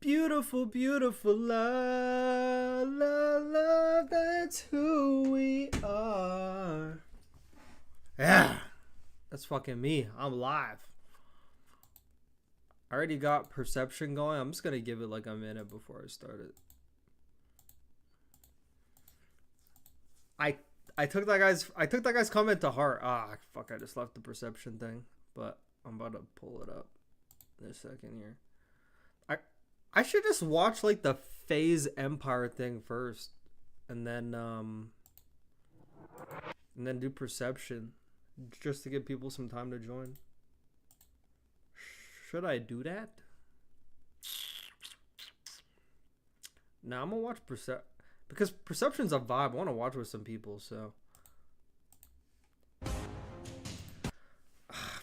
beautiful, beautiful love, love, love, that's who we are. Yeah, that's fucking me. I'm live. I already got perception going. I'm just gonna give it like a minute before I start it. I took that guy's comment to heart. Ah, fuck! I just left the perception thing, but I'm about to pull it up in a second here. I should just watch like the FaZe Empire thing first, and then do perception, just to give people some time to join. Should I do that? Nah, I'm gonna watch because perception's a vibe. I want to watch with some people, so.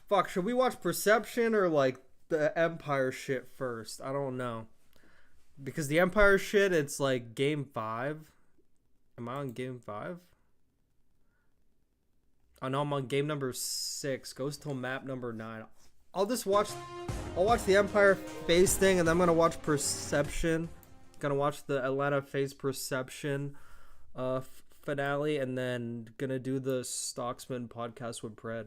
Fuck, should we watch perception or like the Empire shit first? I don't know. Because the Empire shit, it's like game 5. Am I on game 5? Oh no, I'm on game number 6. Goes till map number 9. I'll watch the Empire FaZe thing, and then I'm gonna watch perception. Gonna watch the Atlanta FaZe perception finale, and then gonna do the Stocksmen podcast with Pred.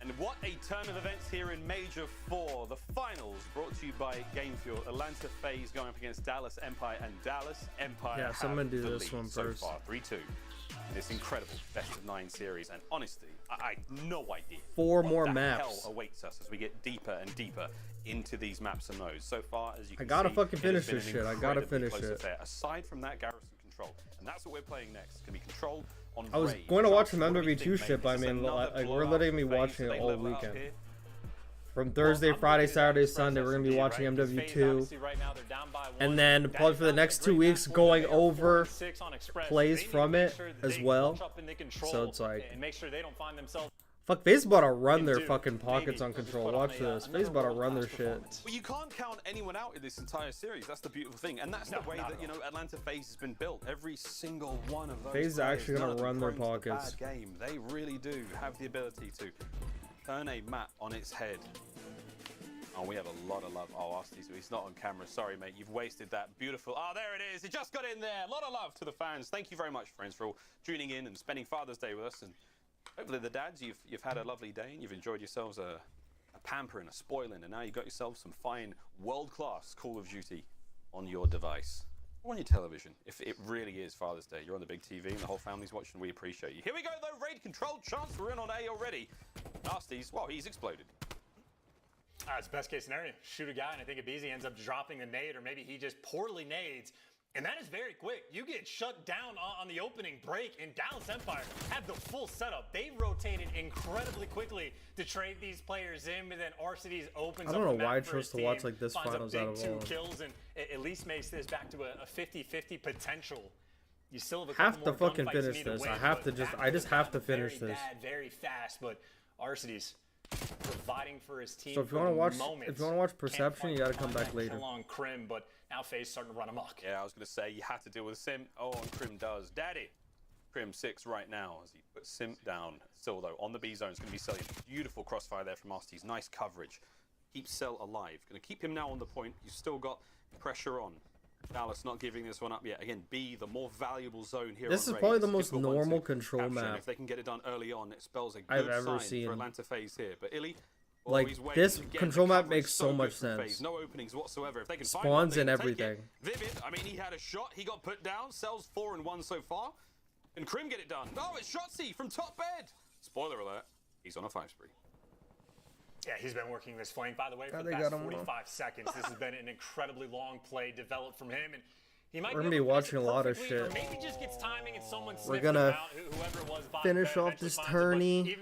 And what a turn of events here in Major 4. The finals brought to you by Game Fuel. Atlanta FaZe going up against Dallas Empire, and Dallas Empire. Yeah, so I'm gonna do this one first. So far, 3-2 in this incredible best of 9 series. And honestly, I had no idea. 4 more what the maps. hell awaits us as we get deeper and deeper into these maps and nodes. So far, as you can I gotta see, fucking finish this shit. I gotta finish it. Affair. Aside from that, Garrison Control, and that's what we're playing next. It's gonna be Control. I was going to watch some MW2 shit, but I mean, like, we're letting me watching it all weekend. From Thursday, Friday, Saturday, Sunday, we're going to be watching MW2. And then, probably for the next 2 weeks, going over plays from it as well. So it's like, fuck, FaZe about to run their fucking pockets on Control. Watch this. FaZe about to run their shit. Well, you can't count anyone out in this entire series. That's the beautiful thing. And that's the way that, you know, Atlanta FaZe has been built. Every single one of those FaZe is actually going to run their pockets. Game. They really do have the ability to turn a map on its head. Oh, we have a lot of love. Oh, Asti, so he's not on camera. Sorry, mate. You've wasted that beautiful... Oh, there it is. It just got in there. A lot of love to the fans. Thank you very much, friends, for all tuning in and spending Father's Day with us. And hopefully the dads, you've had a lovely day and you've enjoyed yourselves a pampering, a spoiling, and now you've got yourself some fine world-class Call of Duty on your device or on your television. If it really is Father's Day, you're on the big TV and the whole family's watching, we appreciate you. Here we go though, raid control, chance we're in on A already. Nasty's, well, he's exploded. It's best case scenario. Shoot a guy and I think Abizi ends up dropping a nade, or maybe he just poorly nades. And that is very quick. You get shut down on the opening break, and Dallas Empire had the full setup. They rotated incredibly quickly to trade these players in, but then Arcides opens up. I don't know why I chose to watch like this finals out of all. 2 kills and at least makes this back to a 50-50 potential. You still have a have to fucking finish this. I just have to finish this. Very fast, but Arcides providing for his team. So if you want to watch perception, you got to come back later. On Crim, but now FaZe starting to run amok. Yeah, I was going to say you had to deal with Sim. Oh, and Crim does. Daddy. Crim 6 right now as he puts Sim down. Still though, on the B zone, it's going to be Selly. Beautiful crossfire there from Arcides. Nice coverage. Keep Cell alive. Going to keep him now on the point. You've still got pressure on. Dallas not giving this one up yet. Again, B, the more valuable zone here. This is probably the most normal control map if they can get it done early on, it spells a good I've ever sign seen for Atlanta FaZe here. But Illy, like this control map makes so much sense. No openings whatsoever. If they can spawns and everything. Vivid, I mean, he had a shot. He got put down. Cells 4 and 1 so far. And Crim get it done. Oh, it's Shotzi from top bed. Spoiler alert. He's on a 5 spree. Yeah, he's been working this flank, by the way, for the past 45 seconds. This has been an incredibly long play developed from him, and he might we're gonna be watching a lot of shit. Or maybe just gets timing and someone we're gonna finish off this tourney,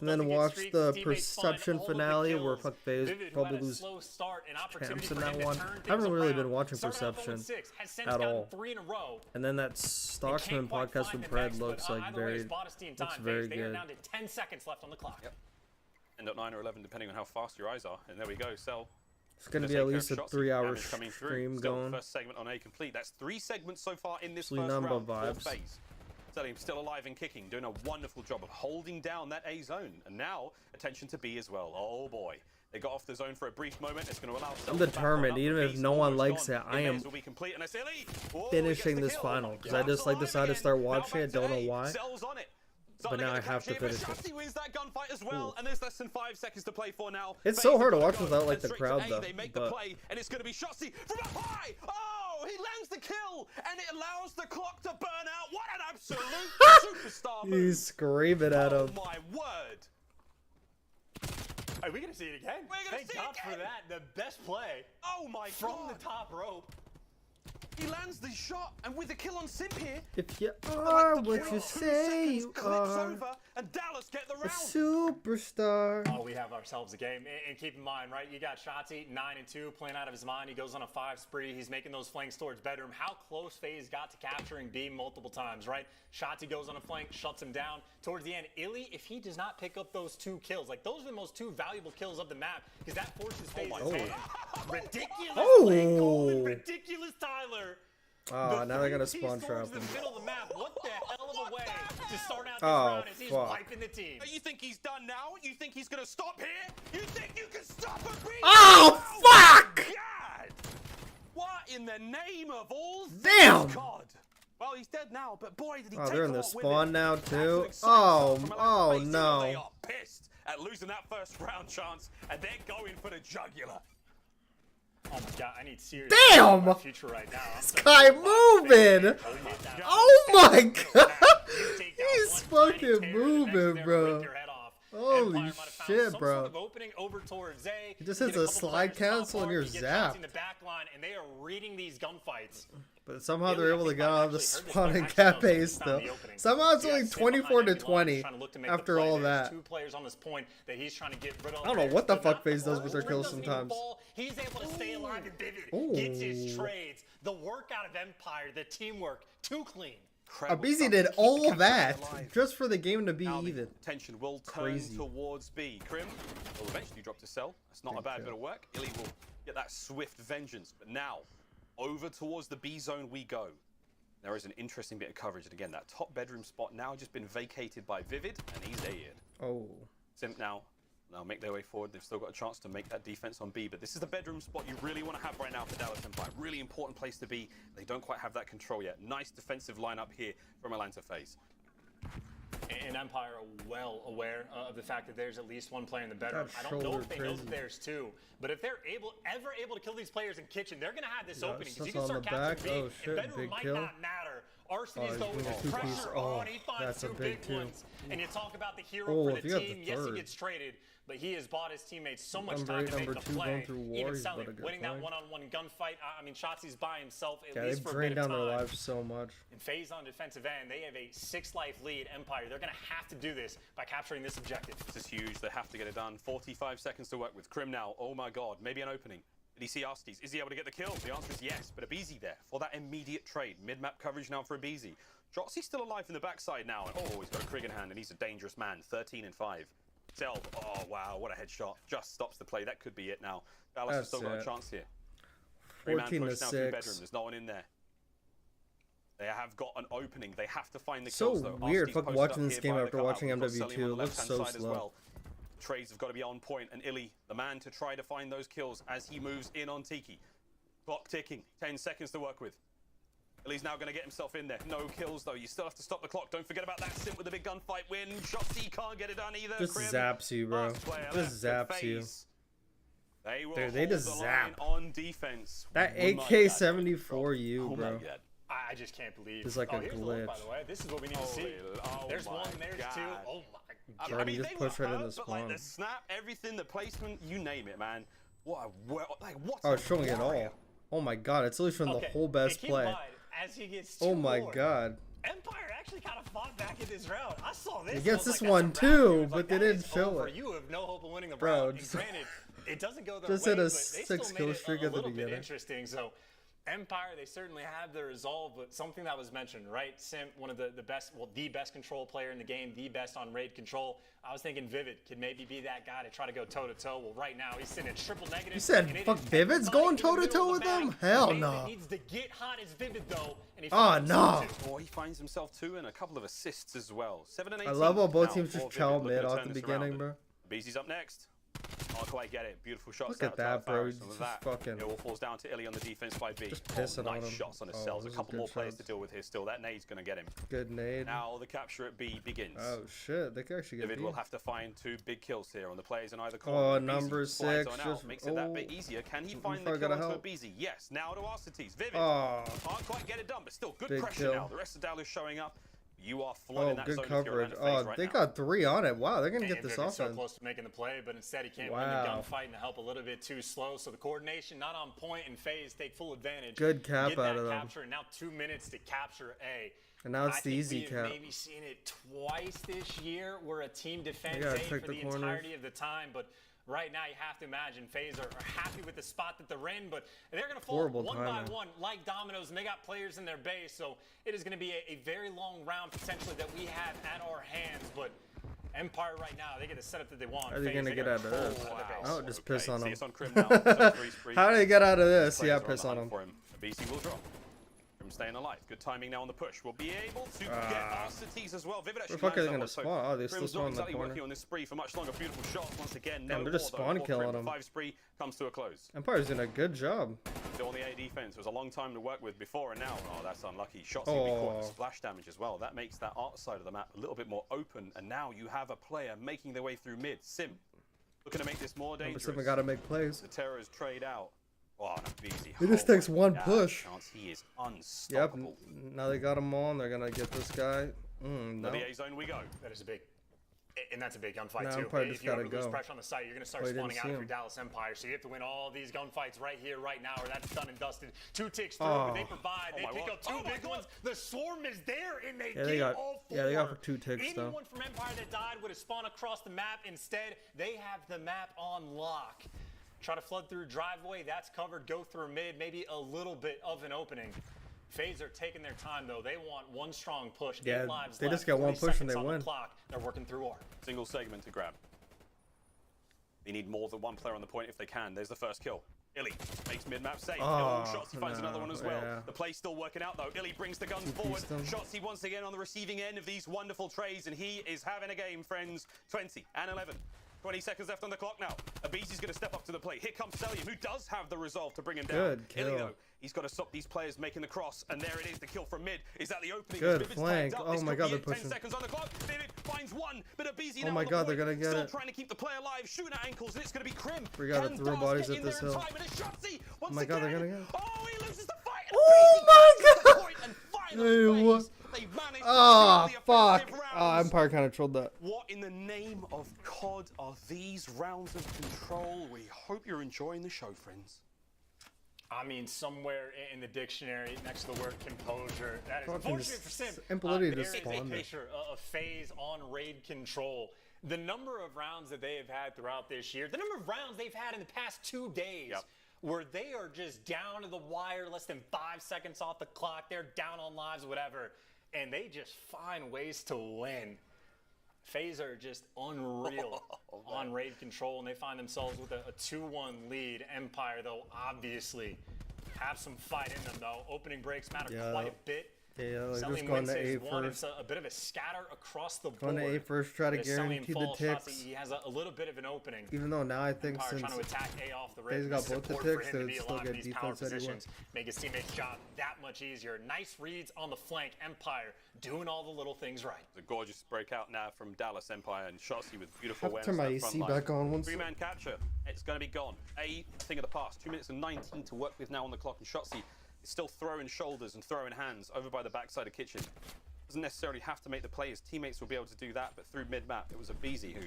and then watch the perception finale where fuck FaZe probably lose champs in that one. I haven't really been watching perception at all. And then that Stocksmen podcast with Pred looks like very good. Down to 10 seconds left on the clock. Yep. End up 9 or 11 depending on how fast your eyes are. And there we go, Cell. It's going to be at least a 3-hour stream going. First segment on A complete. That's 3 segments so far in this first round for vibes. FaZe. Selim still alive and kicking, doing a wonderful job of holding down that A zone. And now, attention to B as well. Oh boy. They got off the zone for a brief moment. It's going to allow I'm determined, even if no one likes it, I am finishing this final. Because I just decided to start watching it, don't know why. But now I have to finish it. Wins that gunfight as well, and there's less than 5 seconds to play for now. It's so hard to watch without the crowd though. They make the play, and it's going to be Shotzi from up high. Oh, he lands the kill, and it allows the clock to burn out. What an absolute superstar move. He's screaming at him. Oh my word. Are we gonna see it again? Thank God for that. The best play. Oh my God. From the top rope. He lands the shot, and with a kill on Simp here. If you are what you say you are, and Dallas get the round. a superstar. Oh, we have ourselves a game. And keep in mind, right, you got Shotzi, 9-2, playing out of his mind. He goes on a 5 spree. He's making those flanks towards bedroom. How close FaZe got to capturing B multiple times, right? Shotzi goes on a flank, shuts him down. Towards the end, Illy, if he does not pick up those 2 kills, like those are the most 2 valuable kills of the map, because that forces FaZe's hand. Ridiculous play, Coleman, ridiculous Tyler. Oh, now they're gonna spawn trap him. The middle of the map. What the hell of a way to start out this round as he's wiping the team. You think he's done now? You think he's gonna stop here? You think you can stop a beat? Oh, fuck! God! What in the name of all Damn! God? Well, he's dead now, but boy, did he Oh, take they're in a the lot with spawn him. now too. That's Oh, an exciting oh They no. are pissed at losing that first round chance, and they're going for the jugular. Oh my God, I need serious Damn! future right now. This guy moving! Oh my God! He's fucking moving, bro. Holy shit, bro. He just hits a slide cancel and you're zapped. In the back line, and they are reading these gunfights. But somehow they're able to get out of the spawn and cap ace though. Somehow it's only 24-20 after all that. 2 players on this point that he's trying to get rid of. I don't know what the fuck FaZe does with their kills sometimes. He's able to stay alive and Vivid gets his trades. The work out of Empire, the teamwork, too clean. Abizi did all that just for the game to be even. Tension will turn towards B. Krim will eventually drop to cell. That's not a bad bit of work. Illy will get that swift vengeance. But now, over towards the B zone we go. There is an interesting bit of coverage. And again, that top bedroom spot now just been vacated by Vivid, and he's dead. Oh. Simp now make their way forward. They've still got a chance to make that defense on B, but this is the bedroom spot you really want to have right now for Dallas Empire. Really important place to be. They don't quite have that control yet. Nice defensive lineup here from Atlanta FaZe. And Empire are well aware of the fact that there's at least 1 player in the bedroom. I don't know if they know that there's 2, but if they're ever able to kill these players in kitchen, they're going to have this opening. Because you can start capturing B, and bedroom might not matter. Arsony's going with pressure on. He finds 2 big ones. And you talk about the hero for the team. Yes, he gets traded, but he has bought his teammates so much time to make the play. Even Selim winning that one-on-one gunfight. I mean, Shotzi's by himself at least for a bit of time. They've drained down their lives so much. And FaZe on defensive end, they have a 6-life lead. Empire, they're going to have to do this by capturing this objective. This is huge. They have to get it done. 45 seconds to work with. Krim now. Oh my God. Maybe an opening. Did he see Arsties? Is he able to get the kill? The answer is yes, but Abizi there for that immediate trade. Mid-map coverage now for Abizi. Jotzi's still alive in the backside now. Oh, he's got a Krig in hand, and he's a dangerous man. 13-5. Self. Oh, wow. What a headshot. Just stops the play. That could be it now. Dallas has still got a chance here. 14-6. There's no one in there. They have got an opening. They have to find the kills, though. So weird. Fuck watching this game after watching MW2. It looks so slow. Trades have got to be on point, and Illy, the man to try to find those kills as he moves in on Tiki. Clock ticking. 10 seconds to work with. Illy's now going to get himself in there. No kills, though. You still have to stop the clock. Don't forget about that Simp with a big gunfight win. Shotzi can't get it done either. Just zaps you, bro. Just zaps you. They just zap on defense. That AK-74U, bro. I just can't believe. It's like a glitch. Look, by the way, this is what we need to see. There's 1, there's 2. Oh my God! I mean, just push right in the spawn. But like the snap, everything, the placement, you name it, man. What? Oh, it's showing it all. Oh my God! It's literally showing the whole best play. As he gets oh my God! Empire actually kind of fought back in this round. I saw this. He gets this one too, but they didn't show it. You have no hope of winning the round. And granted, it doesn't go their just way, hit a but they 6 kill streak at the beginning. Interesting. So Empire, they certainly have the resolve, but something that was mentioned, right? Sim, one of the best, well, the best control player in the game, the best on raid control. I was thinking Vivid could maybe be that guy to try to go toe-to-toe. Well, right now, he's sitting at triple negative. You said fuck Vivid's going toe-to-toe with them? Hell no. Needs to get hot as Vivid, though. And he no. Oh, he finds himself too, and a couple of assists as well. 7 and 18. I love how both now teams just for chow Vivid, mid looking to off turn the this beginning, around. bro. Beezy's up next. Oh, quite get it. Beautiful shots. Look at that, bro. Some of Just that. fucking- It all falls down to Illy on the defense by B. Just pissing on nice him. shots on the Oh, cells. A those are couple good more players to shots. deal with here still. That nade's going to get him. Good nade. Now the capture at B begins. Oh shit, they could actually get Vivid beat. will have to find 2 big kills here on the players in either Oh, corner. number Beezy slides 6 on out, just makes it that bit easier. Can he find the probably kill gotta onto a help. Beezy? Yes. Now to Arcites. Vivid Oh, can't quite get it done, but still good Big pressure kill. now. The rest of Dallas showing up. You are flooding that good zone if you're coverage. around FaZe Oh, right they now. got 3 on it. Wow, they're gonna get And this Vivid's so offense. close to making the play, but instead he can't win the Wow. gunfight and the help a little bit too slow. So the coordination not on point, and FaZe take full advantage. Good cap Get out that of them. capture, and now 2 minutes to capture A. And now it's I the think easy we've cap. maybe seen it twice this year where a team defends gotta A check for the the corners. entirety of the time, but right now you have to imagine FaZe are happy with the spot that they're in, but they're going to fall Horrible one timing. by one like dominoes, and they got players in their base, so it is going to be a very long round potentially that we have at our hands, but Empire right now, they get the setup that they want. How are they FaZe, gonna get out of pull this? out of the base. Oh, just piss on See, him. it's on Crim now. It's on Grease Spree. How do they get out of this? Players Yeah, are on piss the on hunt him. for him. BC will drop. Crim staying alive. Good timing now on the push. We'll be able to get Arcites as well. Vivid actually Where the fuck are they lines gonna up spawn? Oh, they Crim's still not spawn in the exactly corner. working on this spree for much longer. Beautiful shots once again. Damn, No they're just more, though, spawn for killing Crim. him. 5 spree comes to a close. Empire's doing a good job. Still on the A defense. It was a long time to work with before, and now, oh, that's unlucky. Shots will be caught with splash damage as well. That makes that art side of the map a little bit more open, and now you have a player making their way through mid. Sim looking to make this more dangerous. Simba gotta make plays. The Terrors trade out. Oh, no, BZ. It just takes one yeah, push. Chance. He is Yep. unstoppable. Now they got him on. They're gonna get this guy. The No. A zone we go. That is a big, and that's a big gunfight Nah, too. Empire If just you want gotta to lose go. pressure on the site, you're going to start Oh, he didn't spawning out see of your him. Dallas Empire. So you have to win all these gunfights right here, right now, or that's done and dusted. 2 ticks through, but they provide. They my pick God. up 2 Oh my big God. ones. The swarm is there, and they Yeah, get they got. all 4. Yeah, they got for 2 ticks though. Anyone from Empire that died would have spawned across the map. Instead, they have the map on lock. Try to flood through driveway. That's covered. Go through mid. Maybe a little bit of an opening. FaZe are taking their time though. They want one strong push. Yeah, 8 lives they left, just got one 40 push and seconds they on the win. clock. They're working through R. Single segment to grab. They need more than one player on the point if they can. There's the first kill. Illy makes mid-map safe. Oh, Shots, he finds another one as well. yeah. The play's still working out though. Illy brings the guns forward. Shotsy once again on the receiving end of these wonderful trades, and he is having a game, friends. 20 and 11. 20 seconds left on the clock now. Abizi's going to step up to the plate. Here comes Celium, who does have the resolve to bring him down. Good kill. Illy, though, he's got to stop these players making the cross, and there it is, the kill from mid. Is that the opening? Good Vivid's flank. tagged up. Oh This my could God, be they're it. 10 pushing. seconds on the clock. Vivid finds one, but Abizi Oh now my on the God, they're point. gonna get Still it. trying to keep the play alive, shooting at ankles, and it's going to be Crim. We gotta Can throw Daz bodies get at in this there in hill. time? And it's Shotsy once my God, they're again. gonna get it. Oh, he loses the fight. and Oh Abizi my gets to the God. point and Hey, finally what? They managed Ah, to fuck. the offensive Ah, rounds. Empire kind of trolled that. What in the name of COD are these rounds of control? We hope you're enjoying the show, friends. I mean, somewhere in the dictionary next to the word composure. That is Fucking unfortunate for Sim. ability But to here is a spawn there. picture of FaZe on raid control. The number of rounds that they have had throughout this year, the number of rounds they've had in the past 2 days, where they are just down to the wire, less than 5 seconds off the clock, they're down on lives, whatever, and they just find ways to win. FaZe are just unreal on raid control, and they find themselves with a 2-1 lead. Empire, though, obviously have some fight in them, though. Opening breaks matter quite a bit. Yeah, they're Selling just going to wins A one. first. It's a bit of a scatter across the board. Going to A first, try to But as Selling guarantee the falls, ticks. Shotsy, he has a little bit of an opening. Even though now I think Empire since trying to attack A off the FaZe rim. got both the Support ticks, for him they to be would still alive get in these power defense anyway. positions. Make his teammate's job that much easier. Nice reads on the flank. Empire doing all the little things right. It's a gorgeous breakout now from Dallas Empire, and Shotsy with beautiful Have to awareness. turn my in that front AC line. back on once. 3-man capture. It's going to be gone. A thing of the past. 2 minutes and 19 to work with now on the clock, and Shotsy is still throwing shoulders and throwing hands over by the backside of Kitchen. Doesn't necessarily have to make the play. His teammates will be able to do that, but through mid-map, it was Abizi who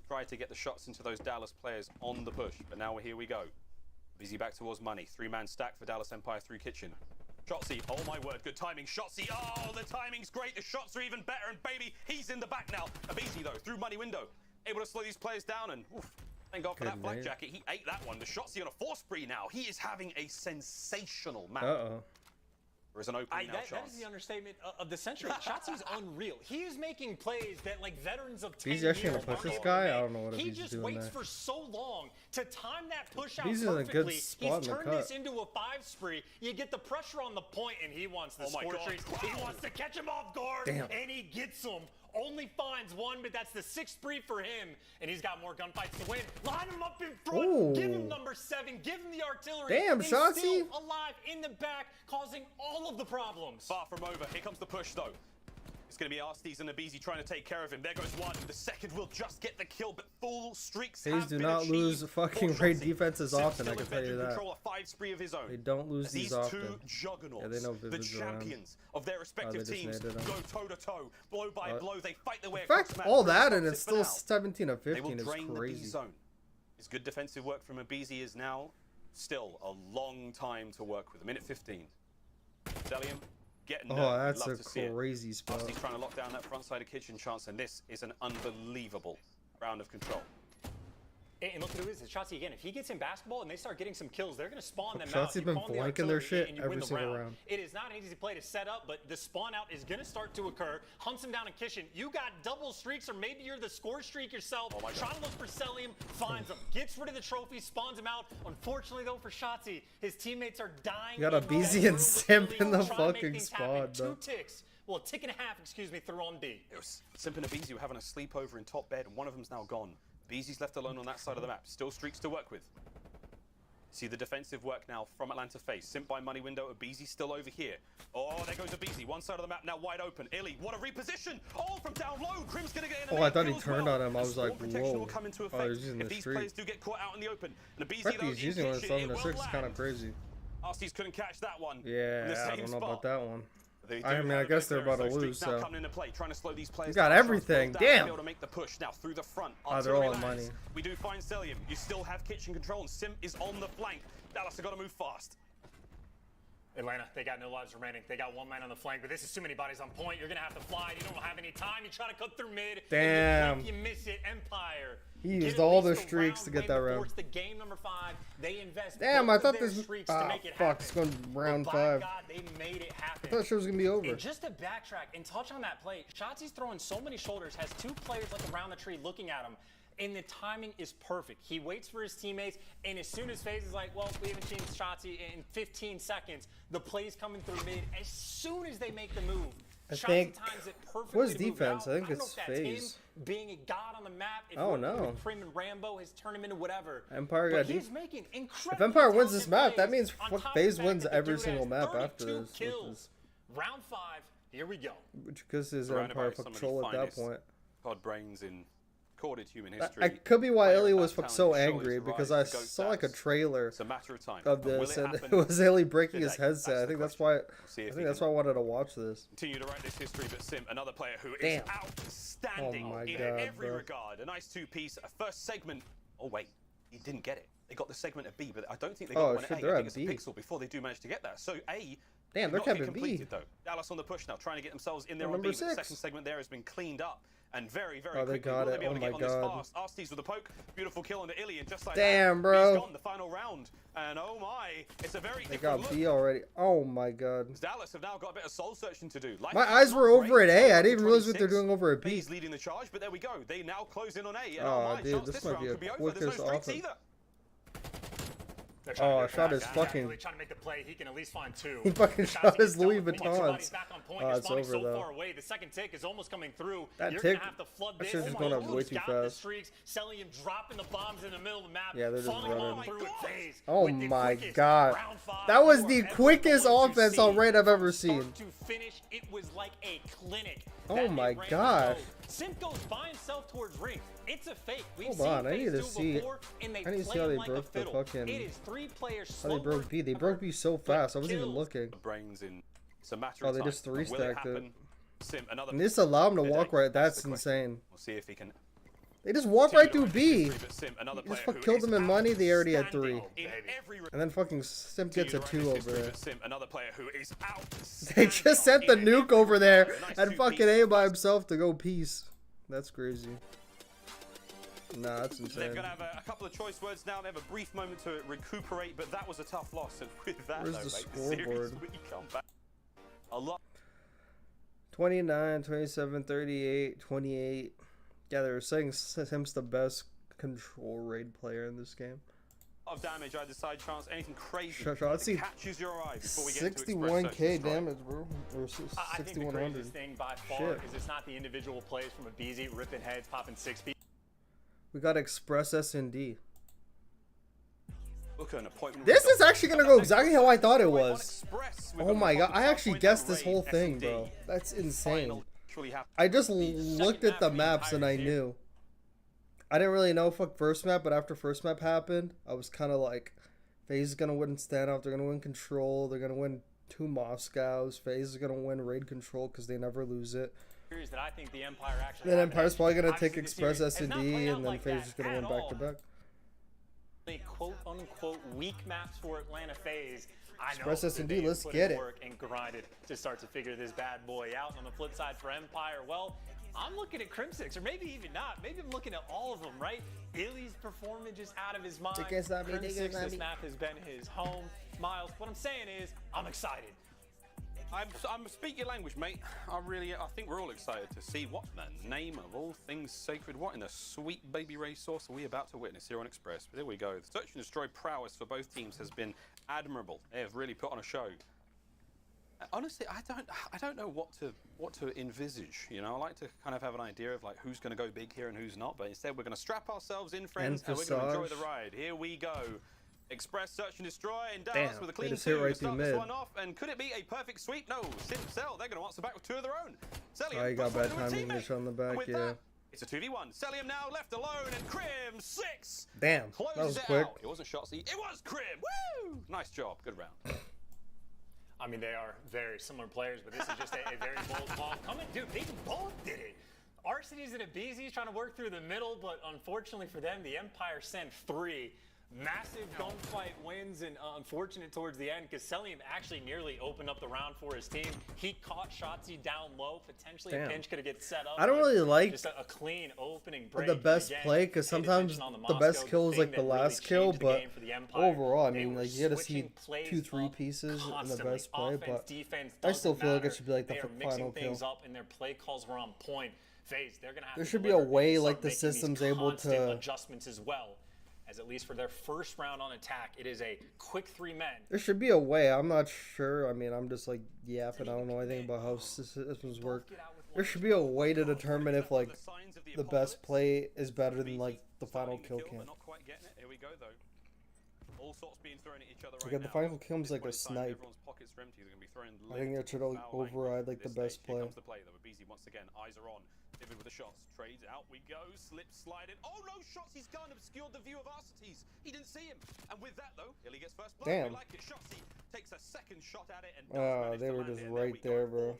tried to get the shots into those Dallas players on the push. But now here we go. Abizi back towards money. 3-man stack for Dallas Empire through Kitchen. Shotsy, oh my word, good timing. Shotsy, oh, the timing's great. The shots are even better, and baby, he's in the back now. Abizi, though, through money window, able to slow these players down, and oof, Thank God for Good that black night. jacket. He ate that one. The Shotzzy on a 4 spree now. He is having a sensational match. Uh-oh. There is an opening now that chance. is the understatement of the century. Shotzzy's unreal. He is making plays that like veterans of 10 He's actually years gonna push aren't this able guy? to I make. don't know what He he's just doing waits there. for so long to time that push out He's in a perfectly. good spot in He's the turned cut. this into a 5 spree. You get the pressure on the point, and he wants the Oh my score God. streak. He wants to catch him off guard, Damn. and he gets him. Only finds one, but that's the 6th spree for him, and he's got more gunfights to win. Line him up in front, Ooh. give him number 7, give him the artillery. Damn, He's Shotzzy. still alive in the back, causing all of the problems. Far from over. Here comes the push, though. It's going to be Arsties and Abizi trying to take care of him. There goes one. The second will just get the kill, but full streaks FaZe have do been not achieved lose for fucking Shotzzy. raid defenses Sim often, I still can in tell you bedroom that. Control, a 5 spree of his own. They don't lose As these these often. two juggernauts, Yeah, they know the Vivid's around. champions of their respective just teams, naded him. go toe-to-toe, blow by blow. They fight their way In across fact, the map. all Chris that and stops it's it for still now. 17 of They 15 will is drain the B crazy. zone. His good defensive work from Abizi is now still a long time to work with. A minute 15. Cellium getting Oh, nerve. that's We'd a love to see it. crazy spot. He's trying to lock down that front side of kitchen chance, and this is an unbelievable round of control. And look at who it is. It's Shotzzy again. If he gets in basketball and they start getting some kills, they're going to spawn them Shotzzy's out. You been call them the blanking their artillery shit and you every win the single round. It is not an easy play to set up, but the spawn out is going to start to occur. Hunts him down in kitchen. You got double streaks, or maybe you're the score streak yourself. Oh my God. Trying to look for Cellium, finds him, gets rid of the trophy, spawns him out. Unfortunately, though, for Shotzzy, his teammates are dying. You got in Abizi that and room, Simp literally in the trying to make fucking things happen. squad, though. 2 ticks. Well, a tick and a half, excuse me, through on B. It was Simp and Abizi were having a sleepover in top bed, and one of them's now gone. Abizi's left alone on that side of the map. Still streaks to work with. See the defensive work now from Atlanta FaZe. Simp by money window. Abizi still over here. Oh, there goes Abizi. One side of the map now wide open. Illy, what a reposition! Oh, from down low. Crim's gonna get in. Oh, I thought he turned on him. I was like, Protection will whoa. come into Oh, effect he's using if the these streak. players do get caught out in the open. And Abizi, The fact though, he's in using one at kitchen, 7 to it 6 will is kind of land. crazy. Arsties couldn't catch that one. in the Yeah, I same don't know spot. about that one. They I do mean, I have a guess bit they're of about to clearance, lose, though. Streaks now so. coming into play, trying to slow these players got down. everything, Shots built down to damn. be able to make the push now through the front. Oh, they're Artillery all on lands. money. We do find Cellium. You still have kitchen control, and Simp is on the flank. Dallas have got to move fast. Atlanta, they got no lives remaining. They got one man on the flank, but this is too many bodies on point. You're going to have to fly. You don't have any time. You try to cut through mid. Damn. And you miss it. Empire. He Get used at all least their the streaks to get that before round. It's the game number 5. They invest Damn, both I of thought their this. streaks to Ah, make it fuck. happen. It's going to But round by 5. God, they made it happen. I thought shit was going to be over. And just to backtrack and touch on that play, Shotzzy's throwing so many shoulders, has 2 players like around the tree looking at him, and the timing is perfect. He waits for his teammates, and as soon as FaZe is like, well, we haven't seen Shotzzy in 15 seconds, the play's coming through mid. As soon as they make the move, I Shotzzy think- times it perfectly. What's to move defense? out. I think don't know it's if that's FaZe. him being a god on the map. If Oh, working no. with Prim and Rambo has turned him into whatever. Empire But got he's def- making If incredible Empire wins this talented map, that plays means on fuck top of FaZe the fact wins that the every dude single has map after 32 this. kills. Round 5, here we go. Which because his Surrounded Empire by some of the control at that finest point. COD brains in recorded human history. I could be why Player Illy of was that fuck so talent, angry surely to because rise I to go saw like a status. trailer It's a matter of time. of Will this it and happen it was Illy breaking his today? headset. That's I the think that's question. why. We'll see I if think he that's can why I wanted to watch this. Continue to write this history, but Sim, another player who is Damn. outstanding Oh my in God, every bro. regard. A nice 2-piece, a first segment. Oh wait, he didn't get it. They got the segment at B, but I don't think they got Oh, one shit, at A. they're I at think it's B. a pixel before they do manage to get that. So A. Damn, did they're not get capping B. completed though. Dallas on the push now, trying to get themselves in there They're on B. number But the 6. second segment there has been cleaned up. And very, very Oh, they quickly, got will it. they be able Oh to get my on this God. fast? Arsties with a poke, beautiful kill on the Illy, and just like Damn, that, bro. he's gone, the final round. And oh my, it's a very They different got look. B already. Oh my God. Dallas have now got a bit of soul searching to do. Life My is eyes not were over great. at A. I didn't even 26. realize what they're doing over at B. He's leading the charge, but there we go. They now close in on A. And Oh, my, dude, chance this this might round be a could be over. There's no quickest streaks offense. either. They're trying Oh, to I get shot back. his Yeah, fucking- Really trying to make the play. He can at least find 2. He fucking Shotzzy shot his gets done Louis with 1. Somebody's Vuittons. back on point. Oh, You're it's spawning over, so though. far away. The second tick is almost coming through. That You're tick- gonna have to flood that this. shit's just Oh going my up God, way he's too got the fast. streaks. Cellium dropping the bombs in the middle of the map. Yeah, they're just Following running. through with FaZe Oh with the my quickest God. round 5 That was you the are ever quickest going to offense see. on raid I've ever From start seen. to finish, it was like a clinic. Oh that my they ran. gosh. So Simp goes by himself towards ring. It's a fake. We've Hold seen on, I FaZe need to do it see- before, and they I need to see play how him they like a broke the fiddle. fucking- It is 3 players How they slow broke B. They broke B so fast. I wasn't even kills. looking. The brains in. It's a matter Oh, of they time. just Will it three-stacked it. happen? Sim, another And this allowed him to today. walk right. That's the question. insane. We'll see if he can. They just walk right through B. But Sim, another They just player fuck who killed is them in money. They already had 3. outstanding in every And then fucking Simp gets a 2 over there. Sim, another player who is They just sent the in nuke every over there regard. A nice and 2-piece. fucking A by himself to go peace. That's crazy. Nah, that's They're insane. going to have a couple of choice words now. They have a brief moment to recuperate, but that was a tough loss. And with that, Where's though, the mate, scoreboard? series we come back a lot. 29, 27, 38, 28. Yeah, they were saying Sim's the best control raid player in this game. Of damage either side, chance anything crazy Let's see. catches your eye before we get 61k damage, bro. Or I think the 6100. craziest thing by far is it's not the individual plays from a BZ ripping heads, popping 6 feet. We got Express S&D. Look at an appointment. This is actually gonna go exactly how I thought it was. Oh my god, I actually guessed this whole thing, bro. That's insane. I just looked at the maps and I knew. I didn't really know first map, but after first map happened, I was kind of like, FaZe is gonna win standoff. They're gonna win control. They're gonna win 2 Moscows. FaZe is gonna win raid control because they never lose it. That I think the Empire actually Then Empire's probably gonna take Express S&D, and then FaZe is gonna win back to back. Quote unquote weak maps for Atlanta FaZe. Express S&D, let's get it. Work and grinded to start to figure this bad boy out. And on the flip side for Empire, well, I'm looking at Crim6, or maybe even not. Maybe I'm looking at all of them, right? Illy's performance is out of his mind. Crim6, this map has been his home. Miles, what I'm saying is, I'm excited. I'm speak your language, mate. I think we're all excited to see what the name of all things sacred, what in the sweet baby ray sauce are we about to witness here on Express. But here we go. The search and destroy prowess for both teams has been admirable. They have really put on a show. Honestly, I don't know what to envisage. You know, I like to kind of have an idea of like who's going to go big here and who's not. But instead, we're going to strap ourselves in, friends, and we're going to enjoy the ride. Here we go. Express search and destroy in Dallas with a clean 2 to start this one off. And could it be a perfect sweep? No. Cell, they're going to answer back with 2 of their own. Cellium, Oh, you got bad timing on the back, yeah. That, it's a 2v1. Cellium now left alone, and Crim6. Damn, that was quick. It wasn't Shotsy, it was Crim. Woo! Nice job, good round. I mean, they are very similar players, but this is just a very bold call. Dude, they both did it. Arseny's and Abizi's trying to work through the middle, but unfortunately for them, the Empire sent 3. Massive gunfight wins, and unfortunate towards the end because Cellium actually nearly opened up the round for his team. He caught Shotsy down low, potentially a pinch could have get set up. I don't really like just a clean opening break. The best play because sometimes the best kill is like the last kill, but overall, I mean, like you gotta see 2-3 pieces in the best play, but I still feel like it should be like the final kill. And their play calls were on point. FaZe, they're gonna have there should be a way like the system's able to adjustments as well. As at least for their first round on attack, it is a quick 3 men. There should be a way. I'm not sure. I mean, I'm just like yapping. I don't know anything about how systems work. There should be a way to determine if like the best play is better than like the final kill cam. Here we go though. All sorts being thrown at each other Like the final kill is like a snipe. I think it should override like the best play. Here comes the play though. BZ once again, eyes are on. Vivid with the shots, trades out we go, slip sliding. Oh no, Shots, gun obscured the view of Arsetes. He didn't see him. And with that though, Illy gets first blood. Damn. We like it. Shotsy takes a second shot at it and they were just right there, bro.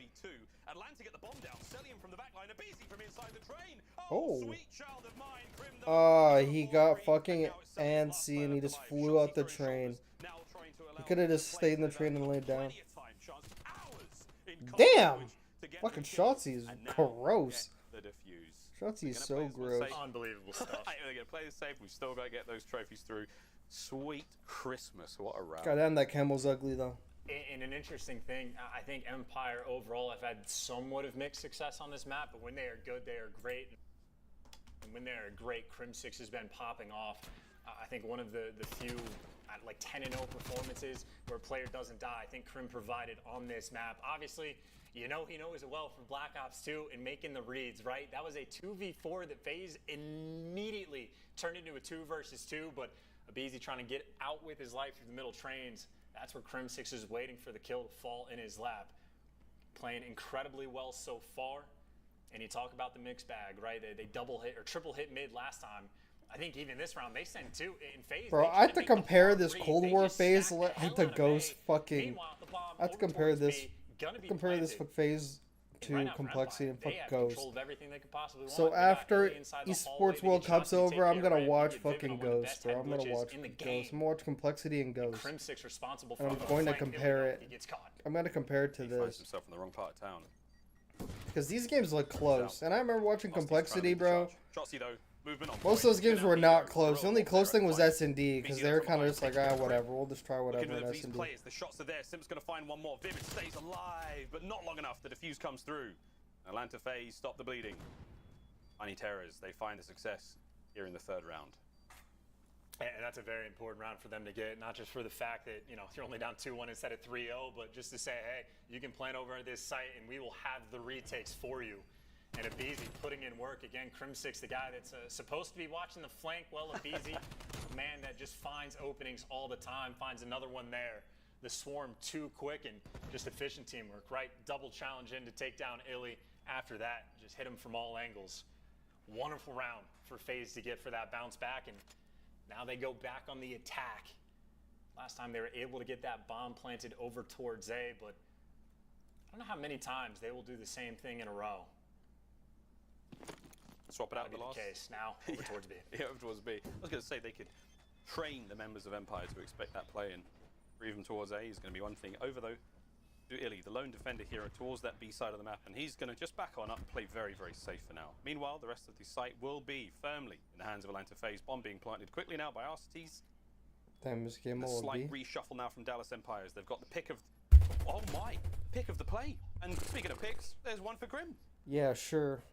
Atlanta get the bomb down. Cellium from the back line, Abizi from inside the train. Oh. Sweet child of mine. He got fucking antsy and he just flew out the train. He could have just stayed in the train and laid down. Damn! Fucking Shotsy is gross. Shotsy is so gross. Unbelievable stuff. They're going to play this safe. We've still got to get those trophies through. Sweet Christmas. What a round. Goddamn, that camel's ugly, though. And an interesting thing, I think Empire overall have had somewhat of mixed success on this map, but when they are good, they are great. And when they are great, Crim6 has been popping off. I think one of the few like 10-0 performances where a player doesn't die, I think Crim provided on this map. Obviously, you know he knows it well from Black Ops 2 and making the reads, right? That was a 2v4 that FaZe immediately turned into a 2 versus 2, but Abizi trying to get out with his life through the middle trains. That's where Crim6 is waiting for the kill to fall in his lap. Playing incredibly well so far. And you talk about the mixed bag, right? They double hit or triple hit mid last time. I think even this round they sent 2 in FaZe. Bro, I have to compare this Cold War FaZe to Ghost fucking. I have to compare this. Compare this FaZe to Complexity and fuck Ghost. So after Esports World Cup's over, I'm gonna watch fucking Ghost, bro. I'm gonna watch Ghost. I'm gonna watch Complexity and Ghost. And I'm going to compare it. I'm gonna compare it to this. Finds himself in the wrong part of town. Because these games look close, and I remember watching Complexity, bro. Shotsy though. movement on Most of those games were not close. The only close thing was S&D, because they were kind of just like, ah, whatever, we'll just try whatever in S&D. The shots are there. Simp's going to find one more. Vivid stays alive, but not long enough. The defuse comes through. Atlanta FaZe stop the bleeding. Tiny Terrors, they find the success here in the third round. And that's a very important round for them to get, not just for the fact that, you know, you're only down 2-1 instead of 3-0, but just to say, hey, you can plan over at this site and we will have the retakes for you. And Abizi putting in work again. Crim6, the guy that's supposed to be watching the flank. Well, Abizi, man that just finds openings all the time, finds another one there. The swarm too quick and just efficient teamwork, right? Double challenge in to take down Illy. After that, just hit him from all angles. Wonderful round for FaZe to get for that bounce back, and now they go back on the attack. Last time they were able to get that bomb planted over towards A, but I don't know how many times they will do the same thing in a row. Swap it out the last case now over towards B. Yeah, over towards B. I was going to say they could train the members of Empire to expect that play, and even towards A is going to be one thing. Over though to Illy, the lone defender here towards that B side of the map, and he's going to just back on up, play very, very safe for now. Meanwhile, the rest of the site will be firmly in the hands of Atlanta FaZe. Bomb being planted quickly now by RCTs. Damn, this game A will slight be. reshuffle now from Dallas Empires. They've got the pick of, oh my, pick of the play. And speaking of picks, there's one for Grim. Yeah, sure.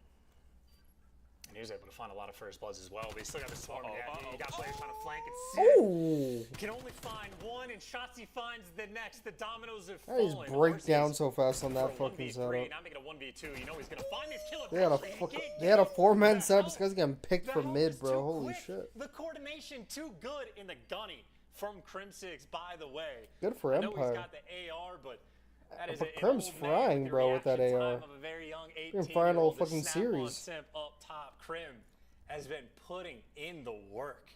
And he was able to find a lot of first bloods as well, but he still got the swarm. You got players trying to flank and Ooh! can only find one, and Shotzi finds the next. The dominoes have How does fallen. break down so fast on that For a fucking 1v3, setup? now making a 1v2. You know he's gonna find his killer. They had a 4-man setup. This guy's getting picked from mid, bro. Holy shit. The coordination too good in the gunny from Crim6, by the way. Good for I know Empire. he's got the AR, but that is But Crim's frying, bro, with that AR. Been frying all fucking series. Simp up top. Crim has been putting in the work.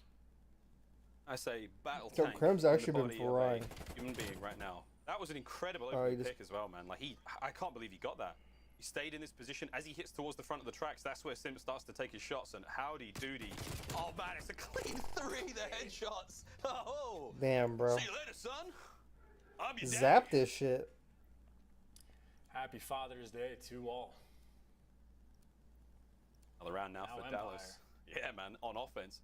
I say battle So tank. Crim's in the actually been body of a frying. human being right now. That was an incredible he opening just- pick as well, man. Like I can't believe he got that. He stayed in this position as he hits towards the front of the tracks. That's where Simp starts to take his shots, and howdy doody. Oh man, it's a clean 3. The headshots. Oh. Damn, bro. See you later, son. I'm your Zap daddy. this shit. Happy Father's Day to all. Another round now for Empire. Dallas. Yeah, man, on offense.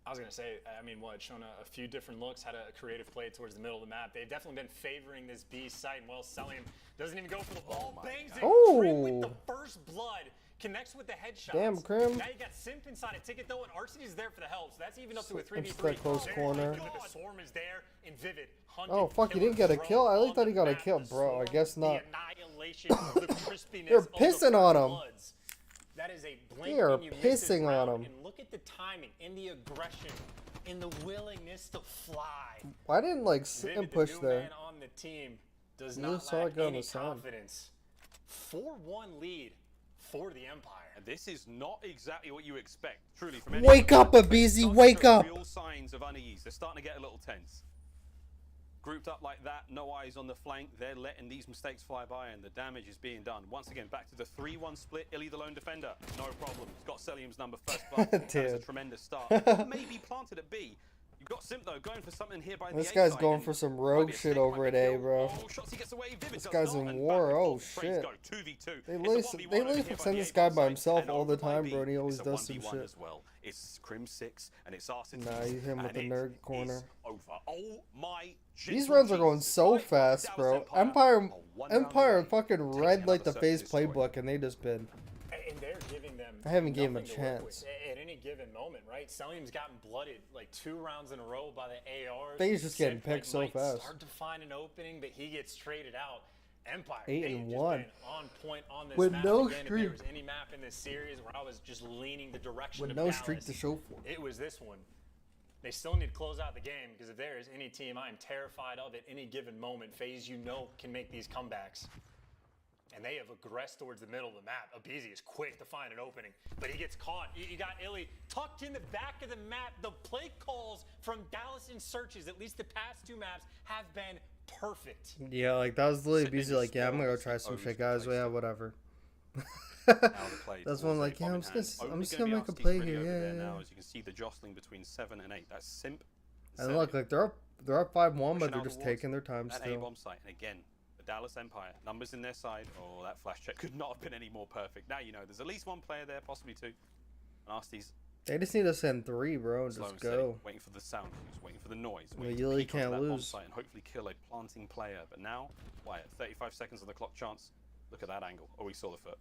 I was going to say, I mean, shown a few different looks, had a creative play towards the middle of the map. They've definitely been favoring this B site, and Sellium doesn't even go for the ball. Bangs it. Oh. Crim with the first blood. Connects with the headshots. Damn, Crim. Now you got Simp inside a ticket, though, and RCD is there for the help. So that's even up to a It's 3v3. that close corner. The swarm is there, and Vivid. Hunted, Oh, fuck, he didn't get a kill? I really thought he got a kill, bro. I guess not. The annihilation, the crispiness They're of the pissing on first him. bloods. That is a blink They are and you miss this pissing on round, him. And look at the timing and the aggression and the willingness to fly. Why didn't like Vivid, Sim push the new there? man on the team does You not saw lack it go on any the sun. confidence. 4-1 lead for the Empire. And this is not exactly what you expect, truly, from Wake up, Abizi, wake up! Real signs of unease. They're starting to get a little tense. Grouped up like that, no eyes on the flank. They're letting these mistakes fly by, and the damage is being done. Once again, back to the 3-1 split. Illy, the lone defender, no problem. He's got Sellium's number first blood. That's a Dude. tremendous start. Maybe planted at B. You've got Simp, though, going for something here by the This A guy's side, going and for some might rogue be a shit snake, over might at be a A, kill. bro. Oh, shots he gets away. Vivid This does guy's not, in and war, back and oh, forth. FaZe shit. go 2v2. They It's a literally 1v1 over here by send the this A guy by side, himself and all over the by time, B, bro, and he always it's a does some 1v1 shit. as well. It's Crim6 and it's RCT. Nah, you hit him with and the it nerd is corner. Over. Oh my. These runs are going so fast, bro. Empire fucking read like the FaZe playbook, and they just been. And they're giving them. I haven't given him a nothing to work chance. with at any given moment, right? Sellium's gotten blooded like 2 rounds in a row by the ARs. FaZe just getting Simp, picked so might fast. Start to find an opening, but he gets traded out. Empire 8 they've and just 1. been on point on this With map. no Again, if streak. there was any map in this series where I was just leaning the direction With of no Dallas, streak to show for it. it was this one. They still need to close out the game because if there is any team I am terrified of at any given moment, FaZe, you know, can make these comebacks. And they have aggressed towards the middle of the map. Abizi is quick to find an opening, but he gets caught. You got Illy tucked in the back of the map. The play calls from Dallas in searches, at least the past 2 maps, have been perfect. Yeah, like that was literally Sitting busy. in Like, yeah, I'm gonna go spells, try some always shit, guys. place Yeah, to- whatever. Now the play That's towards one A, like, yeah, bomb I'm in just hand. gonna, I'm Only just gonna gonna be make a RCTs play ready here. over Yeah, there yeah. now, as you can see the jostling between 7 and 8. That's Simp. And look, like they're up 5-1, but Pushing they're out just towards taking their time that still. A-bomb site. And again, the Dallas Empire, numbers in their side. Oh, that flash check could not have been any more perfect. Now you know there's at least 1 player there, possibly 2. And Arsty's They just need to send 3, bro, and slow just and steady, go. waiting for the sound cues, waiting for the noise, Well, waiting you to really peek onto can't that bomb lose. site and hopefully kill a planting player. But now, why, at 35 seconds on the clock chance, look at that angle. Oh, we saw the foot.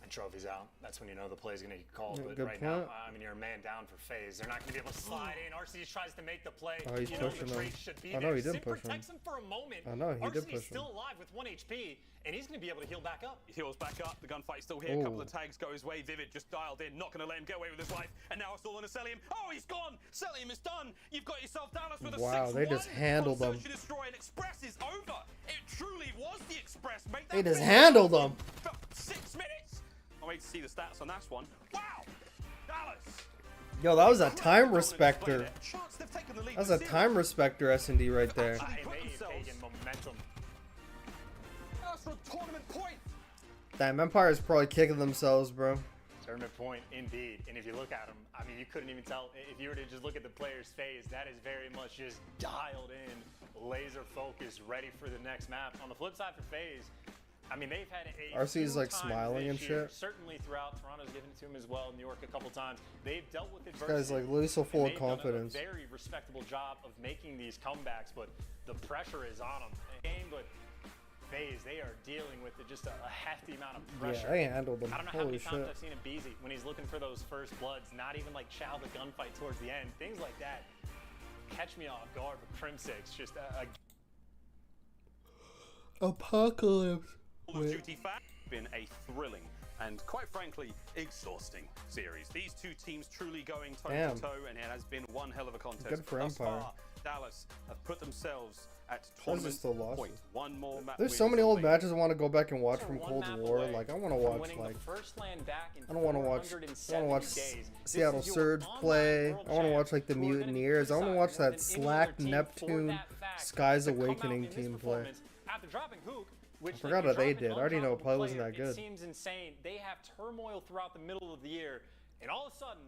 And trophy's out. That's when you know the play's going to get called. Yeah, But good right point. now, I mean, you're a man down for FaZe. They're not going to be able to slide in. RC tries to make the play. Oh, he's you know pushing the him. trade should be I know there. he did Sim push him. protects him for a moment. I know, he did push RC's him. still alive with 1 HP, and he's going to be able to heal back up. He heals back up. The gunfight's still here. A couple Ooh. of tags go his way. Vivid just dialed in. Not going to let him get away with his life. And now it's all on a Celium. Oh, he's gone. Celium is done. You've got yourself Dallas with a 6-1. Wow, they just handled them. Search and Destroy, and Express is over. It truly was the Express. Make that They just win handled them. for 6 minutes. I'll wait to see the stats on that one. Wow. Dallas. Yo, that was a Incredible time dominant display respecter. there. Chance they've taken the lead That's to a 0. time respecter, S&D right there. Actually It put may have themselves- taken momentum. That's for a tournament point. Damn, Empire is probably kicking themselves, bro. Tournament point, indeed. And if you look at them, I mean, you couldn't even tell. If you were to just look at the player's phase, that is very much just dialed in, laser focused, ready for the next map. On the flip side for FaZe, I mean, they've had a RC is, few like, times smiling this and year, shit. certainly throughout. Toronto's given it to him as well. New York a couple times. They've dealt with This adversity. guy's like literally so full and of they've done confidence. a very respectable job of making these comebacks, but the pressure is on them. Game, but FaZe, they are dealing with just a hefty amount of pressure. Yeah, they handled them. I don't know how Holy many times shit. I've seen him Beezy when he's looking for those first bloods, not even like chow the gunfight towards the end. Things like that catch me off guard with Crim6. Just a Apocalypse. Call of Duty fan, been a thrilling and quite frankly exhausting series. These two teams truly going toe Damn. to toe, and it has been one hell of a contest. Good for Thus Empire. far, Dallas have put themselves at Those are tournament still losses. point. One more match. There's so many old matches I want to go back and watch from one Cold map War. away Like, I want to from watch, winning like, the first land back in I don't want to watch 470 days. This Seattle is your Surge online play. world I want to watch, champs like, the who are gonna be Mutineers. I want to watch criticized more that than any other Slack team for Neptune that fact Skies to come out Awakening in this team play. performance after dropping Hook, which I forgot if you what they drop an did. I already know it undroppable probably wasn't player, that good. It seems insane. They have turmoil throughout the middle of the year, and all of a sudden,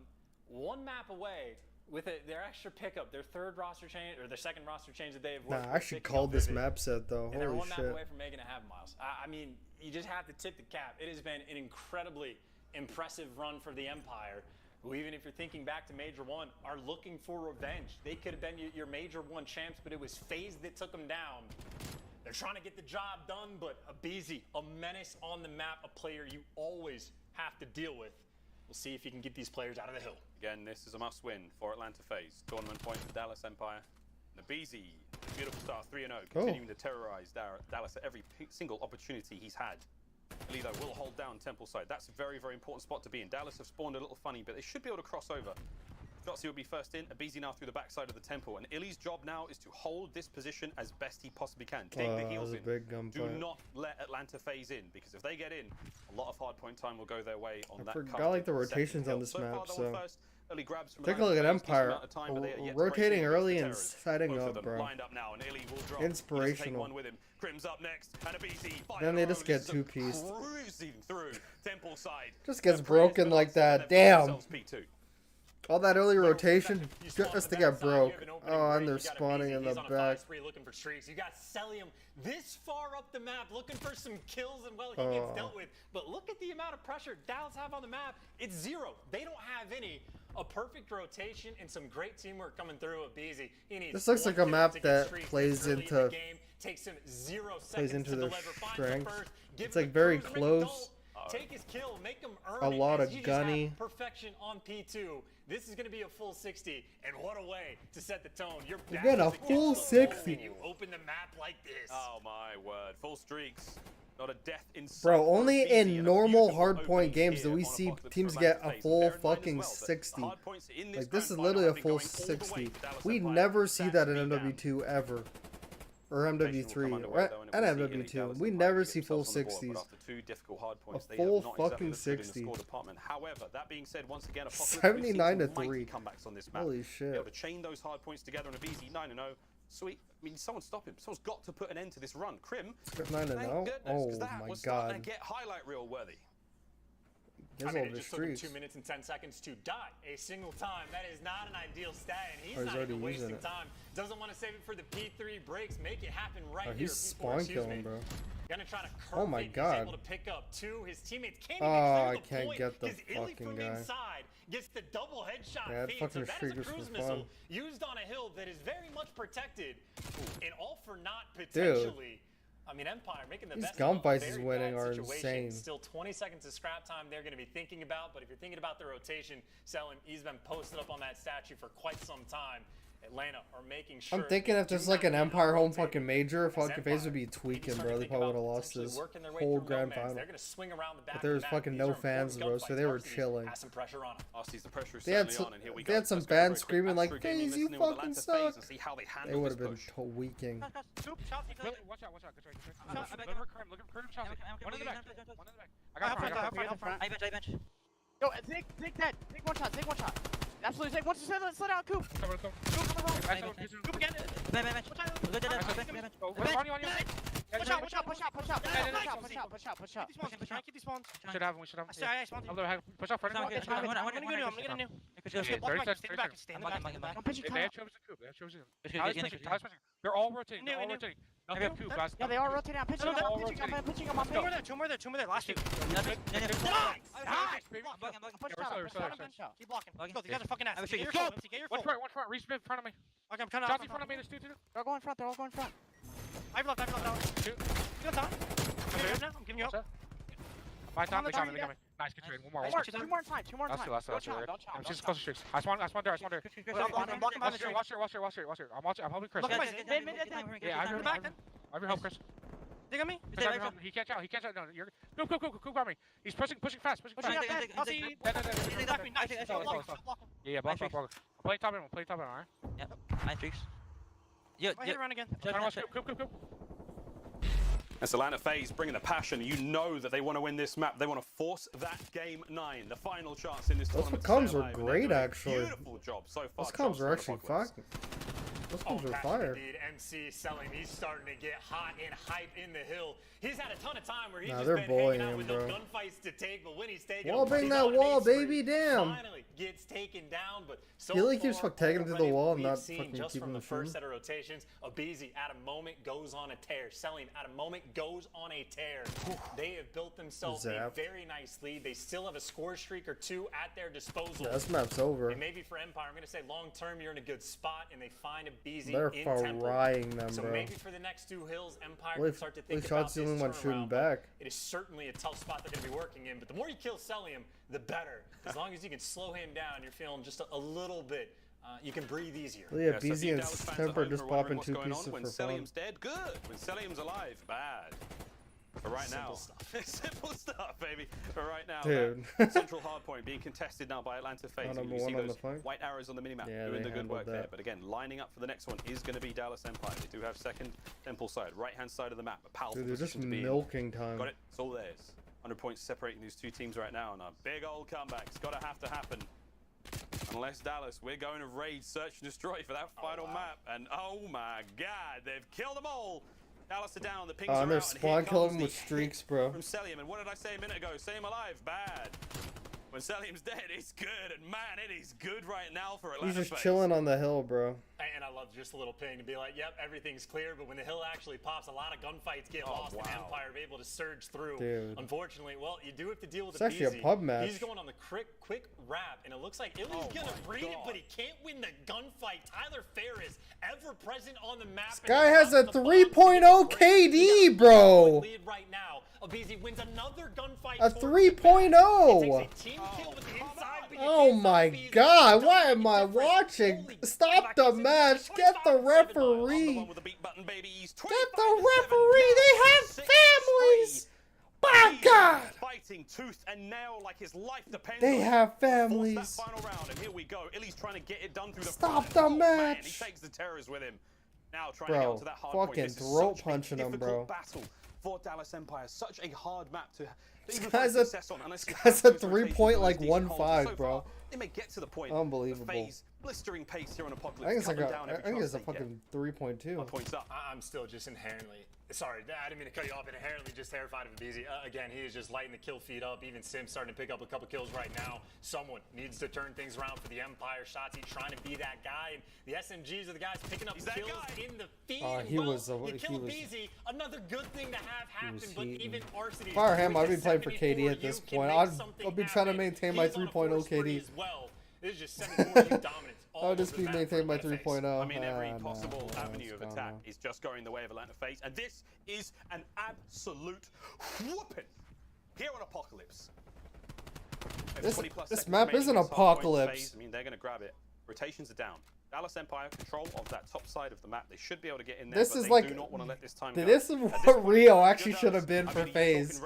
one map away with their extra pickup, their third roster change or their second roster change that they have Nah, worked I with actually picking called up this Vivid. map set, though. And they're Holy one map shit. away from making a half miles. I mean, you just have to tip the cap. It has been an incredibly impressive run for the Empire, who, even if you're thinking back to Major 1, are looking for revenge. They could have been your Major 1 champs, but it was FaZe that took them down. They're trying to get the job done, but a Beezy, a menace on the map, a player you always have to deal with. We'll see if he can get these players out of the hill. Again, this is a must-win for Atlanta FaZe. Tournament point for Dallas Empire. Nabeezy, the beautiful star, 3-0, continuing to terrorize Dallas at every single opportunity he's had. Lido will hold down Temple side. That's a very, very important spot to be in. Dallas have spawned a little funny, but they should be able to cross over. Jotzi will be first in. Abeezy now through the backside of the Temple. And Illy's job now is to hold this position as best he possibly can. Dig the that heels was a in. big Do gunfight. not let Atlanta FaZe in, because if they get in, a lot of hardpoint time will go their way on that. forgot, like, the coveted rotations second on hill. this So far, map, they're on so- first. Early grabs from Take a Atlanta look at FaZe, decent Empire. amount of time, but they are yet to break Rotating in early against and the terrorists. setting Both of up, them bro. lined up now, and Illy will drop. Inspirational. He doesn't take one with him. Crim's up next, and Abeezy. Then they just get two-pieced. Cruising through Temple side. Just gets The broken Praise like Belongs, that. and they've got Damn. themselves P2. All that early rotation You spawn just the to get backside, you broke. have an opening Oh, break, and they're you got spawning Abeezy, in the he's on a back. 5-3 looking for streaks. You got Celium this far up the map looking for some kills, and well, he gets dealt with. But look at the amount of pressure Dallas have on the map. It's zero. They don't have any. A perfect rotation and some great teamwork coming through at Beezy. This looks like a map that plays into takes him 0 seconds plays into to their deliver. Finds the strengths. first, gives It's him like the very cruise, make him close. Take his kill, make him earn A it, lot as of you just have gunny. perfection on P2. This is going to be a full 60, and what a way to set the tone. You're back get a against full the 60. wall, and you open the map like this. Oh my word. Full streaks. Not a death in sight Bro, for only Abeezy, in and a normal beautiful hardpoint opening games do here we on see Apocalypse teams for get Atlanta a FaZe. full Bear in mind as fucking well that the 60. hardpoints in Like, this is grand literally final a have been full going all the way 60. for Dallas We Empire. never see That's that in beat down. MW2 ever. Or Rotation will come MW3. underway, Or though, and and we'll see Illy MW2. Dallas We Empire never get see full themselves on the board, 60s. but after two difficult hard points, they full have not exactly fucking looked good in the 60. score department. However, that being said, once again, Apocalypse, 79 to we've seen some 3. mighty comebacks on this map. Holy Be shit. able to chain those hard points together on a BZ 9-0. Sweet. I mean, someone stop him. Someone's got to put an end to this run. Crim. Got 9-0? Thank goodness, 'cause Oh that my was starting god. to get highlight reel worthy. His I mean, older it just took him streaks. 2 minutes and 10 seconds to die a single time. That is not an ideal stat, and he's Oh, he's not already even using wasting it. time. Doesn't want to save it for the P3 breaks. Make it happen right Oh, here. he's P4, spawn excuse killing, me. bro. Gonna try to curve Oh my it. God. He's able to pick up 2. His teammates can't Oh, even clear I the can't point. get the His illy fucking from guy. inside gets the double headshot Yeah, that feed. fucking So that is streak a was cruise for missile fun. used on a hill that is very much protected. And all for naught potentially. I mean, Empire making the These best of a gunfights he's very winning bad are situation. insane. Still 20 seconds of scrap time they're going to be thinking about. But if you're thinking about the rotation, Selim, he's been posted up on that statue for quite some time. Atlanta are making sure. I'm thinking they if this do is like not an get Empire home out-rotated. fucking major, fucking Empire, FaZe would be maybe tweaking, start bro. to They think probably would about have lost potentially this working their way whole through grand nomads. final. They're going to swing around the back But there was of the map. fucking These no are fans, important bro, so gunfights. they were Varsity's chilling. has some pressure on them. Arsty's the pressure is They had certainly some, on, and here we they go. had some Let's go for a fans quick screaming like, Astro gaming FaZe, you listening with fucking Atlanta FaZe suck. and see how they They handle would this have been push. tweaking. Really? Watch out, good trade. Look at curve, Chelsea. One in the back. I got front. I bench. Yo, take that. Take one shot. Absolutely take one shot. Let's let out Coop. Cover. Coop again. Bench. Push out. Keep these spawns. Should have him. I spawned him. Push out front. I'm gonna new. Okay, 30 seconds. Stay in the back. I'm pitching They have chosen Coop. Tyler's pushing. They're all rotating. Nothing Coop, guys. Yeah, they are rotating. I'm pitching. I'm pitching. I'm on Two more there. Last two. Nice. Baby. Keep blocking. Go, these guys are fucking ass. Get your Get your One full. front. Reese in front of me. Okay, I'm coming out. Chelsea in front of me. There's two. They're going front. I've left. Two. You got time? I'm giving you up. My time. They On got the me. Nice, good trade. One more. Two more in time. Last two. I'm just close to streaks. I spawned there. I'm blocking by the tree. Watch here. I'm helping Chris. Look at my Yeah, I have help Chris. Dig on me. He can't out. No, you're Coop got me. He's pushing fast. I'll see you. Yeah, block. I'm playing top end, alright? Nice streaks. Yo, I hit around again. Coop. That's Atlanta FaZe bringing the passion. You know that they want to win this map. They want to force that game 9, the final chance in this tournament. Those comms to stay were alive, and great, they're doing a actually. Beautiful job so far. Those comms were actually Apocalypse. fucking. Those comms were fire. Indeed, MC selling. He's starting to get hot and hype in the hill. He's had a ton of time where he's just they're been hanging bullying out him, with bro. no gunfights to take, but when he's taking Wall them, bang he's that on an wall, ace spree. baby, damn. Finally gets taken down, but so He like keeps far, taking him to the already wall and we've not seen fucking just keeping from the him first shooting. set of rotations, Abizi at a moment goes on a tear. Selling at a moment goes on a tear. They have built themselves a Zapped. very nice lead. They still have a score streak or two at their disposal. Yeah, this map's over. And maybe for Empire, I'm going to say long term, you're in a good spot, and they find a BZ They're in Temple. frying them, So bro. maybe for the next two hills, Empire Well, can start to think Shot's about the this only one shooting turnaround, but back. It is certainly a tough spot they're going to be working in. But the more you kill Celium, the better. As long as you can slow him down, you're feeling just a little bit. You can breathe easier. Yeah, So BZ few and Dallas fans Temper at home just are wondering popping what's 2 going pieces on. When for fun. Celium's dead, good. When Celium's alive, bad. But right Simple now, stuff. simple stuff, baby. But right now, Dude. that central hardpoint being contested now by Atlanta FaZe. Number You see one on those the flank. white arrows on the minimap Yeah, doing they the good handled work there. that. But again, lining up for the next one is going to be Dallas Empire. They do have second Temple side, right-hand side of the map. A powerful Dude, they're just position to be in. milking time. Got it. It's all theirs. 100 points separating these two teams right now, and a big old comeback's got to happen. Unless Dallas, we're going to raid, search, and destroy for that final map. And oh my God, they've killed them all. Dallas are down. The pings are And they're out. And spawn here killing comes with the streaks, hit bro. From Celium, and what did I say a minute ago? Same alive, bad. When Celium's dead, it's good, and man, it is good right now for Atlanta He's just FaZe. chilling on the hill, bro. And I love just a little ping to be like, yep, everything's clear. But when the hill actually pops, a lot of gunfights get lost, and wow. Empire are able to surge through. Dude. Unfortunately, well, you do have to deal with It's the actually a BZ. pub match. He's going on the quick wrap, and it looks like Illy's gonna bring it, but he can't win the gunfight. Tyler Ferris, ever present on the map. This guy has a 3.0 KD, bro. Lead right now. Abizi wins another gunfight. A towards the 3.0. back. Takes a team kill with the inside, but you Oh can't my stop Abizi. God, why Doesn't am I make a difference. watching? Holy Stop crap, the he's in match. Get the 25-7 On the referee. one with the beat button, baby. He's Get the 25-7. referee. They have 6-3. families. My He's God. Fighting tooth and nail like his life depends They on it. have Force that families. final round, and here we go. Illy's trying to get it done through the Stop front. the Oh, man, match. he takes the terrors with him. Now trying to get Bro, onto that hard point. fucking This is throat such punching a him, difficult bro. battle for Dallas Empire. Such a hard map to even guy's find a- success on. Unless you guy's have a those rotations 3-point, and like, those decent holds. 1-5, So bro. far, they may get to the point. Unbelievable. FaZe blistering pace here on Apocalypse. I think it's like Cut them down I every think it's chance a they get. fucking 3.2. Points up. I'm still just inherently, sorry, I didn't mean to cut you off, but inherently just terrified of Abizi. Again, he is just lighting the kill feed up. Even Sim's starting to pick up a couple kills right now. Someone needs to turn things around for the Empire. Shotzi trying to be that guy, and the SMGs are the guys picking up kills in the feed. He was you kill Abizi, another good thing to have happen, but even Varsity. Fire him, I'd be playing for KD at this point. I'll be trying to maintain my 3.0 KD. This is just 7-4 dominance. I'll just be maintaining my 3.0. I mean, every possible avenue of attack is just going the way of Atlanta FaZe, and this is an absolute whooping here on Apocalypse. This map isn't Apocalypse. I mean, they're going to grab it. Rotations are down. Dallas Empire control of that top side of the map. They should be able to get in there. This but is they like do not want to let this time go. this is what Rio actually should have been for FaZe.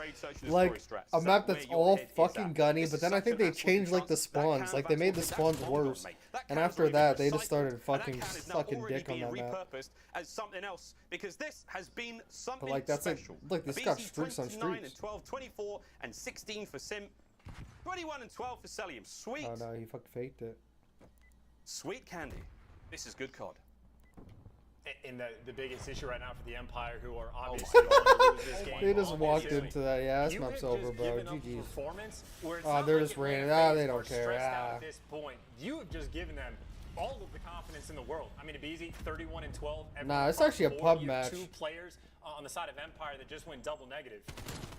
Like a map that's all fucking gunny, but then I think they changed like the spawns. Like they made the spawns worse, and after that they just started fucking sucking dick on that map. As something else, because this has been something But like that's like special. look, this got streaks on 29 streaks. and 12, 24 and 16 for Sim, 21 and 12 for Celium. Sweet. Oh no, he fucking faked it. Sweet candy. This is good COD. And the biggest issue right now for the Empire, who are obviously going to lose this game. They just walked into that. Yeah, this map's over, bro. GG's. Oh, they're just raining. They don't care. At this point, you have just given them all of the confidence in the world. I mean, Abizi, 31 and 12. Nah, it's actually a pub match. 2 players on the side of Empire that just went double negative.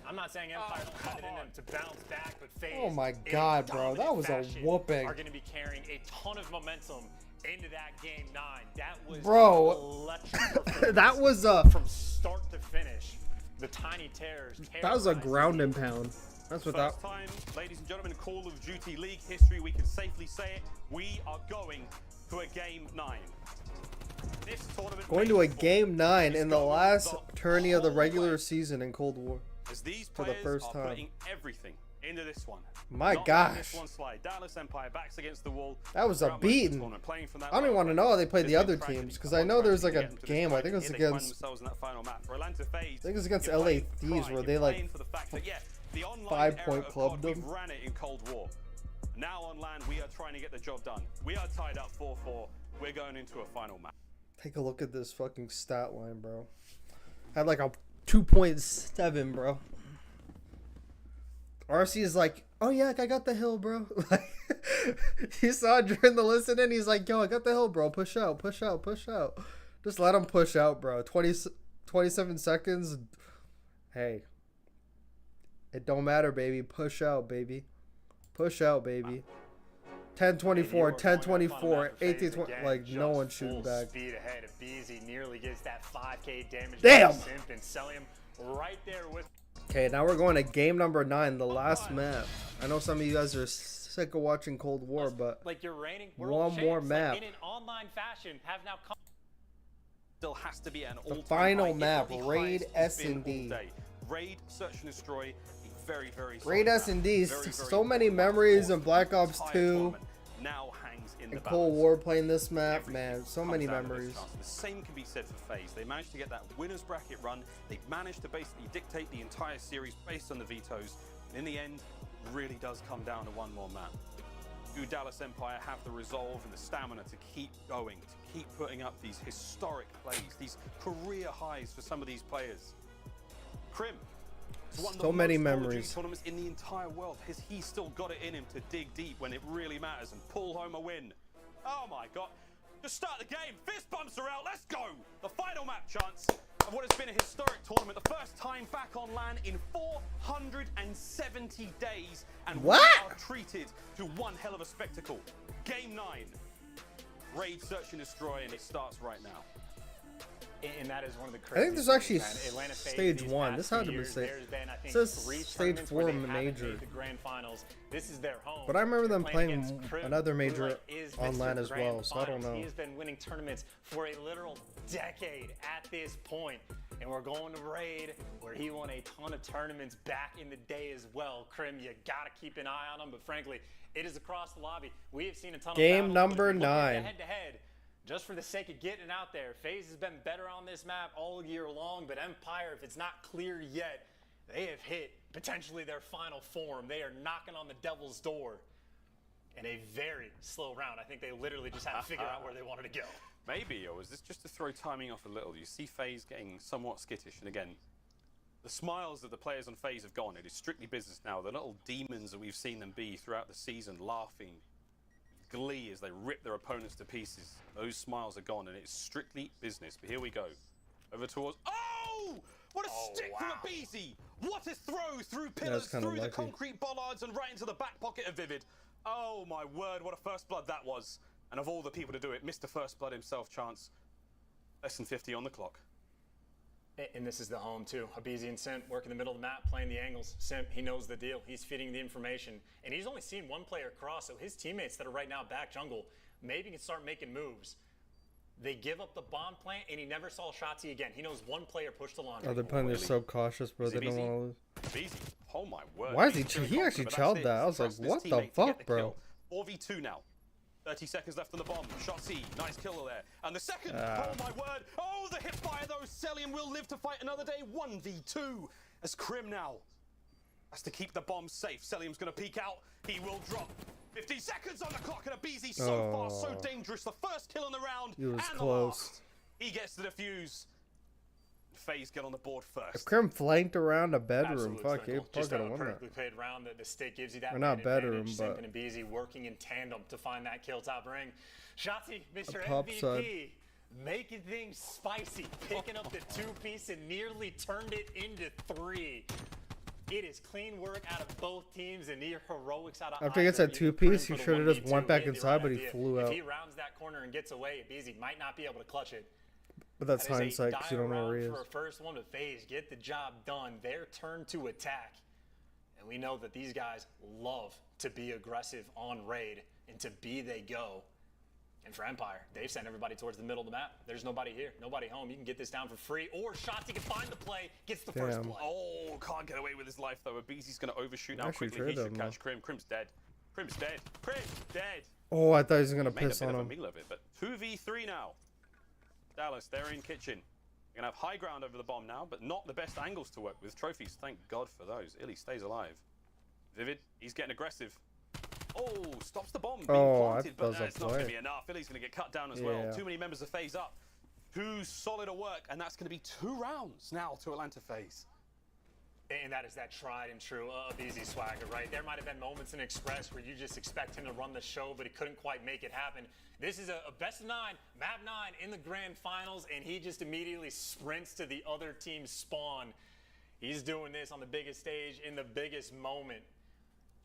I'm not saying Empire don't have it in them to bounce back, but FaZe, oh my god, bro, that was a whooping. Are going to be carrying a ton of momentum into that game 9. That was electric. That was from start to finish. The Tiny Terrors. That was a ground and pound. That's what First time, ladies and gentlemen, Call of Duty League history, we can safely say it. We are going to a game 9. This tournament going to a game 9 in the last tourney of the regular season in Cold War. As these for the first time. Putting everything into this one. My gosh. This one slide. Dallas Empire backs against the wall. That was a beating. I don't even want to know how they played the other teams because I know there's like a game. I think it was against. I think it was against LA Thieves where they like 5-point clubbed them. We ran it in Cold War. Now on land, we are trying to get the job done. We are tied up 4-4. We're going into a final match. Take a look at this fucking stat line, bro. Had like a 2.7, bro. RC is like, oh yeah, I got the hill, bro. Like, he saw it during the listen and he's like, yo, I got the hill, bro. Push out, push out, push out. Just let him push out, bro. 27 seconds. Hey. It don't matter, baby. Push out, baby. Push out, baby. 10-24, 10-24, 18-20. Like, no one's shooting back. Speed ahead of Beezy nearly gets that 5K damage. Damn! Simp and Celium right there with. Okay, now we're going to game number 9, the last map. I know some of you guys are sick of watching Cold War, but like you're reigning one more map. Like in an online fashion, have now come. Still has to be an the final map, Raid S&D. Raid, Search and Destroy. Very, very Raid S&D. So many memories in Black Ops 2. Now hangs in the Cold War playing this map, man. So many memories. The same can be said for FaZe. They managed to get that winner's bracket run. They managed to basically dictate the entire series based on the vetoes. And in the end, it really does come down to one more map. Do Dallas Empire have the resolve and the stamina to keep going, to keep putting up these historic plays, these career highs for some of these players? Krim. So many memories. Tournaments in the entire world. Has he still got it in him to dig deep when it really matters and pull home a win? Oh my god. Just start the game. Fist bumps are out. Let's go. The final map chance of what has been a historic tournament. The first time back on LAN in 470 days. And we are treated to one hell of a spectacle. Game 9. Raid, Search and Destroy, and it starts right now. And that is one of the I think there's actually stage 1. This had to be stage. It says stage 4 in the major. This is their home. But I remember them playing another major on LAN as well, so I don't know. He has been winning tournaments for a literal decade at this point. And we're going to Raid, where he won a ton of tournaments back in the day as well. Krim, you gotta keep an eye on him, but frankly, it is across the lobby. We have seen a ton of game number 9. Head-to-head. Just for the sake of getting out there, FaZe has been better on this map all year long, but Empire, if it's not clear yet, they have hit potentially their final form. They are knocking on the devil's door. in a very slow round. I think they literally just had to figure out where they wanted to go. Maybe, or is this just to throw timing off a little? You see FaZe getting somewhat skittish, and again, the smiles that the players on FaZe have gone. It is strictly business now. The little demons that we've seen them be throughout the season, laughing, glee as they rip their opponents to pieces. Those smiles are gone, and it's strictly business. But here we go. Over towards... Oh! What a stick from a Beezy! What a throw through pillars, through the concrete bollards, and right into the back pocket of Vivid. Oh my word, what a first blood that was. And of all the people to do it, Mr. First Blood himself, Chance. Less than 50 on the clock. And this is the home too. Abizi and Simp work in the middle of the map, playing the angles. Simp, he knows the deal. He's feeding the information. And he's only seen one player cross, so his teammates that are right now back jungle maybe can start making moves. They give up the bomb plant, and he never saw Shotzi again. He knows one player pushed the laundry. Oh, they're playing this so cautious, bro. They don't want to lose. Beezy. Oh my word. Why is he actually chelled that. I was like, what the fuck, bro? 4v2 now. 30 seconds left on the bomb. Shotzi, nice kill there. And the second, oh my word. Oh, the hip fire though. Celium will live to fight another day. 1v2 as Crim now has to keep the bomb safe. Celium's going to peek out. He will drop. 15 seconds on the clock, and Abizi so far, so dangerous. The first kill in the round, and the last. He gets the defuse. FaZe get on the board first. If Crim flanked around a bedroom, fuck, he just probably a won perfectly that. played round that the stick gives you that. Or not bedroom, but and Abizi working in tandem to find that kill top ring. Shotzi, Mr. MVP, side. making things spicy, picking up the 2-piece and nearly turned it into 3. It is clean work out of both teams and near heroics out of after he gets that 2-piece, he should have just went back inside, but he flew out. If he rounds that corner and gets away, Abizi might not be able to clutch it. But that's hindsight, because you don't know where he is. For a first one to FaZe, get the job done. Their turn to attack. And we know that these guys love to be aggressive on raid, and to B they go. And for Empire, they've sent everybody towards the middle of the map. There's nobody here, nobody home. You can get this down for free, or Shotzi can find the play, gets the first blood. Oh, can't get away with his life though. Abizi's going to overshoot now quickly. He should catch Crim. Crim's dead. Crim's dead. Crim's dead. Oh, I thought he was going to piss on him. Made a bit of a meal of it, but 2v3 now. Dallas, they're in kitchen. You're going to have high ground over the bomb now, but not the best angles to work with. Trophies, thank God for those. Illy stays alive. Vivid, he's getting aggressive. Oh, stops the bomb being planted, but it's not going to be enough. Illy's going to get cut down as well. Too many members of FaZe up. Too solid a work, and that's going to be 2 rounds now to Atlanta FaZe. And that is that tried and true Abizi swagger, right? There might have been moments in Express where you just expect him to run the show, but he couldn't quite make it happen. This is a best of 9, map 9 in the grand finals, and he just immediately sprints to the other team's spawn. He's doing this on the biggest stage in the biggest moment.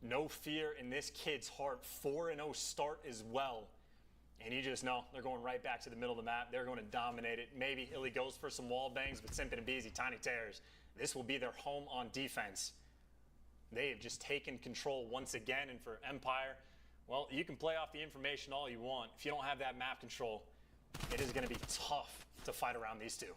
No fear in this kid's heart. 4-0 start as well. And you just know they're going right back to the middle of the map. They're going to dominate it. Maybe Illy goes for some wall bangs, but Simpin and Abizi, tiny tears. This will be their home on defense. They have just taken control once again. And for Empire, well, you can play off the information all you want. If you don't have that map control, it is going to be tough to fight around these two.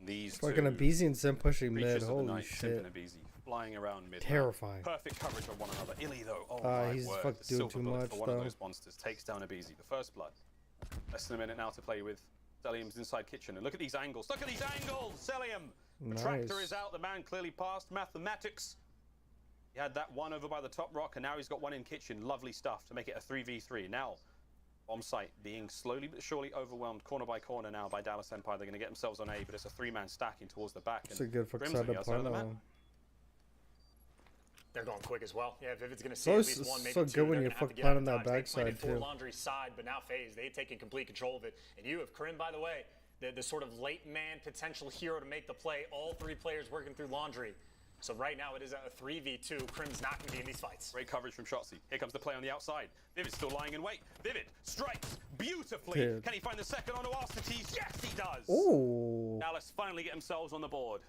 These fucking Abizi and Sim pushing mid. Holy shit. Simpin and Abizi flying around mid. Terrifying. Perfect coverage on one another. Illy though, oh my he's word. fucking doing too much for one of those monsters takes down Abizi. The first blood. Less than a minute now to play with. Celium's inside kitchen, and look at these angles. Look at these angles, Celium. The tractor is out. The man clearly passed mathematics. He had that one over by the top rock, and now he's got one in kitchen. Lovely stuff to make it a 3v3. Now, bomb site being slowly but surely overwhelmed corner by corner now by Dallas Empire. They're going to get themselves on A, but it's a 3-man stacking towards the back. It's a good fuck side to play on. They're going quick as well. Yeah, Vivid's going to see at least one, maybe so two. good when you fuck plan on that backside too. Laundry side, but now FaZe, they've taken complete control of it. And you have Crim, by the way, the sort of late man potential hero to make the play. All 3 players working through Laundry. So right now it is a 3v2. Crim's not going to be in these fights. Great coverage from Shotzi. Here comes the play on the outside. Vivid's still lying in wait. Vivid strikes beautifully. Dude. Can he find the second on Oastities? Yes, he does. Ooh. Dallas finally get themselves on the board.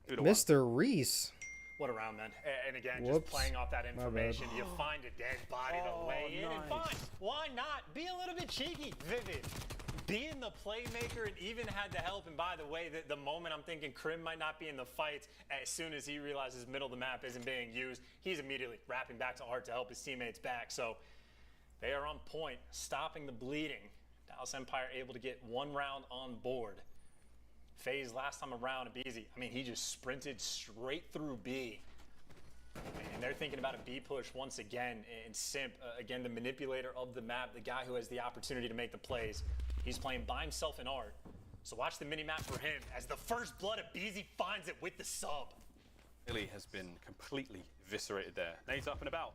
Mr. Reese. What a round, man. And again, just playing off that information, you find a dead body the way in, and fine. Why not? Be a little bit cheeky, Vivid. Being the playmaker and even had the help. And by the way, the moment I'm thinking Crim might not be in the fight, as soon as he realizes middle of the map isn't being used, he's immediately wrapping back to Art to help his teammates back. So they are on point, stopping the bleeding. Dallas Empire able to get 1 round on board. FaZe last time around, Abizi, I mean, he just sprinted straight through B. And they're thinking about a B push once again. And Simp, again, the manipulator of the map, the guy who has the opportunity to make the plays. He's playing by himself in art. So watch the mini-map for him as the first blood of BZ finds it with the sub. Illy has been completely eviscerated there. Nate's up and about.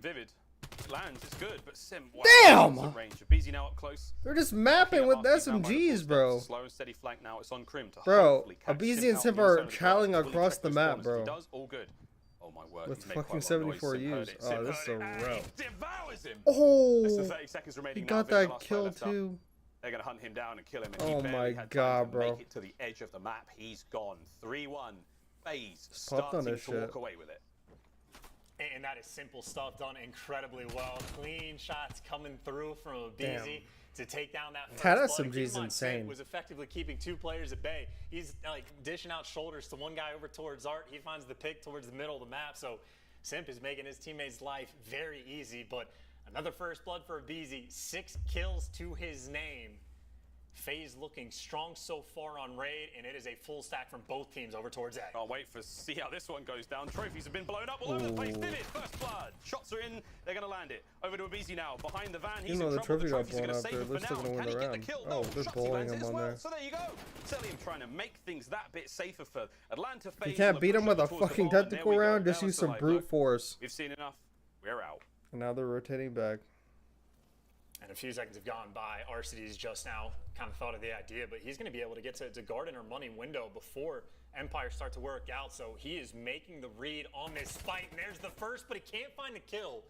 Vivid lands is good, but Sim. Damn! Range. BZ now up close. They're just mapping with SMGs, bro. Slow and steady flank now. It's on Crim to bro, BZ and Simp are challing across the map, bro. He does all good. Oh my word. With fucking 74 U's. Oh, this is a route. Devours him. Oh, Less than 30 seconds remaining he got now. that kill too. They're going to hunt him down and kill him. And oh my god, bro. Make it to the edge of the map. He's gone. 3-1. FaZe starting to walk away with it. And that is simple stuff done incredibly well. Clean shots coming through from a BZ to take down that first blood. SMG's insane. Was effectively keeping 2 players at bay. He's like dishing out shoulders to one guy over towards Art. He finds the pick towards the middle of the map. So Simp is making his teammates' life very easy. But another first blood for a BZ. 6 kills to his name. FaZe looking strong so far on raid, and it is a full stack from both teams over towards A. Can't wait to see how this one goes down. Trophies have been blown up all over the place. Did it? First blood. Shots are in. They're going to land it. Over to a BZ now. Behind the van. He's in the trouble. trophy The got trophies are blown going to up save there. him for Looks like now. they're gonna Can he win get the the kill? round. Oh, No. they're Shots bullying lands him as on well. there. So there you go. Celium trying to make things that bit safer for Atlanta FaZe. You can't beat him with a fucking tactical round. Just use some brute force. We've seen enough. We're out. And now they're rotating back. And a few seconds have gone by. Arcity's just now kind of thought of the idea, but he's going to be able to get to Garden or Money window before Empire start to work out. So he is making the read on this fight. And there's the first, but he can't find the kill.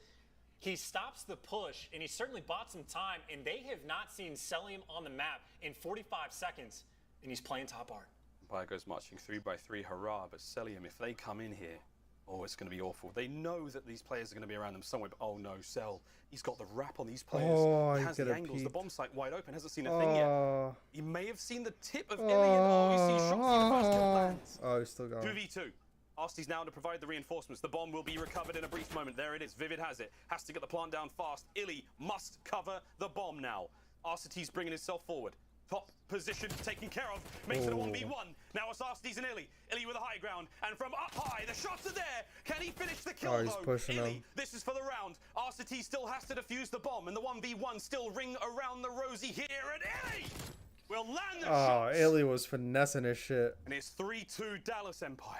He stops the push, and he certainly bought some time. And they have not seen Celium on the map in 45 seconds. And he's playing top art. Empire goes marching 3-by-3. Hurrah. But Celium, if they come in here, oh, it's going to be awful. They know that these players are going to be around them somewhere, but oh no, Cell. He's got the wrap on these players. Oh, he has the angles, peek. the bomb site wide open, hasn't seen a thing yet. He may have seen the tip of Illy, and oh, he sees shots in the first kill lands. Oh, he's still going. 2v2. Arsty's now to provide the reinforcements. The bomb will be recovered in a brief moment. There it is. Vivid has it. Has to get the plant down fast. Illy must cover the bomb now. Arsty's bringing himself forward. Top position taken care of. Makes it a 1v1. Now it's Arsty's and Illy. Illy with a high ground. And from up high, the shots are there. Can he finish the kill, he's pushing Illy, him. this is for the round. Arcity still has to defuse the bomb. And the 1v1 still ring around the rosy here. And Illy will land the shots. Illy was finessing his shit. And it's 3-2 Dallas Empire.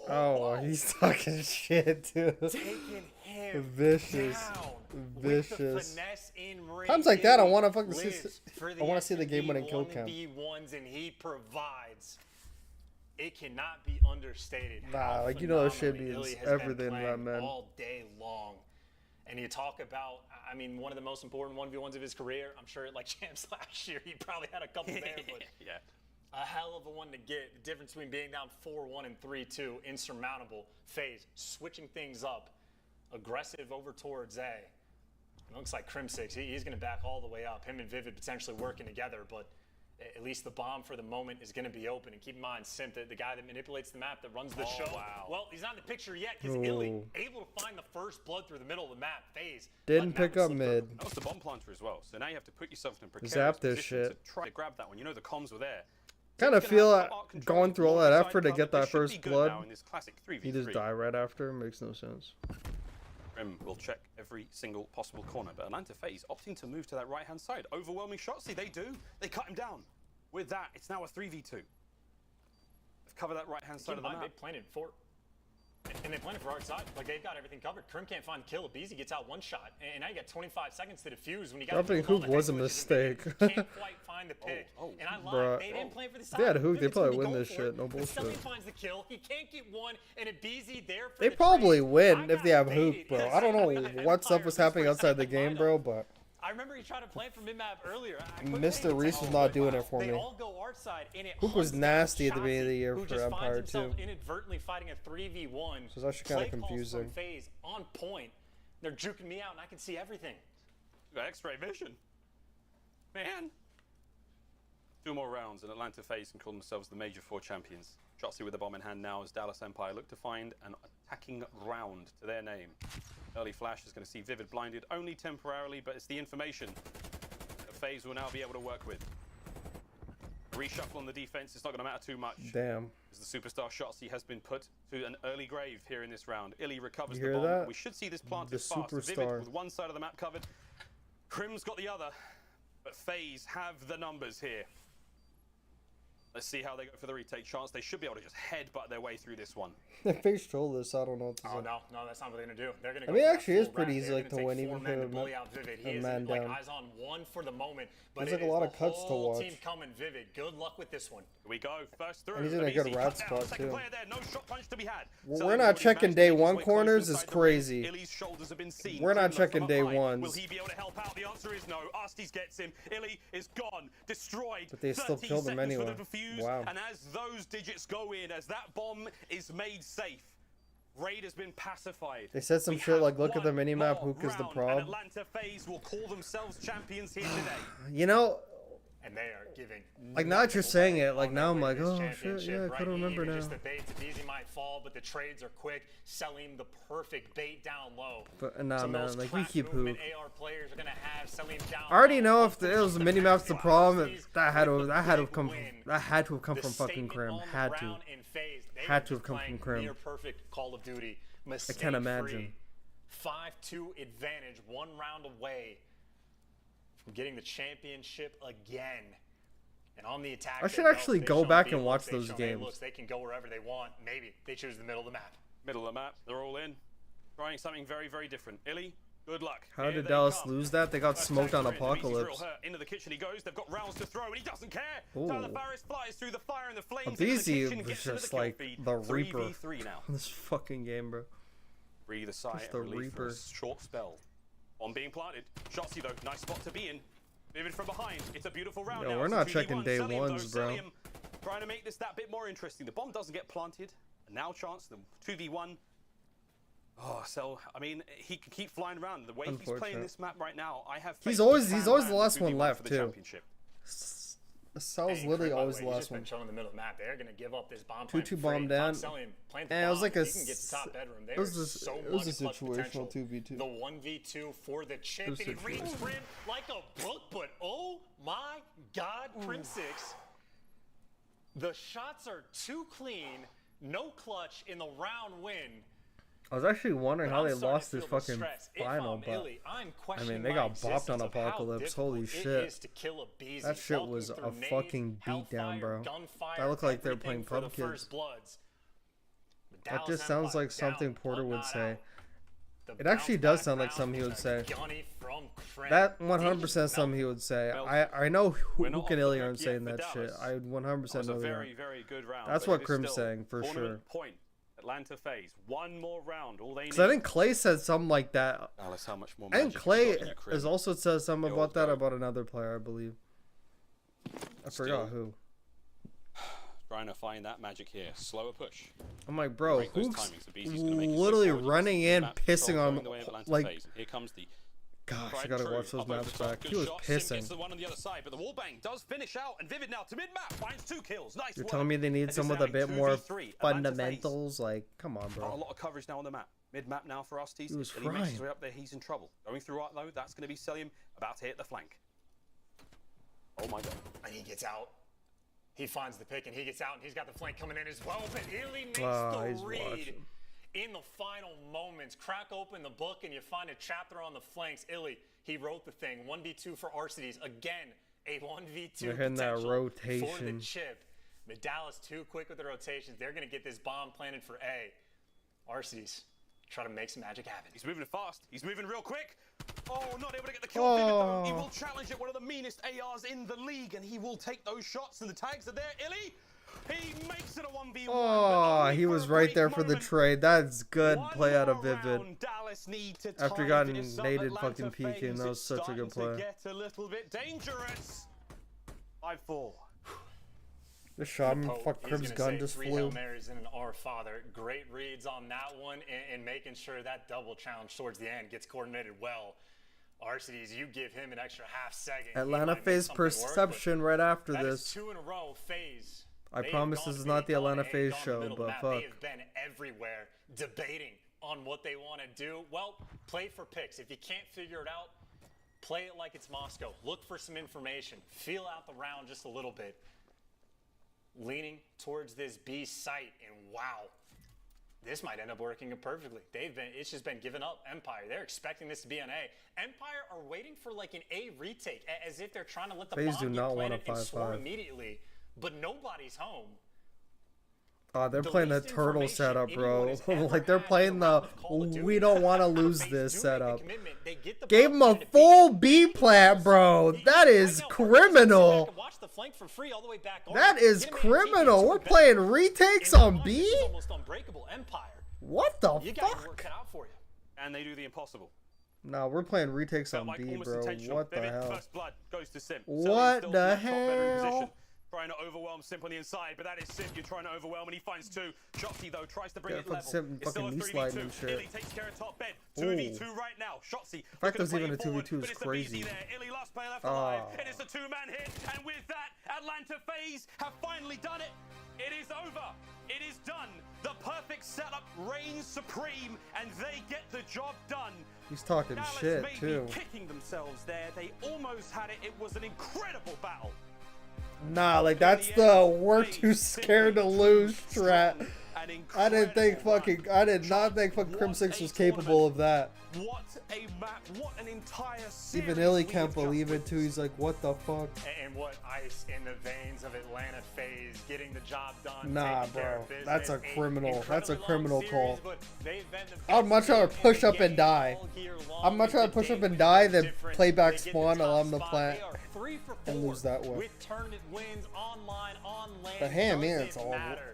Oh, he's talking shit, too. Taking him Vicious. down Vicious. with the finesse in ring. Times like that, I want to fucking lives for I want to see the game-winning kill SMG cam. 1v1s, and he provides. It cannot be understated. Nah, how like, you know, this shit phenomenally means Illy has been everything, my playing man. all day long. And you talk about, I mean, one of the most important 1v1s of his career. I'm sure, like champs last year, he probably had a couple there, but yeah. a hell of a one to get. The difference between being down 4-1 and 3-2, insurmountable. FaZe switching things up, aggressive over towards A. It looks like Crim6, he's going to back all the way up. Him and Vivid potentially working together, but at least the bomb for the moment is going to be open. And keep in mind, Simp, the guy that manipulates the map, that runs the show. Wow. Well, he's not in the picture yet because Illy able to find the first blood through the middle of the map. FaZe Didn't pick up mid. That was the bomb planter as well. So now you have to put yourself in a precarious Zap this position shit. to try to grab that one. You know the comms were there. Kind of feel like control going through all that effort to get that They should first be good blood. now in this classic 3v3. He just died right after. Makes no sense. Grim will check every single possible corner, but Atlanta FaZe opting to move to that right-hand side. Overwhelming shots. See, they do. They cut him down. With that, it's now a 3v2. They've covered that right-hand side of the map. They planted for, and they planted for our side. Like, they've got everything covered. Crim can't find the kill. BZ gets out one shot, and now you got 25 seconds to defuse. When you got Dropping hook was a mistake. Can't quite find the pick. And I lied. Bruh. They didn't plan for the side. They had hook. They Vivid's gonna probably be win going this for shit. it. No But bullshit. Celium finds the kill. He can't get one, and a BZ there for They the probably trees. win I if they have got hook, baited. bro. I don't know what stuff was happening outside the game, bro, but I remember he tried to plan for mid-map earlier. Mr. Reese was not doing it for They me. all go our side, and it Hook was hunts down nasty at the beginning of the Shotzi, year who for just Empire, finds himself too. inadvertently fighting a 3v1. So it's actually kinda Play calls confusing. from FaZe on point. They're juking me out, and I can see everything. Got X-ray vision. Man. 2 more rounds, and Atlanta FaZe can call themselves the Major 4 champions. Shotzi with the bomb in hand now as Dallas Empire look to find an attacking round to their name. Early flash is going to see Vivid blinded only temporarily, but it's the information that FaZe will now be able to work with. Reshuffle on the defense, it's not going to matter too much. Damn. As the superstar Shotzi has been put to an early grave here in this round. Illy recovers You the hear bomb. that? We should see this planted The fast. Vivid superstar. with one side of the map covered. Crim's got the other. But FaZe have the numbers here. Let's see how they go for the retake chance. They should be able to just headbutt their way through this one. They face troll this, I don't know what to say. Oh no, that's not what they're gonna do. They're gonna. I mean, go it for actually that is full pretty round. easy, They're like, to gonna win, take even 4 men for to a bully out Vivid. He a is man like down. eyes on one for the moment, but There's, like, it a is lot the of cuts to whole watch. team coming. Vivid, good luck with this one. Here we go, first through. And he's in a good rat spot, Second too. player there, no shot punch to be had. Well, So we're they've not already checking managed day to make one his way close corners, inside is the ring. crazy. Illy's shoulders have been seen. We're not Crim looks checking from day behind. ones. Will he be able to help out? The answer is no. Arsties gets him. Illy is gone, destroyed. But they still 30 killed him seconds for anyway. the defuse. Wow. And as those digits go in, as that bomb is made safe, Raid has been pacified. They said some We shit have like, look at the one minimap, more Hook is the round, prob. and Atlanta FaZe will call themselves champions here today. You know, And they are giving. like, now that you're saying it, like, on now their I'm way like, to this oh, shit, championship, yeah, I right? couldn't remember Even now. Just the baits, it's easy might fall, but the trades are quick. Selim the perfect bait down low. But, nah, Some of man, those like, we craft keep movement Hook. AR players are gonna have Selim down I already low. know if it was the minimap's the problem, that had to have come Win. that had to have come The from fucking statement Crim. on the Had to. ground in FaZe, they Had are to have just come playing from Crim. near perfect Call of Duty. I can't imagine. 5-2 advantage, 1 round away from getting the championship again. And on the attack, I should they actually know, go they've shown back B and watch looks, they've those shown A games. looks, they can go wherever they want. Maybe they choose the middle of the map. Middle of the map, they're all in. Trying something very, very different. Illy, good luck. How Here did they Dallas come. lose that? They got First smoked on tanker in, Demetrius Apocalypse. drill hurt. Into the kitchen he goes. They've got rounds to throw, and he doesn't care. Ooh. Tyler Farris flies through the fire and the flames. into Abizi the kitchen, was gets into just the kill like feed. the Reaper. 3v3 now. This fucking game, bro. Breathe a sigh Just and the relief for a Reaper. short spell. On being planted. Shotzi though, nice spot to be in. Vivid from behind. It's a beautiful round Yo, now. we're It's a not 2v1. checking day Selim, ones, though, bro. Selim trying to make this that bit more interesting. The bomb doesn't get planted. And now chance the 2v1. Oh, so I mean, he can keep flying around. The way he's playing Unfortunate. this map right now, I have. He's faith always- he he's can always land the last one 2v1 left, for the too. championship. Sal's Hey, literally by always way, the he's last just been one. shown in the middle of the map. They're gonna give up this bomb. 2-2 plant bomb free. down. I'm telling him, plant the And it was bomb. like a He can get to top bedroom. it was There's a- so it was much a clutch potential. situational 2v2. The 1v2 for the chip, and he reads situational. Crim like a book. But oh my God, Crim 6. The shots are too clean. No clutch in the round win. I was actually wondering But how I'm they starting lost to this feel the fucking stress. If final, I'm but Illy, I'm questioning they my got bopped on existence of how Apocalypse. Holy difficult shit. it is to kill a beezy. That shit Walking was through a nades, fucking beatdown, hellfire, bro. gunfire, That looked like they were everything playing for the pub kids. First Bloods. The That Dallas just sounds Empire like something down, Porter but would not say. out. The It actually bounce does back sound like round something he would was say. Gunny from Crim. That 100% something he would say. I know We're not Hook and off the Illy hook aren't yet saying for that shit. Dallas. I would 100% That was a know very, that. very good round. That's but what it is Crim's still saying, for tournament sure. Point. Atlanta FaZe. One more round. All they need. Because I think Clay said something like that. Dallas, how much more And magic Clay you got in you, Crim? has also said something They about that all go. about another player, I believe. I forgot who. Trying to find that magic here. Slower push. I'm like, bro, Break those Hook's timings. Abizi's gonna make it so literally forward. running in, Map pissing control on, going the way of Atlanta like, FaZe. Here comes the gosh, tried I gotta true watch those up over maps the top. back. Good He was shot. Sim pissing. gets the one on the other side, but the wallbang does finish out, and Vivid now to mid-map finds 2 kills. Nice You're work. telling me they need This some is with now a bit more 2v3. Atlanta FaZe. fundamentals? Like, come on, Not a bro. lot of coverage now on the map. Mid-map now for Arsties. He was He makes his frying. way up there, he's in trouble. Going through art though, that's going to be Selim about to hit the flank. Oh my god. And he gets out. He finds the pick and he gets out and he's got the flank coming in as well. But Illy makes He's the read watching. in the final moments. Crack open the book and you find a chapter on the flanks. Illy, he wrote the thing. 1v2 for Arcides. Again, a 1v2 They're hitting that potential for the rotation. chip. But Dallas too quick with the rotations. They're going to get this bomb planted for A. Arcides, try to make some magic happen. He's moving fast. He's moving real quick. Oh, not able to get the kill. Vivid, though. He will challenge it. One of the meanest ARs in the league, and he will take those shots. And the tags are there. Illy, he makes it a 1v1. but Oh, only he for was a right brief there for the moment. trade. That's good One play out of more Vivid. round. Dallas need to After tie getting this up. naded Atlanta fucking peeking, FaZe, that was it's such a good starting play. to get a little bit dangerous. 5-4. Just shot him. Pope, Fuck, he's Crim's gonna gun say just 3 flew. Hail Marys and an Our Father. Great reads on that one and making sure that double challenge towards the end gets coordinated well. Arcides, you give him an extra half second. he Atlanta might make FaZe something work, but perception right after that is this. 2 in a row. FaZe. I They have promise gone this is to not the gone Atlanta and FaZe gone to the show, middle of but the map. fuck. They have been everywhere debating on what they want to do. Well, play for picks. If you can't figure it out, play it like it's Moscow. Look for some information. Feel out the round just a little bit. leaning towards this B site, and wow, this might end up working perfectly. It's just been given up. Empire, they're expecting this to be an A. Empire are waiting for like an A retake, as if they're trying to let the FaZe do bomb not get want a planted and swarm 5-5. immediately, but nobody's home. They're The playing the least turtle information setup, bro. anyone has ever Like they're had playing the around Call of Duty. we don't want to lose FaZe this do make a setup. commitment. They get the Gave ball him a planted, full beat B them. plant, bro. That is Right now, sit back criminal. and watch the flank for free all the way back on. That is Get him in and criminal. take We're it to playing the retakes bench. on This B? is almost unbreakable. Empire. What the You got your work fuck? cut out for you. And they do the impossible. Nah, we're playing retakes Felt on like B, almost bro. intentional. What the Vivid hell? First blood goes to Sim. What Still the top bedroom hell? position. Trying to overwhelm Simp on the inside, but that is Simp you're trying to overwhelm, and he finds two. Shotzzy, though, tries to bring Yeah, it fuck level. Simp It's still a fucking knee sliding and 3v2. shit. Illy takes care of top bed. 2v2 right now. Shotzzy. The fact there's even a 2v2 is but it's crazy. A BZ there. Illy last player left alive. Ah. It is a two-man hit, and with that, Atlanta FaZe have finally done it. It is over. It is done. The perfect setup reigns supreme, and they get the job done. He's talking Dallas shit, may too. be kicking themselves there. They almost had it. It was an incredible battle. Nah, like that's the we're too scared to lose strat. I did not think fucking Crim6 was capable of that. What a map, what an entire series. Even Illy we can't have just believe it witnessed. too. He's like, what the fuck? And what ice in the veins of Atlanta FaZe, getting the job done. Nah, taking care bro. of business. That's a criminal. That's a Incredibly criminal long call. series, but they've been the I'd best much rather team in push the up and game die. all year long. I'd much rather The push up game and is die no than different. play back They get the spawn top allow him to spot. plant They are 3 for 4 and lose that way. with tournament wins online, on land. But hey, I mean, Doesn't it's all- matter.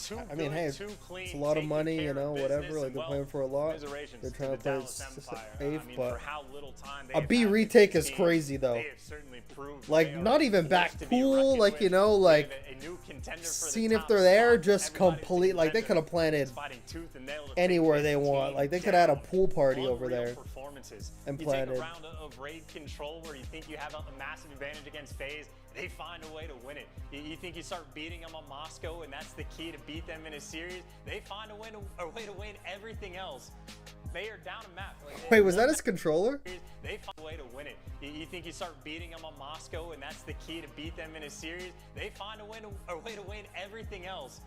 Too I mean, good, hey, too clean, it's a lot of taking money, care you of know, business whatever. Like and they're playing for a lot. They're trying to play eighth, for but how little time they a have B had with retake this is team, crazy though. they have certainly proved Like they are not even forced back to be pool, reckoned like with. you know, They like have a new contender for the seeing if top they're there, spot. just Everybody's a complete. Like they contender. could have planted It's fighting tooth and nail to take anywhere this they want. team Like they could have had a down. pool party over Unreal there. performances. and you planted. take a round of raid control where you think you have a massive advantage against FaZe, they find a way to win it. You think you start beating them on Moscow and that's the key to beat them in a series, they find a way to win everything else. They are down a map. Like, Wait, was that his controller? they find a way to win it. You think you start beating them on Moscow and that's the key to beat them in a series, they find a way to win everything else.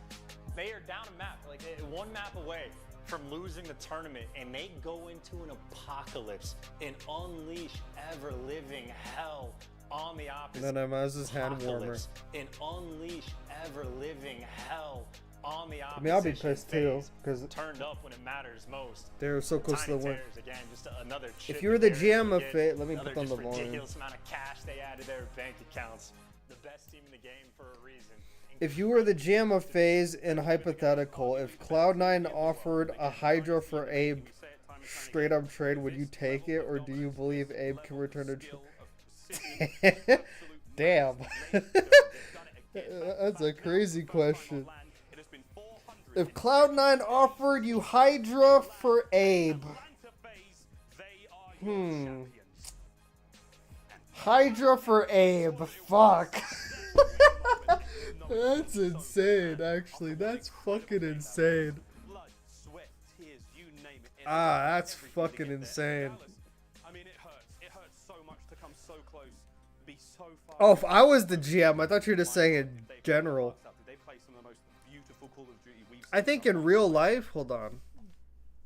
They are down a map, like one map away from losing the tournament, and they go into an apocalypse and unleash ever-living hell on the opposite. And then Amaz's hand warmer. Apocalypse and unleash ever-living hell on the opposite. I mean, I'll be pissed too, because Turned up when it matters most. they're so close to the Tiny win. Terrors, again, just another If chip you were the that they're GM able of to FaZe, get, let me another put on just the volume. ridiculous amount of cash they add to their bank accounts. The best team in the game for a reason. If you were the GM of FaZe in hypothetical, if Cloud9 offered a Hydra for Abe straight up trade, would you take it, or do you believe Abe can return a trade? Damn. That's a crazy question. If Cloud9 offered you Hydra for Abe, Hydra for Abe, fuck. That's insane, actually. That's fucking insane. Ah, that's fucking insane. I mean, it hurts. It hurts so much to come so close, be so far. Oh, if I was the GM, I thought you were just saying in general. They play some of the most beautiful Call of Duty we've I think in real life, hold on.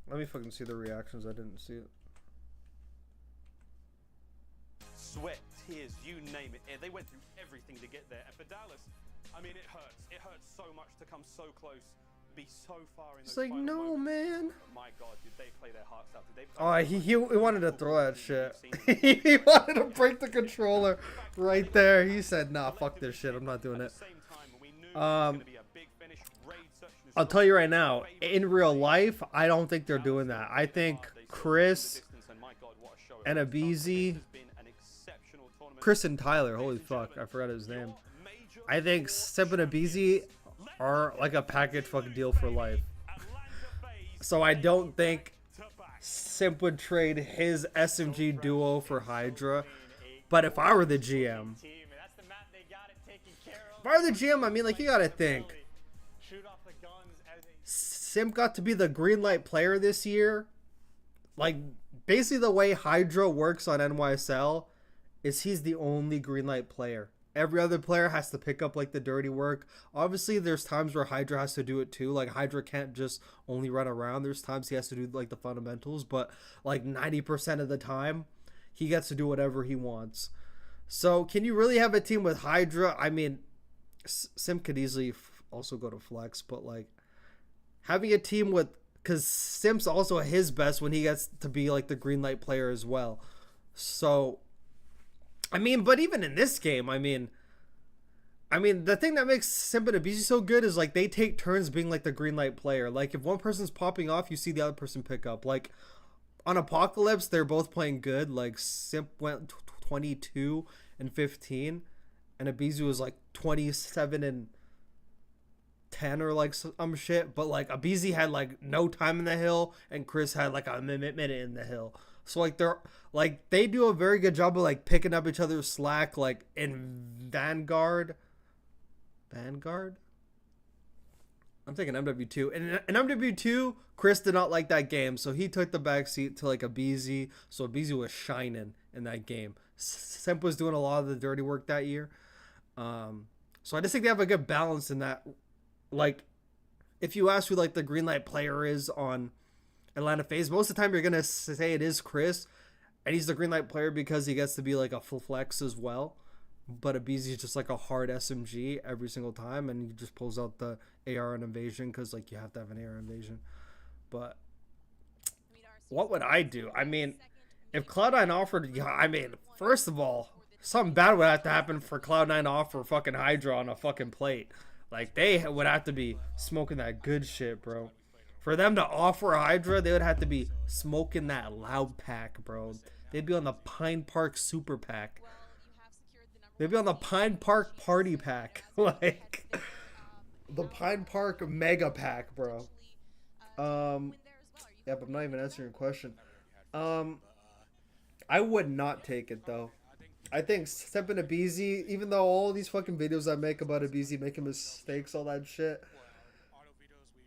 Let me fucking see the reactions. I didn't see it. Sweat, tears, you name it. They went through everything to get there. And for Dallas, I mean, it hurts. It hurts so much to come so close, be so far in It's those like, final no, moments. man. My God, did they play their hearts out? Did they Oh, play he wanted to throw that shit. He wanted to break the controller right there. He said, nah, fuck this shit. I'm not doing it. I'll tell you right now, in real life, I don't think they're doing that. I think Chris and Abizi, Chris and Tyler, holy fuck, I forgot his name. I think Simp and Abizi are like a package fucking deal for life. So I don't think Simp would trade his SMG duo for Hydra. But if I were the GM, I mean, like, you gotta think. Simp got to be the green light player this year. Like, basically the way Hydra works on NYSL is he's the only green light player. every other player has to pick up like the dirty work. Obviously, there's times where Hydra has to do it too. Like Hydra can't just only run around. There's times he has to do like the fundamentals, but like 90% of the time, he gets to do whatever he wants. So can you really have a team with Hydra? I mean, Sim could easily also go to flex, but like having a team with, because Sim's also at his best when he gets to be like the green light player as well. So, I mean, but even in this game, I mean, the thing that makes Simp and Abizi so good is like they take turns being like the green light player. Like if one person's popping off, you see the other person pick up. Like on Apocalypse, they're both playing good. Like Simp went 22 and 15, and Abizi was like 27 and 10 or like some shit. But like Abizi had like no time in the hill, and Chris had like a minute in the hill. So like they do a very good job of like picking up each other's slack. Like in Vanguard. I'm thinking MW2. And in MW2, Chris did not like that game, so he took the backseat to like Abizi. So Abizi was shining in that game. Simp was doing a lot of the dirty work that year. So I just think they have a good balance in that. Like, if you ask who like the green light player is on Atlanta FaZe, most of the time you're gonna say it is Chris, and he's the green light player because he gets to be like a full flex as well. But Abizi is just like a hard SMG every single time, and he just pulls out the AR and invasion because like you have to have an AR invasion. But what would I do? I mean, if Cloud9 offered, I mean, first of all, something bad would have to happen for Cloud9 to offer fucking Hydra on a fucking plate. Like they would have to be smoking that good shit, bro. For them to offer Hydra, they would have to be smoking that loud pack, bro. They'd be on the Pine Park Super Pack. They'd be on the Pine Park Party Pack. Like, the Pine Park Mega Pack, bro. Yeah, but I'm not even answering your question. I would not take it, though. I think Simp and Abizi, even though all these fucking videos I make about Abizi making mistakes, all that shit,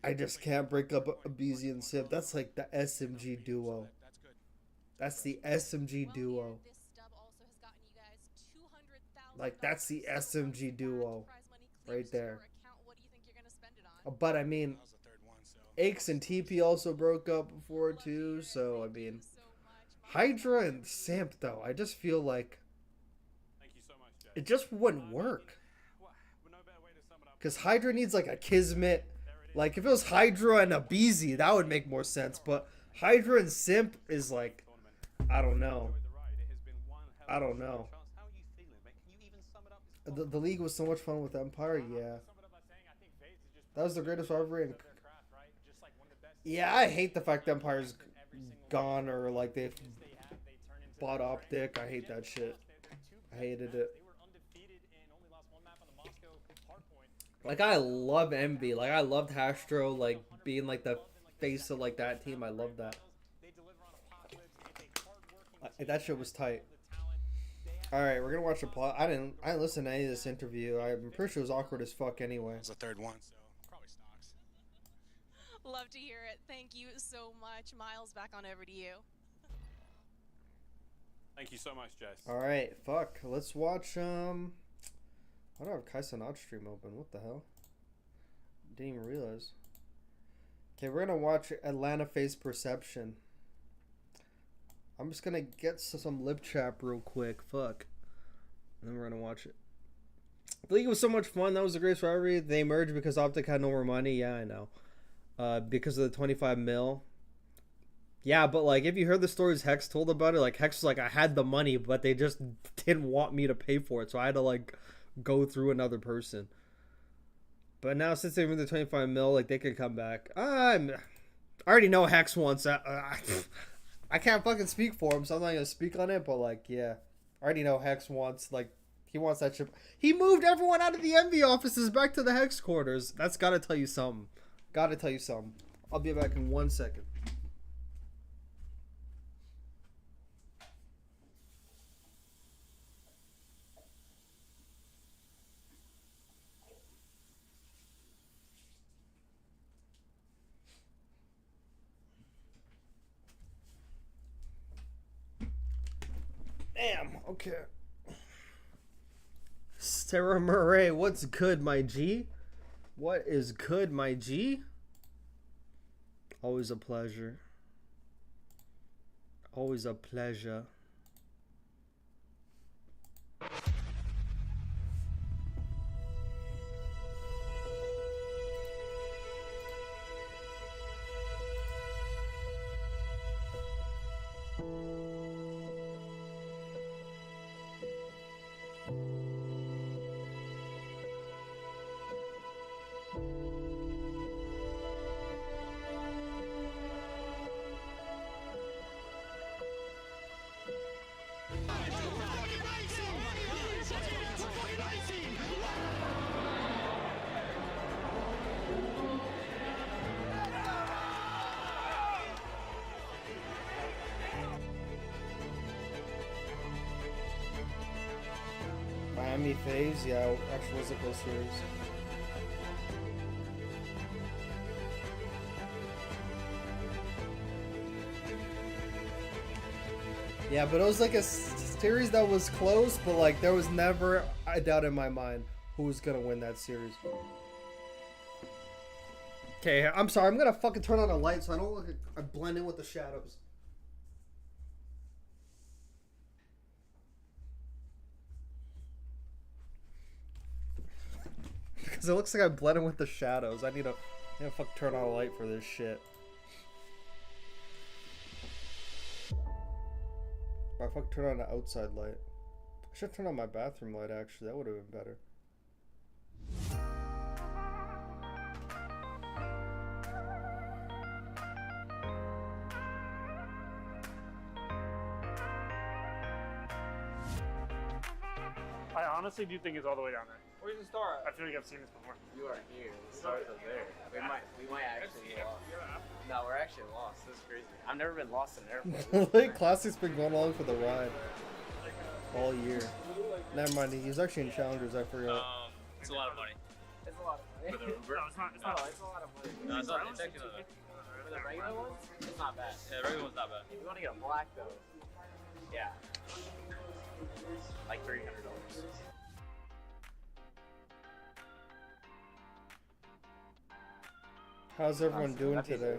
I just can't break up Abizi and Simp. That's like the SMG duo. That's the SMG duo. Like, that's the SMG duo right there. But, I mean, Aches and TP also broke up before, too. So, I mean, Hydra and Simp, though, I just feel like it just wouldn't work. Because Hydra needs, like, a Kismet. Like, if it was Hydra and Abizi, that would make more sense. But Hydra and Simp is, like, I don't know. I don't know. The league was so much fun with Empire, yeah. That was the greatest rivalry. Yeah, I hate the fact that Empire's gone or like they bought Optic. I hate that shit. I hated it. Like I love Envy. Like I loved Hastro. Like being like the face of like that team. I love that. That shit was tight. Alright, we're gonna watch the plot. I didn't listen to any of this interview. I'm pretty sure it was awkward as fuck anyway. It's the third one, so probably Stocks. Love to hear it. Thank you so much. Miles, back on over to you. Thank you so much, Jess. Alright, fuck. Let's watch I don't have Kaisanat stream open. What the hell? Didn't even realize. Okay, we're gonna watch Atlanta FaZe Perception. I'm just gonna get some lip chap real quick. Fuck. And then we're gonna watch it. The league was so much fun. That was the greatest rivalry. They merged because Optic had no more money. Yeah, I know. Because of the 25 mil. Yeah, but like if you heard the stories Hex told about it, like Hex was like, I had the money, but they just didn't want me to pay for it, so I had to like go through another person. But now since they moved the 25 mil, like they could come back. I already know Hex wants that. I can't fucking speak for him, so I'm not gonna speak on it. But like, yeah, I already know Hex wants like he wants that ship. He moved everyone out of the Envy offices back to the Hex quarters. That's gotta tell you something. Gotta tell you something. I'll be back in 1 second. Damn, okay. Sarah Murray, what's good, my G? What is good, my G? Always a pleasure. Always a pleasure. Miami FaZe, yeah, actually was a close series. Yeah, but it was like a series that was close, but like there was never a doubt in my mind who was gonna win that series. Okay, I'm sorry, I'm gonna fucking turn on a light so I don't look like I blend in with the shadows. Because it looks like I'm blending with the shadows. I need to fucking turn on a light for this shit. Or I fucking turn on the outside light. I should turn on my bathroom light actually. That would have been better. I honestly do think it's all the way down there. Where's the star I feel like I've seen this before. You are here. The stars are there. We might actually be lost. No, we're actually lost. This is crazy. I've never been lost in an airport. Like Classic's been going along for the ride all year. Never mind, he's actually in Challengers. I forgot. It's a lot of money. It's a lot of money. No, it's not. No, it's a lot of money. No, it's not. It's actually not bad. For the regular ones, it's not bad. Yeah, the regular one's not bad. If you want to get a black though, yeah, like $300. How's everyone doing today?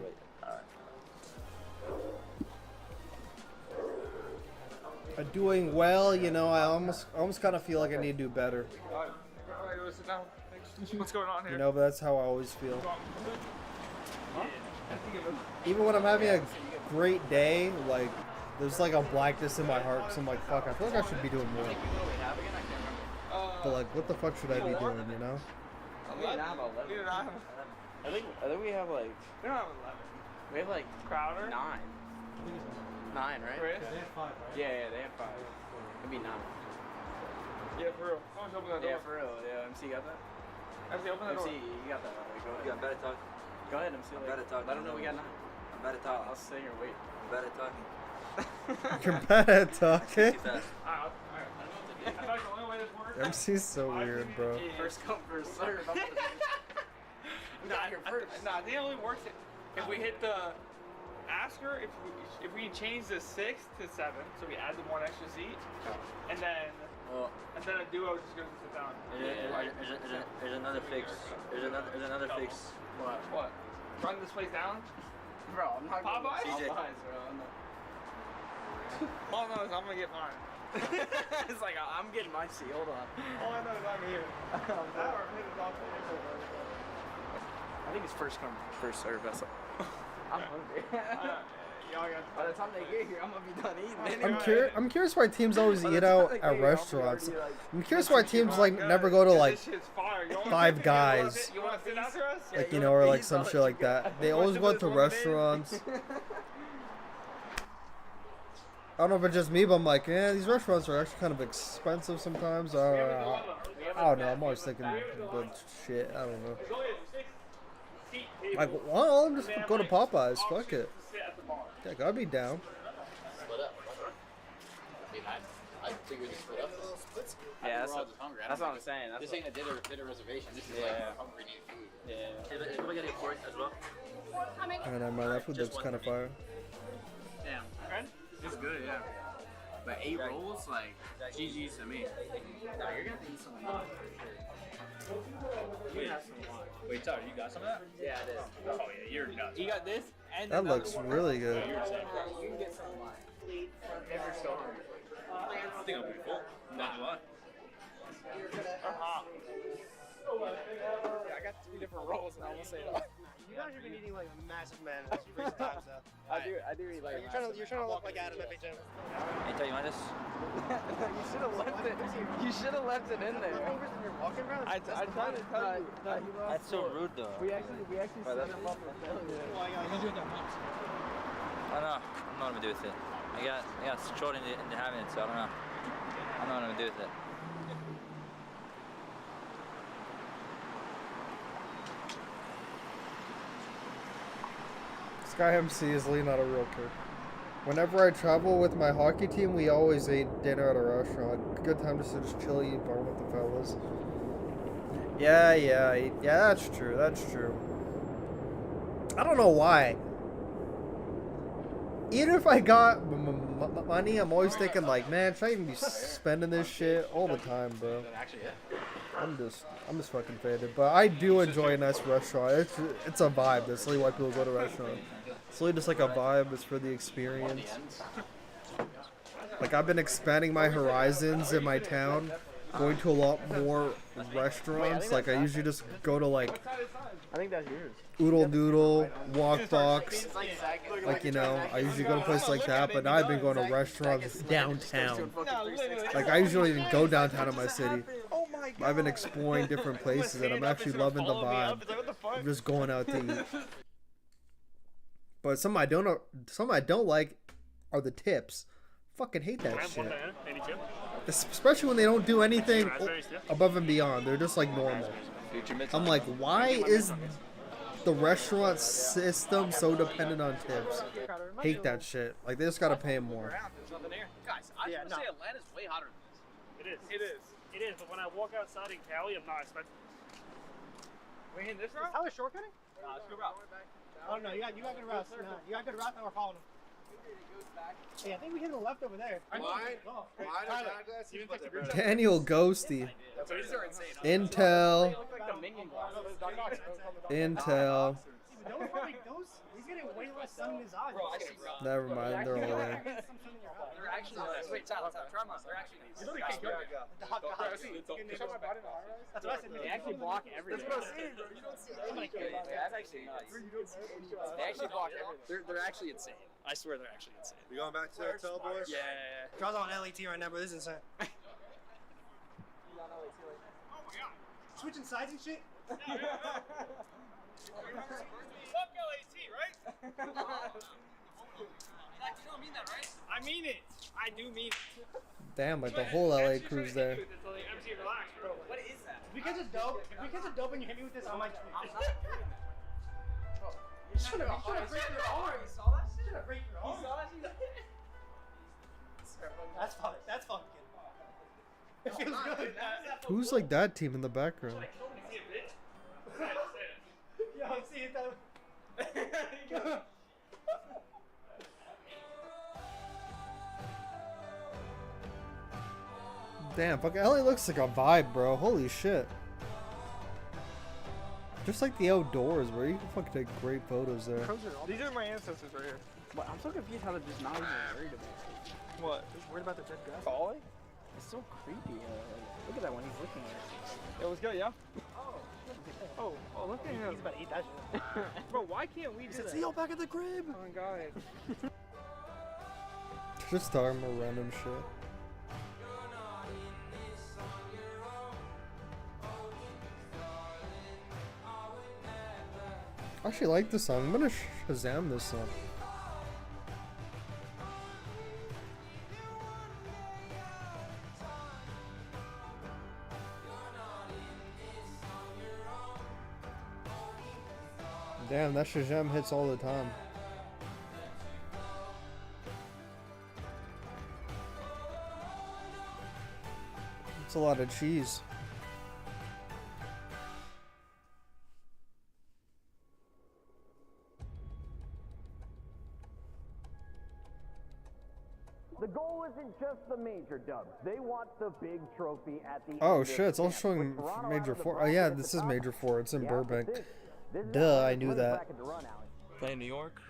I'm doing well, you know. I almost kind of feel like I need to do better. Alright, go sit down. What's going on here? You know, but that's how I always feel. Even when I'm having a great day, like there's like a blackness in my heart. So I'm like, fuck, I feel like I should be doing more. But like, what the fuck should I be doing? You know? I think we have like. We don't have 11. We have like Crowder? 9. 9, right? Chris? They have 5, right? Yeah, they have 5. Maybe 9. Yeah, for real. Someone's open that door. Yeah, for real. Yeah, MC got that. MC, open that MC, door. you got that. Go ahead. Yeah, I'm better talking. Go ahead, MC. I'm better talking. Let them know we got 9. I'm better talking. I'll sit here and wait. I'm better talking. You're bad at talking. Fast. Alright. I feel like the only way this works. MC's so weird, bro. First come, first serve. Nah, they only works if we hit the asker. If we change the 6 to 7, so we add the 1 extra seat, and then a duo just goes to sit down. There's another fix. There's another fix. What? Run this place down? Bro, I'm not going Popeyes? to CJ. Popeyes, bro. I'm not. All I know is I'm gonna get mine. It's like, I'm getting my seat. Hold on. All I know is I'm here. I think it's first come, first serve. That's all. I'm hungry. By the time they get here, I'm gonna be done eating. I'm curious why teams always eat out at restaurants. I'm curious why teams like never go to like Five Guys, You wanna sit after us? like you know, or like some shit like that. They always go to restaurants. I don't know if it's just me, but I'm like, yeah, these restaurants are actually kind of expensive sometimes. I don't know. I'm always thinking good shit. I don't know. Like, well, I'll just go to Popeyes. Fuck it. Yeah, gotta be down. Split up. I mean, I figured to split up. Yeah, that's what I'm saying. This ain't a dinner reservation. This is like hungry need food. Yeah. Is everybody getting pork as well? And never mind, that food looks kind of fire. Damn. It's good, yeah. But 8 rolls, like, GG's to me. No, you're gonna eat some. Tyler, you got some of that? Yeah, I did. Oh yeah, you're nuts. You got this, and That looks really good. You're insane. you can get some of mine. I think I'll be full. Not gonna lie. Yeah, I got 3 different rolls and I will say that. You guys have been eating like a massive man in recent times though. I do eat like. You're trying to look like Adam every gym. Hey, tell you want this? You should have left it. You should have left it in there. Walking around. I tried to tell you. That's so rude, though. We actually set him up for failure. I don't know. I don't know what I'm gonna do with it. I got short into having it, so I don't know. I don't know what I'm gonna do with it. Sky MC is really not a real kid. Whenever I travel with my hockey team, we always ate dinner at a restaurant. Good time just to just chill, eat bar with the fellas. Yeah, that's true. That's true. I don't know why. Even if I got money, I'm always thinking like, man, should I even be spending this shit all the time, bro? I'm just fucking faded. But I do enjoy a nice restaurant. It's a vibe. That's really why people go to restaurants. It's really just like a vibe. It's for the experience. Like I've been expanding my horizons in my town, going to a lot more restaurants. Like I usually just go to like I think that's yours. Oodle Doodle, Walk Box. Like, you know, I usually go to places like that, but now I've been going to restaurants downtown. Like I usually don't even go downtown in my city. I've been exploring different places and I'm actually loving the vibe. I'm just going out to eat. But something I don't like are the tips. Fucking hate that shit. Especially when they don't do anything above and beyond. They're just like normal. I'm like, why is the restaurant system so dependent on tips? Hate that shit. Like they just gotta pay more. Guys, I was gonna say Atlanta's way hotter than this. It is, but when I walk outside in Cali, I'm not expecting. We in this route? How is shortcutting? Nah, let's go route. Oh no, you got good routes. No, you got good routes and we're following them. Hey, I think we hit the left over there. Daniel Ghosty. Intel. Intel. He's getting way less sun in his eyes. Never mind, they're all there. They're actually nice. Wait, Tyler, try them on. They're actually nice. That's what I said. They actually block everything. That's what I'm saying, bro. You don't see anything. That's actually nice. They actually block everything. They're actually insane. I swear they're actually insane. We going back to hotel, boys? Yeah. Draws on LAT right now, bro. This is insane. Oh my god. Switching sides and shit? Fuck LAT, right? You don't mean that, right? I mean it. I do mean it. Damn, like the whole LA crew's there. MC, relax, bro. What is that? If you guys are dope, and you hit me with this, I might tweet. I'm not doing that. You should have break your arm. You saw that shit? You should have break your arm. You saw that shit? That's fucking good. It feels good. Who's like that team in the background? Yo, see it though. Damn, fucking LA looks like a vibe, bro. Holy shit. Just like the outdoors, bro. You can fucking take great photos there. These are my ancestors right here. But I'm so confused how they're just not even worried about it. What? Just worried about the dead guy. Falling? It's so creepy. Look at that when he's looking at it. Yo, let's go, yeah? Oh, look at him. He's about to eat that shit. Bro, why can't we do that? See you back at the crib. Oh my god. Just talking about random shit. I actually like this song. I'm gonna Shazam this song. Damn, that Shazam hits all the time. It's a lot of cheese. The goal isn't just the major dubs. They want the big trophy at the Oh end shit, of it's all camp. showing With Toronto Major out of the 4. Oh bracket yeah, at this the is top, Major 4. It's in yeah, Burbank. this is Duh, our I knew first that. bracket to run, Alex. Playing New York,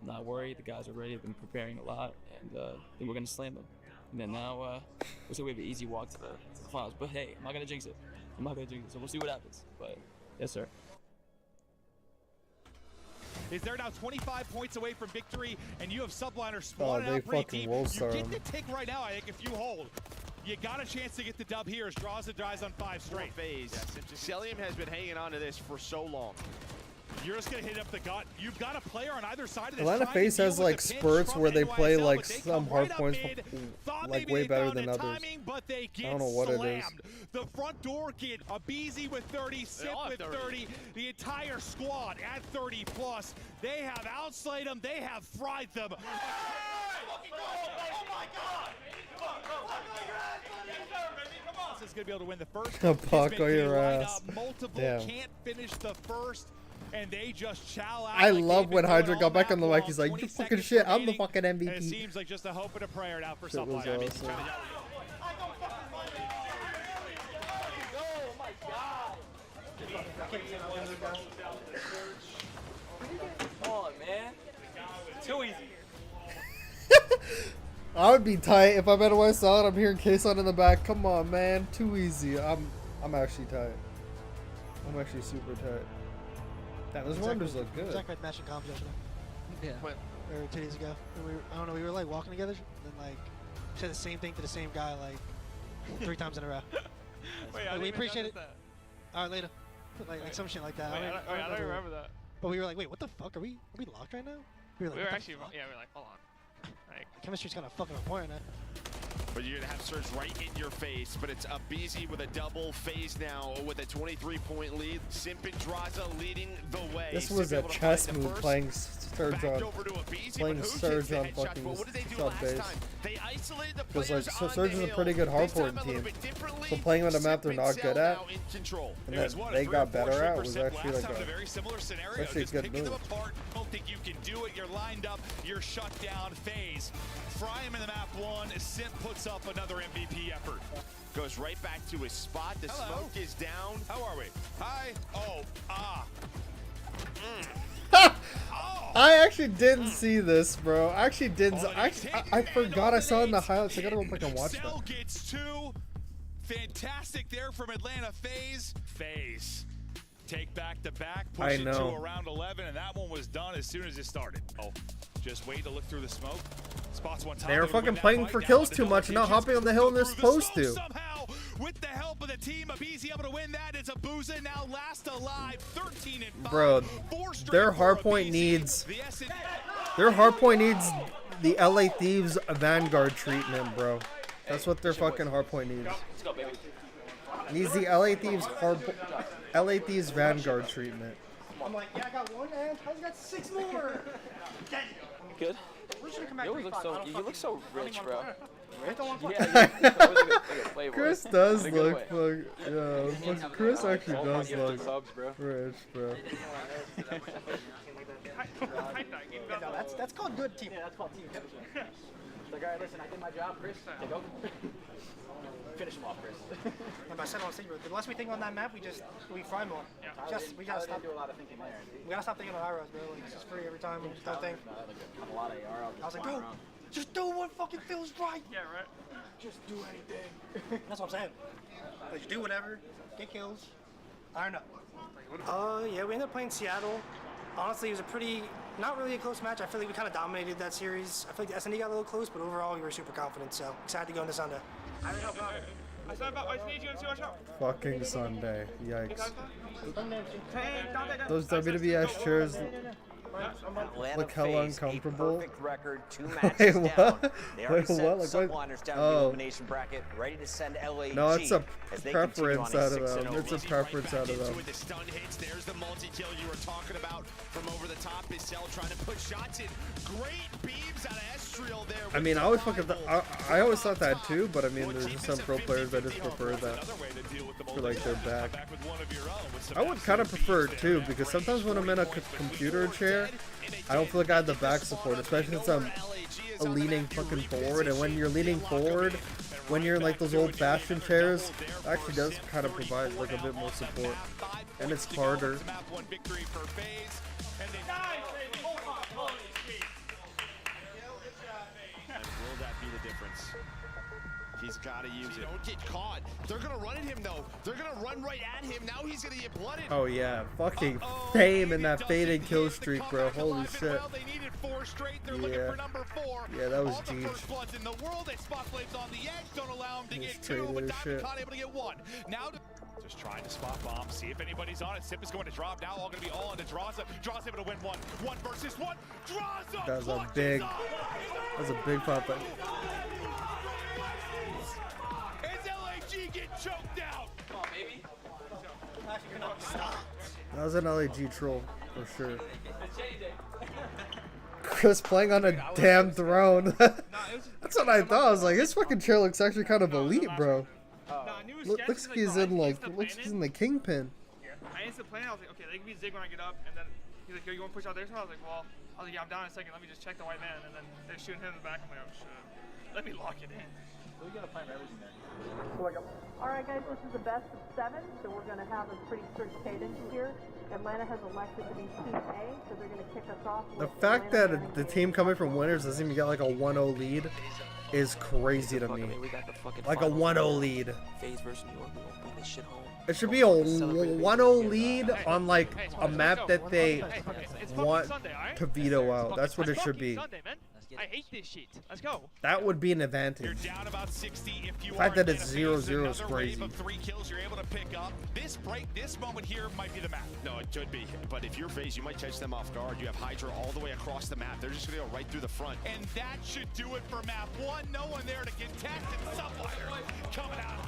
I'm not worried. The guys are ready. They've been preparing a lot, and I think we're gonna slam them. And then now, we'll say we have an easy walk to the finals. But hey, I'm not gonna jinx it. I'm not gonna jinx it. So we'll see what happens. But yes, sir. Is they're now 25 points away from victory, and you have Subliner spawning they out pretty fucking deep. will You start get him. the tick right now, I think, if you hold. You got a chance to get the dub here as Draws and Dries on 5 straight. FaZe. Celium has been hanging on to this for so long. You're just gonna hit up the gut. You've got a player on either side of this. Atlanta FaZe has like spurts where they play like some hard points like way better than others. But they get I don't know what it is. The front door kid, Abizi with 30, Sip with 30, the entire squad at 30 plus. They have outslayed them. They have fried them. Oh my God! Is going to be able to win the first. Buckle your ass. Multiple Damn. can't finish the first, and they just chow out. I like love when Hydra got back on the mic. long, He's like, 20 "You fucking seconds shit! I'm the remaining, fucking and it MVP." seems like just a hope and a prayer now for Shit was somebody. awesome. Oh my God. Come on, man. Too easy. I would be tight if I'm at West Side. I'm hearing K-Sun in the back. Come on, man. Too easy. I'm actually tight. I'm actually super tight. Damn, those wonders look good. Zach read matching comms yesterday. Yeah. Or 2 days ago. And I don't know, we were like walking together and then like said the same thing to the same guy like 3 times in a row. Wait, like, we appreciate it. Alright, later. Like some shit like that. Wait, I don't remember that. But we were like, wait, what the fuck? Are we locked right now? We were like, We were what the actually, fuck? yeah, we were like, hold on. Like, Chemistry's kind of fucking important, eh? But you're gonna have Surge right in your face, but it's Abizi with a double FaZe now with a 23-point lead. Simp and Draza leading the way. This was a chess move playing Surge on fucking sub base. Because like Surge is a pretty good hardcore team, so playing on a map they're not good at, and then they got better at was actually like a good move. Don't think you can do it. You're lined up. You're shut down. FaZe. Fry him in the map 1. Simp puts up another MVP effort. Goes right back to his spot. The smoke is down. How are we? Hi. Oh. Ah. I actually didn't see this, bro. I actually didn't. I forgot I saw it in the highlights. I gotta go back and watch that. Cell gets 2. Fantastic there from Atlanta FaZe. FaZe. Take back to back, push it to around 11, and that one was done as soon as it started. Oh, just wait to look through the smoke. Spots one time. They were fucking playing for kills too much and not hopping on the hill and they're supposed to. Somehow, with the help of the team, Abizi able to win that. It's Abuza now last alive, 13 and 5. Bro, their hardpoint needs the LA Thieves Vanguard treatment, bro. That's what their fucking hardpoint needs. Let's go, baby. Needs the LA Thieves Vanguard treatment. I'm like, yeah, I got 1 and I got 6 more. Good. We're just gonna come back You look so rich, bro. Rich? Yeah, Chris does look Chris actually does look rich, bro. That's called good team. Yeah, that's called team chemistry. Like, alright, listen, I did my job, Chris. Take over. Finish him off, Chris. I said on stage, the less we think on that map, we fry more. Yeah. We gotta stop. Do a lot of thinking there. We gotta stop thinking on arrows, bro. Like, it's just free every time. We just don't think. A lot of AR. I was like, bro, just do what fucking feels right. Yeah, right. Just do anything. That's what I'm saying. Like, just do whatever, get kills, iron up. Yeah, we ended up playing Seattle. Honestly, it was not really a close match. I feel like we kind of dominated that series. I feel like the SND got a little close, but overall we were super confident. So excited to go into Sunday. Fucking Sunday. Yikes. Those WWS chairs look hella uncomfortable. Record, 2 Wait, matches down. what? They already Wait, what? sent Like, subliners down oh. the elimination bracket, ready to send LAG. No, it's a as they preference continue on out of a 6-0 them. It's a lead. preference out of them. With the stun hits, there's the multi-kill you were talking about from over the top. Is Cell trying to put shots in. Great beams out of Estriel there. I mean, I always thought that too, but I mean, there's just some pro players that just prefer that for like their back. I would kind of prefer it too, because sometimes when I'm in a computer chair, I don't feel like I have the back support, especially since I'm leaning fucking forward, and when you're leaning forward, when you're in like those old-fashioned chairs, it actually does kind of provide like a bit more support, and it's harder. And will that be the difference? He's got to use it. Don't get caught. They're going to run at him, though. They're going to run right at him. Now he's going to get blooded. Oh, yeah. Fucking fame in that faded kill streak, bro. Holy shit. Well, they needed 4 straight. They're looking for number 4. Yeah, that was all the huge. first bloods in the world. They spot flames on the edge. Don't allow him to get 2, traded but his shit. Diamond able to get 1. Now just trying to spot bomb. See if anybody's on it. Sip is going to drop. Now all going to be all into Draza. Draza able to win 1. 1 versus 1. Draza! That was a big pop. Get choked out. Come on, baby. That was an LAG troll for sure. Chris playing on a damn throne. That's what I thought. I was like, his fucking chair looks actually kind of elite, bro. Looks like he's in like the kingpin. I answered planning. I was like, okay, they can be zig when I get up, and then he's like, yo, you want to push out there? So I was like, yeah, I'm down in a second. Let me just check the white man, and then they're shooting him in the back. I'm like, oh shit. Let me lock it in. We gotta plan everything there. Alright guys, this is the best of 7, so we're going to have a pretty strict cadence here. Atlanta has elected to be Team A, so they're going to kick us off with The fact that the team coming from winners doesn't even get like a 1-0 lead is crazy to me. Like a 1-0 lead. FaZe versus New York, we won't bring this shit home. It should be a 1-0 lead on like a map that they want to veto out. That's what it should be. I hate this shit. Let's go. That would be an advantage. You're down about 60 if you The fact that it's 0-0 is crazy. Of 3 kills you're able to pick up. This break, this moment here might be the map. No, it should be. But if you're FaZe, you might catch them off guard. You have Hydra all the way across the map. They're just going to go right through the front. And that should do it for map 1. No one there to contest, and Subliner coming out.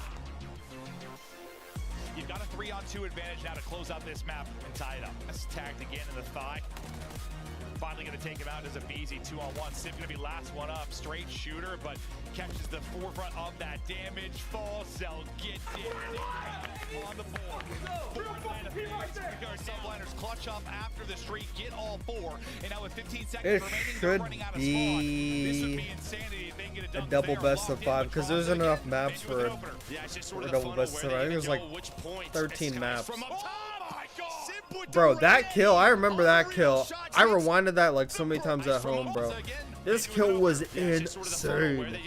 You've got a 3-on-2 advantage now to close out this map and tie it up. That's tagged again in the thigh. Finally going to take him out as a BZ 2-on-1. Sip going to be last one up. Straight shooter, but catches the forefront of that damage. Fall cell, get it on the board. Subliners clutch up after the streak, get all 4. And now with 15 seconds It remaining, should running out of be This would be insanity if they can get it a done. double best of 5 because there's enough maps for a double best of 5. I think it was like 13 maps. Bro, that kill, I remember that kill. I rewinded that like so many times at home, bro. This kill was insane.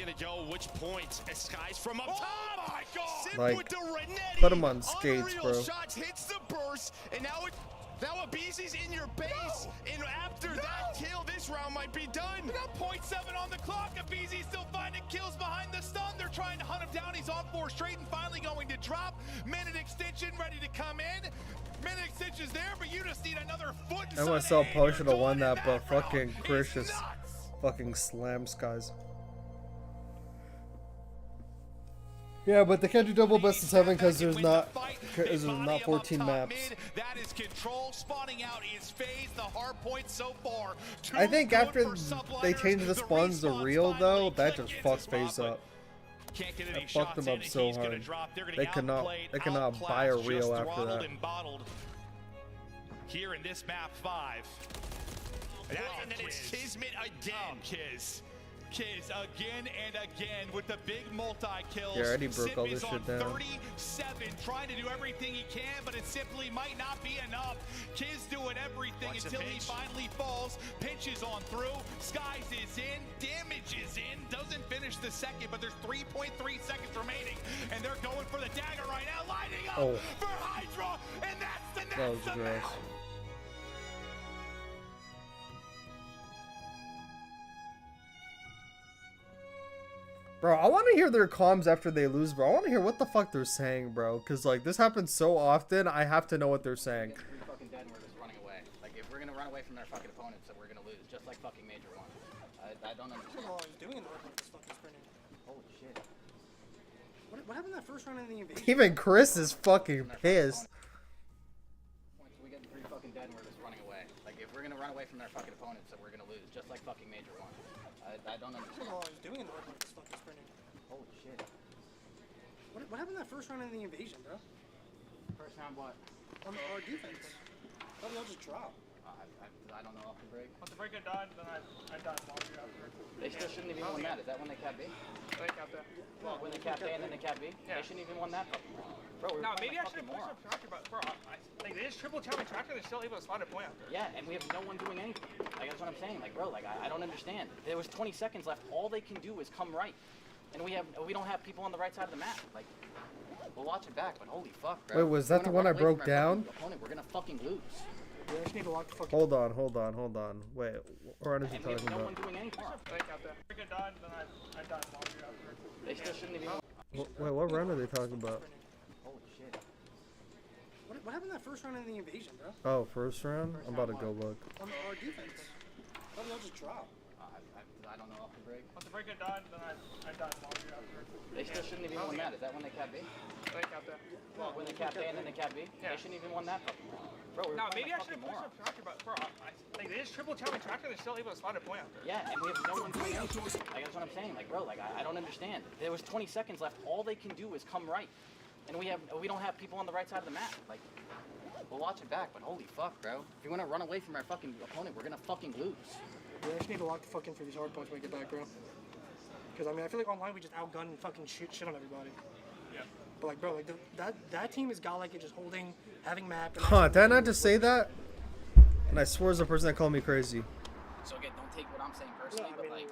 Like, put him on skates, bro. Now Abizi's in your base, and after that kill, this round might be done. We got 0.7 on the clock. Abizi's still finding kills behind the stun. They're trying to hunt him down. He's on 4 straight and finally going to drop. Minute extension ready to come in. Minute extension's there, but you just need another foot. I myself probably should have won that, but fucking Chris just fucking slams guys. Yeah, but they can't do double best of 7 because there's not 14 maps. That is control. Spawning out is FaZe. The hard point so far. I think after they changed the spawns to real though, that just fucked FaZe up. That fucked them up so hard. They cannot buy a real after that. Here in this map 5. And then it's Kismet again. Kiz again and again with the big multi-kills. Yeah, I already broke all this shit down. 37, trying to do everything he can, but it simply might not be enough. Kiz doing everything until he finally falls. Pinch is on through. Skies is in. Damage is in. Doesn't finish the second, but there's 3.3 seconds remaining, and they're going for the dagger right now, lining up for Hydra, and that's the gross. Bro, I want to hear their comms after they lose, bro. I want to hear what the fuck they're saying, bro. Because, like, this happens so often, I have to know what they're saying. We're fucking dead and we're just running away. Like, if we're going to run away from their fucking opponents, then we're going to lose, just like fucking Major 1. I don't understand. What are you doing in the work with this fucking sprinting? Holy shit. What happened that first round in the invasion? Even Chris is fucking pissed. We get 3 fucking dead and we're just running away. Like, if we're going to run away from their fucking opponents, then we're going to lose, just like fucking Major 1. I don't understand. What are you doing in the work with this fucking sprinting? Holy shit. What happened that first round in the invasion, bro? First round what? On our defense. Thought we all just dropped. I don't know off the break. Once the break had died, then I died longer after. They still shouldn't have even won that. Is that when they cap B? They capped that. Well, when they cap A and then they cap B? Yeah. They shouldn't even won that fucking round. Bro, we were No, playing maybe like I should have fucking pushed morons. up Tractor, but bro, like they just triple tell me Tractor, they're still able to spot a point after. Yeah, and we have no one doing anything. Like, that's what I'm saying. Like, bro, like, I don't understand. There was 20 seconds left. All they can do is come right. And we don't have people on the right side of the map. Like, we'll watch it back, but holy fuck, bro. Wait, was that the one I broke down? Opponent, we're gonna fucking lose. Yeah, I just need to lock the fucking... Hold on. Wait, what run is he And we have talking no about? one doing anything. They capped that. Break had died, then I died longer after. They still shouldn't have even... Wait, what run are they talking about? Holy shit. What happened that first round in the invasion, bro? Oh, first round? I'm about to go look. On our defense. How did y'all just drop? I don't know off the break. Once the break had died, then I died longer after. They still shouldn't have even won that. Is that when they cap B? They capped that. Well, when they cap A and then they cap B? Yeah. They shouldn't even won that fucking round. Bro, we were No, playing maybe I like should have fucking pushed morons. up Tractor, but bro, like they just triple tell me Tractor, they're still able to spot a point after. Yeah, and we have no one doing anything. Like, that's what I'm saying. Like, bro, like, I don't understand. There was 20 seconds left. All they can do is come right. And we don't have people on the right side of the map. Like, we'll watch it back, but holy fuck, bro. If you want to run away from our fucking opponent, we're gonna fucking lose. Yeah, I just need to lock the fucking for these hard points when we get back, bro. Because, I mean, I feel like online we just outgun and fucking shoot shit on everybody. Yeah. But, like, bro, like, that team is godlike at just holding, having map. Huh, did I not just say that? And I swore it's the person that called me crazy. So again, don't take what I'm saying personally, but like...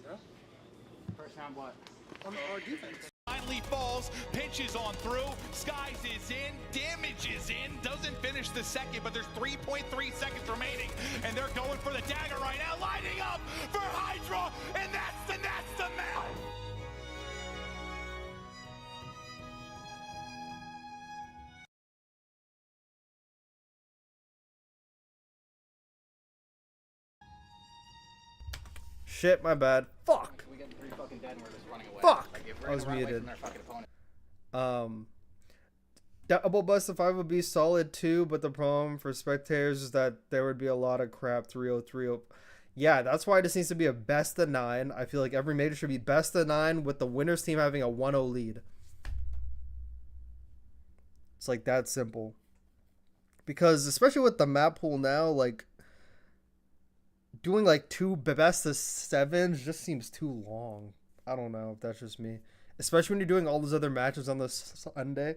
Bro. First round what? On our defense. Finally falls, pinches on through, Skies is in, Damage is in, doesn't finish the second, but there's 3.3 seconds remaining, and they're going for the dagger right now, lining up for Hydra, and that's the map! Shit, my bad. Fuck. We get 3 fucking dead and we're just running away. Fuck. Like, if we're I was gonna run away muted. from their fucking opponent. Double best of 5 would be solid too, but the problem for spectators is that there would be a lot of crap 3-0-3. Yeah, that's why this needs to be a best of 9. I feel like every major should be best of 9 with the winners team having a 1-0 lead. It's like that simple. Because especially with the map pool now, like doing like 2 best of 7s just seems too long. I don't know if that's just me. Especially when you're doing all those other matches on this Sunday.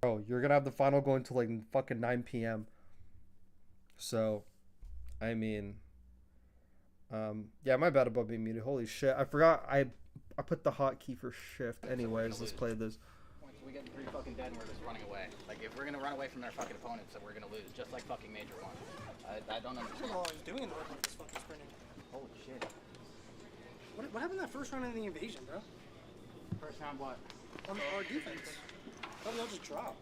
Bro, you're gonna have the final going to like fucking 9 p.m. So, I mean, yeah, my bad about being muted. Holy shit, I forgot I put the hotkey for shift. Anyways, let's play this. We get 3 fucking dead and we're just running away. Like, if we're gonna run away from their fucking opponents, then we're gonna lose, just like fucking Major 1. I don't understand. What he's doing in the this fucking sprinting. Holy shit. What happened that first round in the invasion, bro? First round what? On our defense. How did y'all just drop?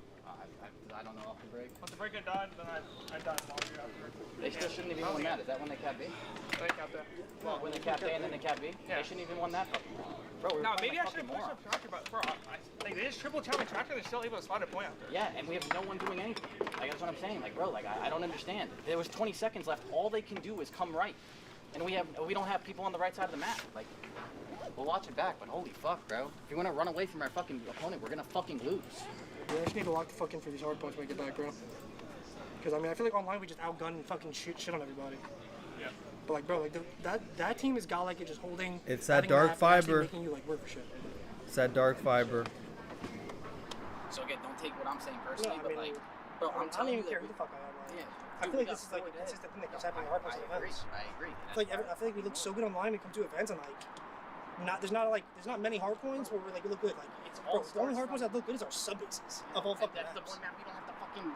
I don't know off the break. Once the break had died, then I died longer after. They still shouldn't have even won that. Is that when they cap B? They capped that. Well, when they cap A and then they cap B? Yeah. They shouldn't even won that fucking round. Bro, we were No, playing maybe I like should have fucking pushed morons. up Tractor, but bro, like they just triple tell me Tractor, they're still able to spot a point after. Yeah, and we have no one doing anything. Like, that's what I'm saying. Like, bro, like, I don't understand. There was 20 seconds left. All they can do is come right. And we don't have people on the right side of the map. Like, we'll watch it back, but holy fuck, bro. If you want to run away from our fucking opponent, we're gonna fucking lose. Yeah, I just need to lock the fucking for these hard points when we get back, bro. Because, I mean, I feel like online we just outgun and fucking shoot shit on everybody. Yeah. But, like, bro, like, that team is godlike at just holding... It's that having dark map and actually fiber. making you, like, work for shit. It's that dark fiber. So again, don't take what I'm saying personally, No, I but mean, like, bro, I'm I don't telling even you care that who the fuck I am. Like, yeah, I feel like this is, like, a consistent thing that keeps happening in hard points and events. I agree. I feel like we look so good online, we come to events and, like, there's not many hard points where we're like, we look good. Like, It's bro, all the only starts hard points from- that look good is our sub bases of all fucking That's the maps. one map we don't have to fucking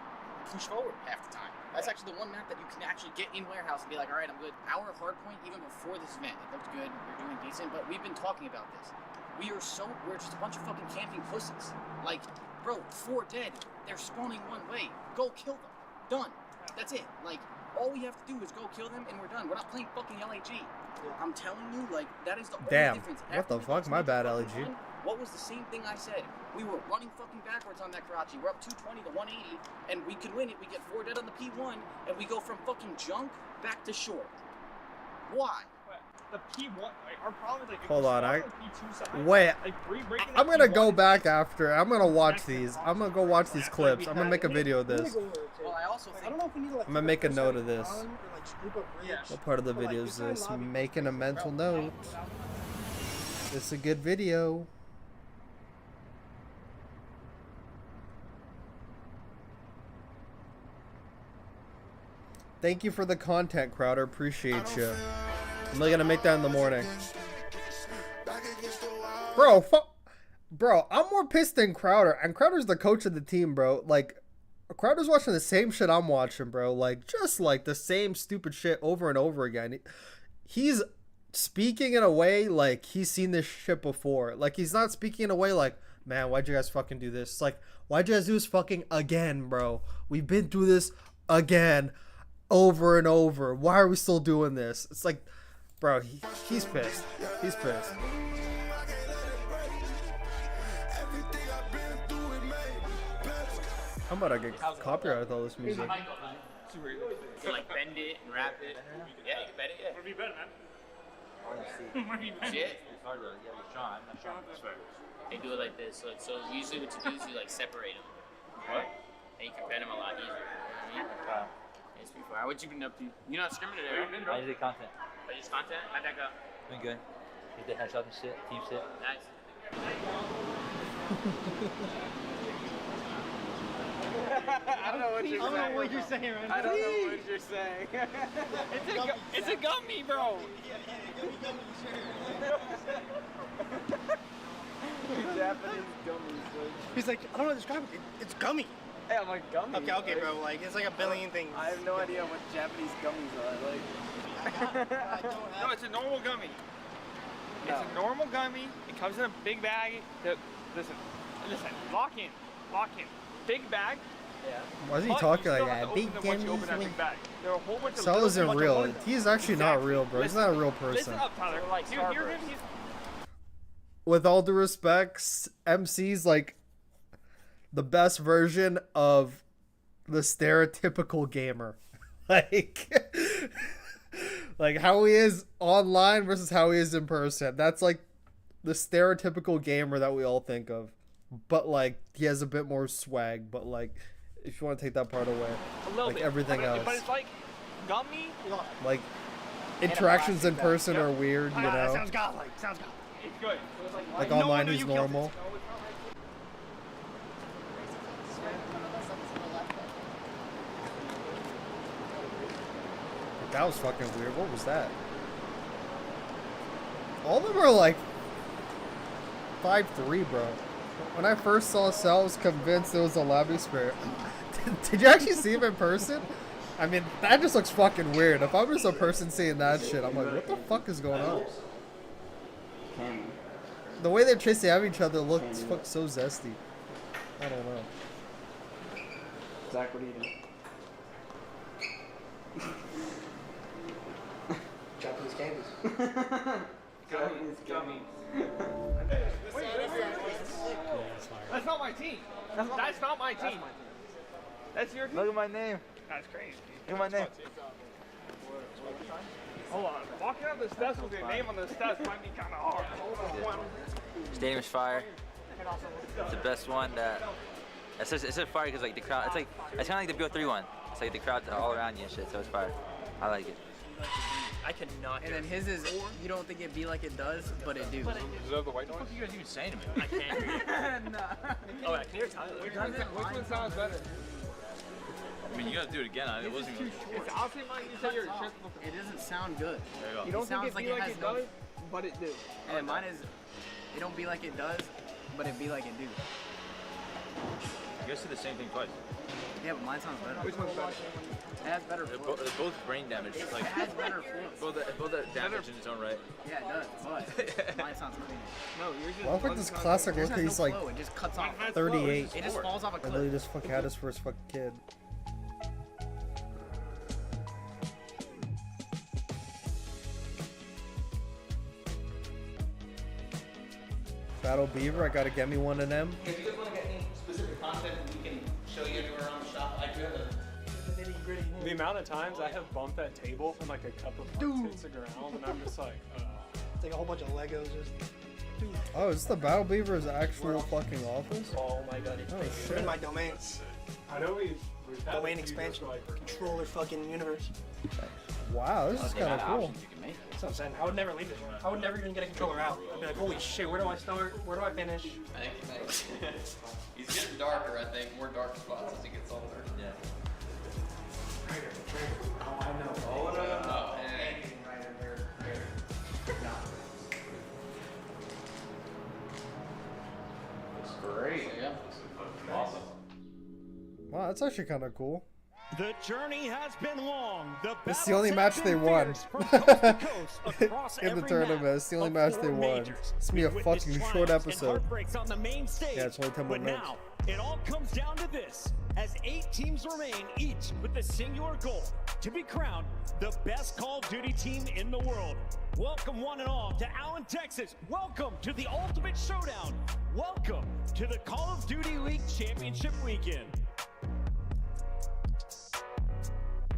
push forward half the time. That's actually the one map that you can actually get in warehouse and be like, all right, I'm good. Our hard point, even before this event, it looked good. We're doing decent, but we've been talking about this. We're just a bunch of fucking camping pussies. Like, bro, 4 dead. They're spawning one way. Go kill them. Done. That's it. Like, all we have to do is go kill them and we're done. We're not playing fucking LAG. I'm telling you, like, that is the only Damn. difference. What After the we fuck? lost My bad, Major LAG. One, what was the same thing I said? We were running fucking backwards on that Karachi. We're up 220 to 180, and we can win it. We get 4 dead on the P1, and we go from fucking junk back to short. Why? The P1, like, our problem is like. Hold on, the P2 side, wait. Like, breaking I'm the gonna P1 go back after. I'm gonna watch these. I'm gonna go watch these clips. I'm gonna make a video of this. Well, I also think. I don't know if we need to like. I'm gonna make a note of this. Or like scoop up bridge. What part of the video is this? Making a mental note. This is a good video. Thank you for the content, Crowder. Appreciate you. I'm really gonna make that in the morning. Bro, bro, I'm more pissed than Crowder, and Crowder's the coach of the team, bro. Like, Crowder's watching the same shit I'm watching, bro. Like, just like the same stupid shit over and over again. He's speaking in a way like he's seen this shit before. Like, he's not speaking in a way like, man, why'd you guys fucking do this? It's like, why'd you guys do this fucking again, bro? We've been through this again, over and over. Why are we still doing this? It's like, bro, he's pissed. He's pissed. I'm about to get copyrighted with all this music. So, like, bend it and wrap it. Yeah, you can bend it, yeah. What have you been, man? Shit. Sean. They do it like this. So usually what you do is you like separate them. What? And you can bend them a lot easier. You know what I mean? It's before. What you been up to? You're not scrimming today, right? I did content. I just content? How'd that go? Doing good. Hit the headshot and shit. Team shit. Nice. I don't know what you're saying. I don't know what you're saying right now. I don't know what you're saying. It's a gummy, bro. Japanese gummies, dude. He's like, I don't know how to describe it. It's gummy. Hey, I'm like gummy. Okay, bro. Like, it's like a billion things. I have no idea what Japanese gummies are. Like, no, it's a normal gummy. It's a normal gummy. It comes in a big bag. Listen, lock in. Big bag. Yeah. Why is he talking like that? Big gummies. There are a whole bunch of Sal isn't little real. ones. He's actually not real, bro. He's not a real person. Listen up, Tyler. Like, hear him. With all due respects, MC's like the best version of the stereotypical gamer. Like how he is online versus how he is in person. That's like the stereotypical gamer that we all think of. But like he has a bit more swag, but like if you want to take that part away, like everything else. But it's like gummy. Like interactions in person are weird, you That know. sounds godlike. Sounds godlike. It's good. Like online he's normal. That was fucking weird. What was that? All of them are like 5'3", bro. When I first saw Sal, I was convinced it was a lobby spirit. Did you actually see him in person? I mean, that just looks fucking weird. If I'm just a person seeing that shit, I'm like, what the fuck is going on? The way they're chasing after each other looks so zesty. I don't know. Zach, what are you doing? Japanese candies. Gummies. That's not my team. That's not my team. That's your team. Look at my name. That's crazy. Look at my name. Hold on. Walking up the steps with your name on the steps might be kind of hard. Stadium's fire. It's the best one. It's just fire because like the crowd. It's kind of like the BO3 It's like the crowd's all around you and shit. So it's fire. I like it. I cannot. And then his is, you don't think it'd be like it does, but it do. Is that the white noise? What are you guys even saying to me? I can't hear you. Oh, yeah, can you hear Tyler? Which one sounds better? I mean, you gotta do it again. It wasn't even. It's honestly mine. You said your shit before. It doesn't sound good. There you go. You don't think sounds it'd like be it like has it no. does? but it do. And mine is, it don't be like it does, but it be like it do. You guys said the same thing twice. Yeah, but mine sounds better. Which one's better? It has better flow. They're both brain damage. It Like, has better flow. both damage in its own right. Yeah, it does, but mine sounds cleaner. No, yours just Well, I think this classic Yours look, has he's no like flow. It just cuts off. 38. It just falls off a And cliff. literally just fuck had his first fucking kid. Battle Beaver, I gotta get me one of them. If you guys want to get any specific content, we can show you anywhere around the shop. I do have a nitty-gritty. The amount of times I have bumped that table and like a cup of parts hits the ground, and I'm just like, It's like a whole bunch of Legos just. Dude. Oh, is this the Battle Beaver's actual fucking office? Oh my god, it's shit. in my domain. I know we've had Domain expansion. Control their fucking universe. Wow, this is kind of cool. That's what I'm saying. I would never leave it. I would never even get a controller out. I'd be like, holy shit, where do I start? Where do I finish? He's getting darker, I think. More dark spots as he gets older. Yeah. Oh, I know. Oh, no. Looks great. Yeah. Awesome. Wow, that's actually kind of cool. The journey has been long. This is the only match they won in the tournament. It's the only match they won. It's gonna be a fucking short episode. On the main stage. Yeah, it's only 10 more But minutes. now, it all comes down to this, as 8 teams remain, each with the singular goal to be crowned the best Call of Duty team in the world. Welcome one and all to Allen, Texas. Welcome to the Ultimate Showdown. Welcome to the Call of Duty League Championship Weekend.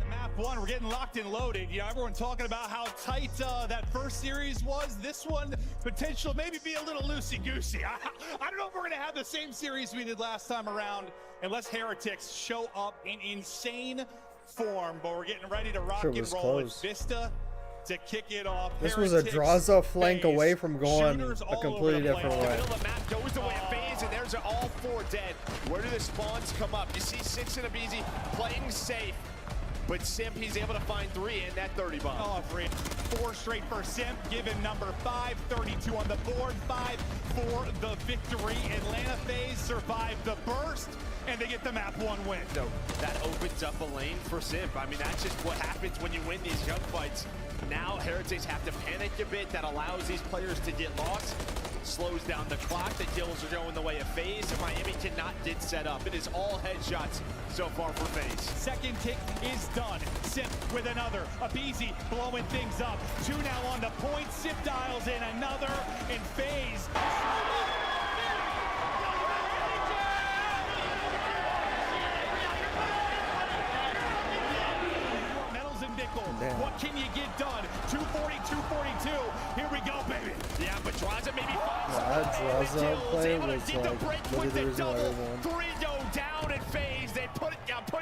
Map 1, we're getting locked and loaded. You know, everyone talking about how tight that first series was. This one, potential maybe be a little loosey-goosey. I don't know if we're going to have the same series we did last time around unless Heretics show up in insane form. But we're getting ready to rock Sure and was roll close. with Vista to kick it off. This was a Draza flank away from going a completely different way. The map goes away at FaZe, and there's all 4 dead. Where do the spawns come up? You see 6 and a BZ playing safe. But Simp, he's able to find 3 in that 30 bomb. Oh, 4 straight for Simp, given number 5, 32 on the board, 5 for the victory. Atlanta FaZe survived the burst, and they get the map 1 win. So that opens up a lane for Simp. I mean, that's just what happens when you win these gunfights. Now Heretics have to panic a bit. That allows these players to get lost. Slows down the clock. The kills are going the way of FaZe, and Miami cannot get set up. It is all headshots so far for FaZe. Second tick is done. Simp with another. Abizi blowing things up. 2 now on the point. Simp dials in another. And FaZe. Metals and nickel. Damn. What can you get done? 240, 242. Here we go, baby. Yeah, but Draza maybe finds That Draza play able to was get the like break literally with the the reason why double. they won. 3 go down at FaZe. They put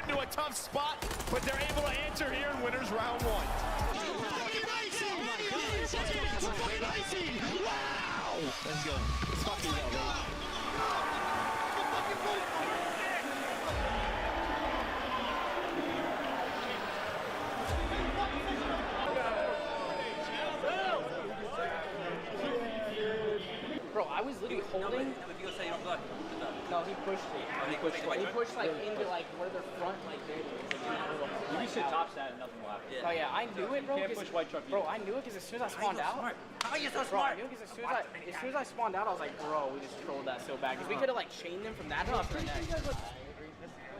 into a tough spot, but they're able to answer here in winners round 1. Wow! Let's go. Let's fucking go, bro. Bro, I was literally holding. No, he pushed me. He pushed like into like where their front like there. You should top stat and nothing will happen. Oh yeah, I knew it, bro. Can't push white truck. Bro, I knew it because as soon as I spawned out. How are you so Bro, I knew because as soon as I spawned out, I was like, bro, we just trolled that so bad. Because we could have like chained them from that house right there.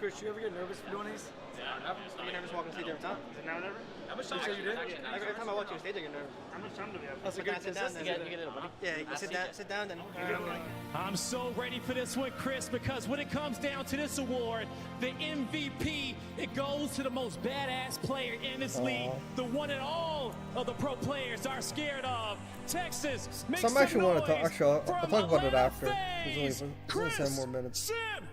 Chris, you ever get nervous for doing these? Yeah, I get nervous walking stage every time. Is it now never? How much time you did? Every time I walk to a stage, I get nervous. How much time do we have? Oh, so sit down then. You get it, buddy. Yeah, you sit down then. I'm so ready for this one, Chris, because when it comes down to this award, the MVP, it goes to the most badass player in this league, the one that all of the pro players are scared of. Texas, make So I'm actually want to talk. noise Actually, I'll from talk about it Atlanta after. FaZe. There's only 7 more minutes. Simp,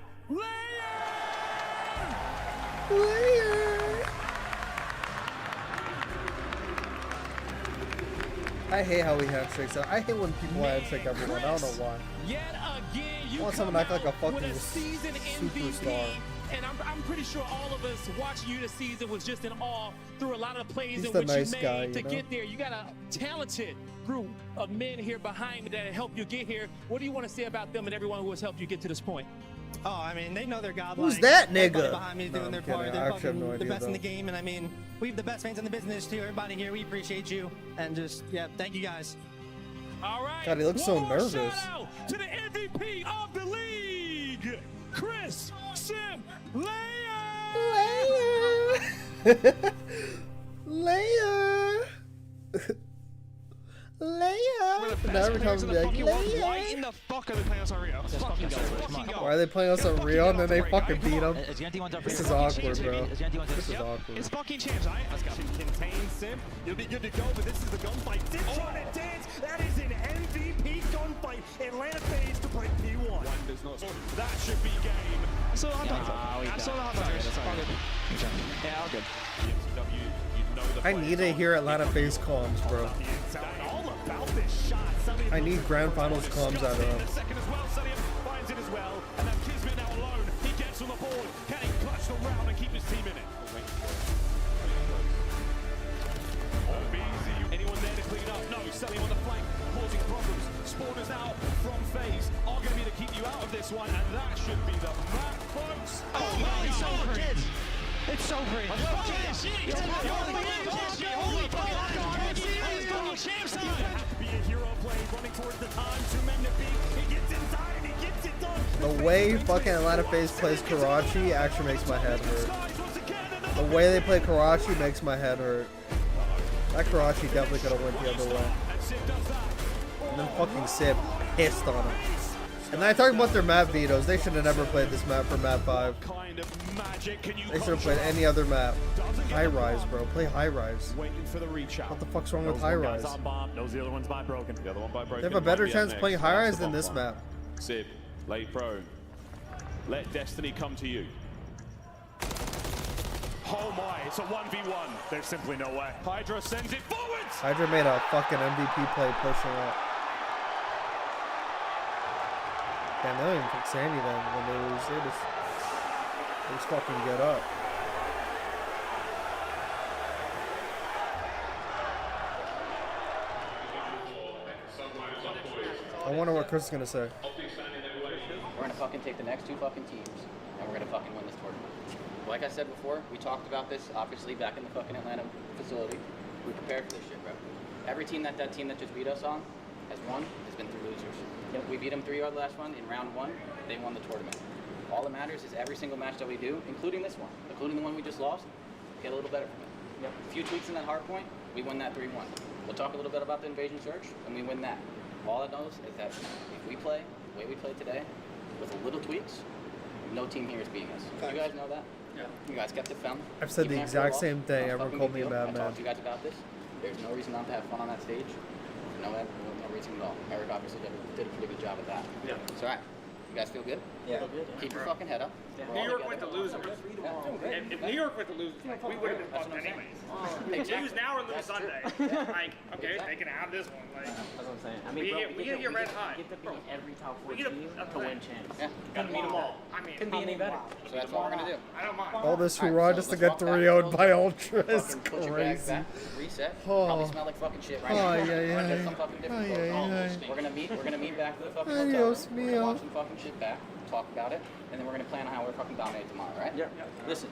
I hate how he handshakes. I hate when people handshake everyone. I don't know why. Yet again, I you want someone to act like a fucking season superstar. And I'm pretty sure all of us watching you this season was just in awe through a lot of the plays in the which nice you made guy, to you know? get there. You got a talented group of men here behind me that helped you get here. What do you want to say about them and everyone who has helped you get to this point? Oh, I mean, they know they're godlike. Who's that Everybody nigga? behind me is No, doing I'm their kidding. part. I They're actually have fucking no the idea, best in though. the game, and I mean, we have the best fans in the business too. Everybody here, we appreciate you, and just thank you guys. All right. God, he looks so One more nervous. Shout out to the MVP of the league, Chris Sim Leia. Now every time we like, Why in the fuck are they playing us on Rio? why are they playing us on Rio and then they fucking beat them? This is awkward, bro. This is awkward. It's fucking champs, right? Let's go. Contain Sim. You'll be good to go, but this is the gunfight. Sim trying to dance. That is an MVP gunfight. Atlanta FaZe to break P1. That should be game. I saw the hot dogs. I saw the hot dogs. Yeah, all good. I need to hear Atlanta FaZe comms, bro. I need grand finals comms out of them. Second as well, Sunny finds it as well, and then Kismet now alone. He gets on the board. Can he clutch the round and keep his team in it? Easy. Anyone there to clean up? No. Selling on the flank, causing problems. Spawners out from FaZe are going to be to keep you out of this one, and that should be the map, folks. Oh my God, kids! It's so great. Be a hero play, running towards the time. 2 men to beat. He gets inside and he gets it done. The way fucking Atlanta FaZe plays Karachi actually makes my head hurt. The way they play Karachi makes my head hurt. That Karachi definitely could have went the other way. And then fucking Sip pissed on him. And then I talked about their map vetoes. They should have never played this map for map 5. They should have played any other map. High Rise, bro. Play High Rise. Waiting for the reach out. What the fuck's wrong with High Rise? Knows the other one's by broken. The other one by broken. They have a better chance playing High Rise than this map. Sib, late prone. Let destiny come to you. Oh my, it's a 1v1. There's simply no way. Hydra sends it forwards. Hydra made a fucking MVP play pushing up. Damn, they don't even pick Sandy then when they lose. They just fucking get up. I wonder what Chris is gonna say. We're gonna fucking take the next 2 fucking teams, and we're gonna fucking win this tournament. Like I said before, we talked about this, obviously, back in the fucking Atlanta facility. We prepared for this shit, bro. Every team that team that just beat us on has won, has been through losers. We beat them 3 out of the last one. In round 1, they won the tournament. All that matters is every single match that we do, including this one, including the one we just lost, get a little better from it. A few tweaks in that hard point, we win that 3-1. We'll talk a little bit about the invasion search, and we win that. All it knows is that if we play the way we play today, with a little tweaks, no team here is beating us. You guys know that? Yeah. You guys kept it fun. I've said Even the after exact loss, same thing. no Everyone fucking called big me a deal. I madman. talked to you guys about this. There's no reason not to have fun on that stage. No reason at all. Eric obviously did a pretty good job at that. Yeah. It's all right. You guys feel good? Yeah. Keep your fucking head up. New York went to lose. If New York went to lose, we would have been fucked anyways. Lose now or lose Sunday. Like, okay, they can have this one. Like, that's what I'm saying. I we mean, get your red hot. We get to beat every top 4 We get team a to win champs. Yeah. Gotta beat them all. I mean, Couldn't be any better. So that's what we're gonna do. I don't mind. All this Alright, hurrah so just to let's get walk back. 3-0'd by Ultra is Fucking put your bags crazy. back, reset. Oh. Probably smell like fucking shit right Oh, now. yeah, We're yeah. gonna get some fucking different Oh, clothes yeah, on. yeah. We're gonna meet back at the fucking Ay, hotel room. Dios We're gonna mío. watch some fucking shit back, talk about it, and then we're gonna plan on how we're fucking dominating tomorrow, right? Yeah. Listen,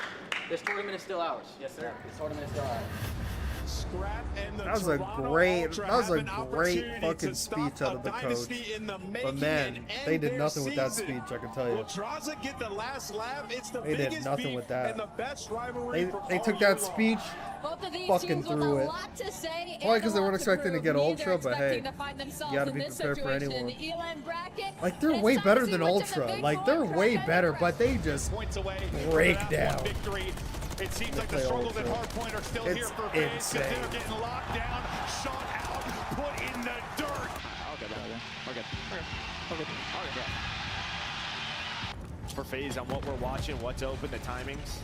this tournament is still ours. Yes, sir. This tournament is still ours. That was a great fucking speech out of the coach. But man, they did nothing with that speech, I can tell you. They did nothing with that. They took that speech, fucking threw it. Probably because they weren't expecting to get Ultra, but hey, you gotta be prepared for anyone. Like, they're way better than Ultra. Like, they're way better, but they just break down. It seems They like the play struggles Ultra. at hardpoint are still here It's for FaZe because insane. they're getting locked down, shot out, put in the dirt. Okay, we're good. We're good. For FaZe on what we're watching, what's open, the timings.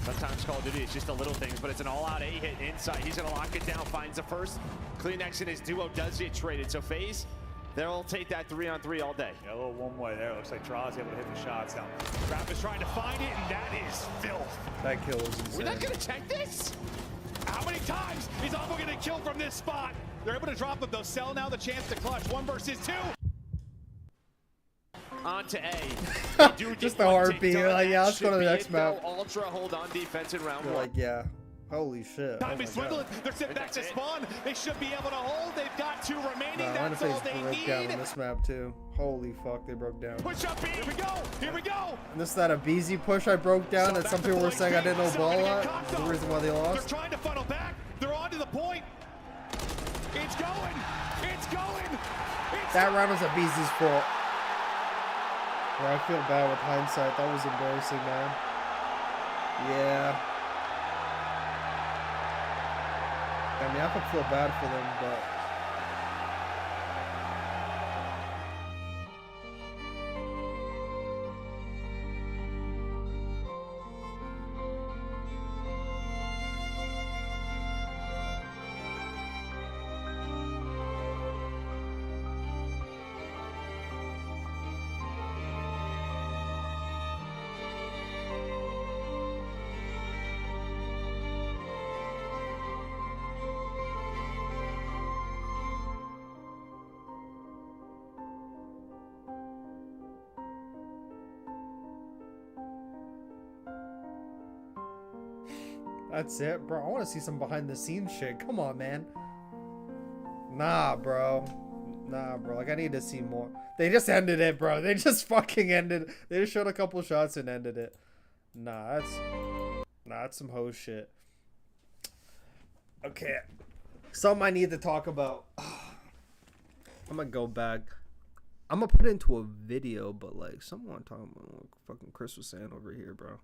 Sometimes Call of Duty is just the little things, but it's an all-out A hit inside. He's gonna lock it down, finds the first. Kleenex and his duo does get traded. So FaZe They'll take that 3-on-3 all day. Yeah, a little one way there. Looks like Traw's able to hit the shots. Now, Trap is trying to find it, and that is filth. That kill was insane. We're not gonna check this. How many times is Alpha gonna kill from this spot? They're able to drop him. They'll sell now the chance to clutch. 1 versus 2. On to A. They do Just get the one heartbeat. takedown. Like, yeah, That let's go to should the be next it, though. map. Ultra hold on defense in round They're 1. like, yeah. Holy shit. Time Oh is my God. dwindling. They're sitting back to spawn. They should be able to hold. They've got 2 remaining. No, That's all FaZe they broke down on need. this map too. Holy fuck, they broke down. Push up B. Here we go. Here we go. And this is that a BZ push I broke down that some people were saying I didn't know ball a lot. That's the reason why they They're lost. trying to funnel back. They're on to the point. It's going. It's going. That round was a BZ's fault. Bro, I feel bad with hindsight. That was embarrassing, man. Yeah. I mean, I could feel bad for them, but... That's it, bro. I want to see some behind the scenes shit. Come on, man. Nah, bro. Nah, bro. Like, I need to see more. They just ended it, bro. They just fucking ended. They just showed a couple shots and ended it. Nah, that's some hoe shit. Okay. Something I need to talk about. I'm gonna go back. I'm gonna put it into a video, but like, someone talking about what fucking Chris was saying over here, bro.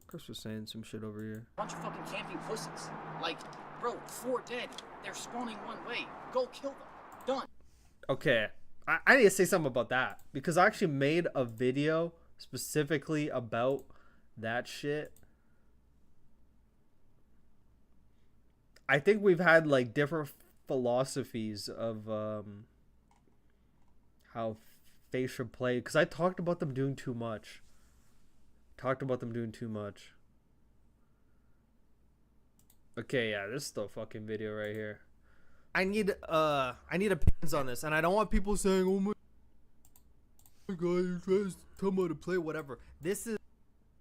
Chris was saying some shit over here. Bunch of fucking camping pussies. Like, bro, 4 dead. They're spawning one way. Go kill them. Done. Okay, I need to say something about that because I actually made a video specifically about that shit. I think we've had like different philosophies of how FaZe should play because I talked about them doing too much. Okay, yeah, this is the fucking video right here. I need opinions on this, and I don't want people saying, "Oh my god, you're trying to tell me how to play," whatever. This is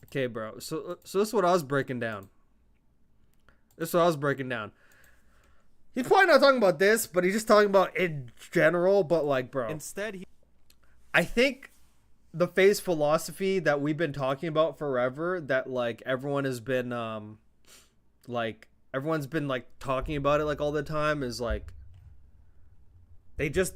okay, bro. So this is what I was breaking down. He's probably not talking about this, but he's just talking about in general. But like, bro, instead, I think the FaZe philosophy that we've been talking about forever, that like everyone has been everyone's been like talking about it like all the time, is like they just,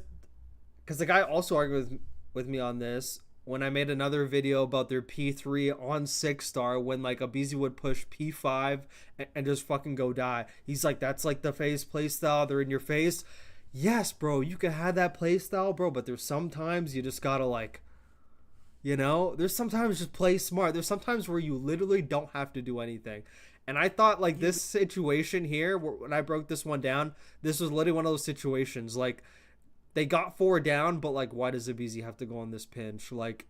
because the guy also argued with me on this when I made another video about their P3 on 6-star when like a BZ would push P5 and just fucking go die. He's like, that's like the FaZe playstyle, they're in your face. Yes, bro, you can have that playstyle, bro, but there's sometimes you just gotta like, you know, there's sometimes just play smart. There's sometimes where you literally don't have to do anything. And I thought like this situation here, when I broke this one down, this was literally one of those situations. Like, they got 4 down, but like, why does Ibiza have to go on this pinch? Like,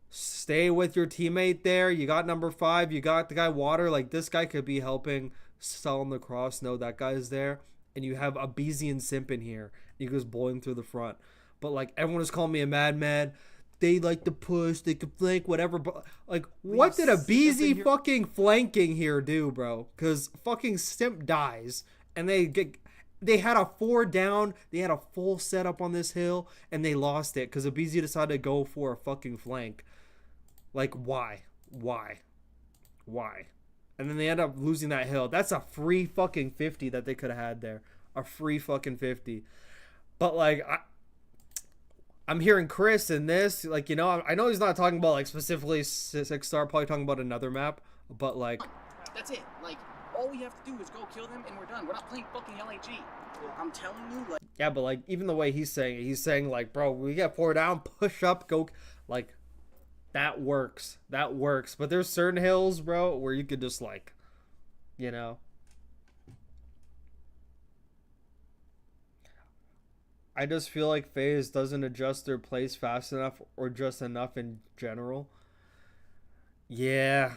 stay with your teammate there. You got number 5. You got the guy Water. Like, this guy could be helping sell him the cross. No, that guy's there. And you have Ibiza and Simp in here. He goes blowing through the front. But like, everyone is calling me a madman. They like to push, they could flank, whatever. But like, what did a BZ fucking flanking here do, bro? Because fucking Simp dies, and they had a 4 down, they had a full setup on this hill, and they lost it because a BZ decided to go for a fucking flank. Like, why? And then they end up losing that hill. That's a free fucking 50 that they could have had there. A free fucking 50. But like, I'm hearing Chris in this, like, you know, I know he's not talking about like specifically 6-star, probably talking about another map, but like, That's it. Like, all we have to do is go kill them and we're done. We're not playing fucking LAG. I'm telling you, like. Yeah, but like, even the way he's saying like, bro, we get 4 down, push up, go, like, that works. But there's certain hills, bro, where you could just like, you know. I just feel like FaZe doesn't adjust their plays fast enough or just enough in general. Yeah,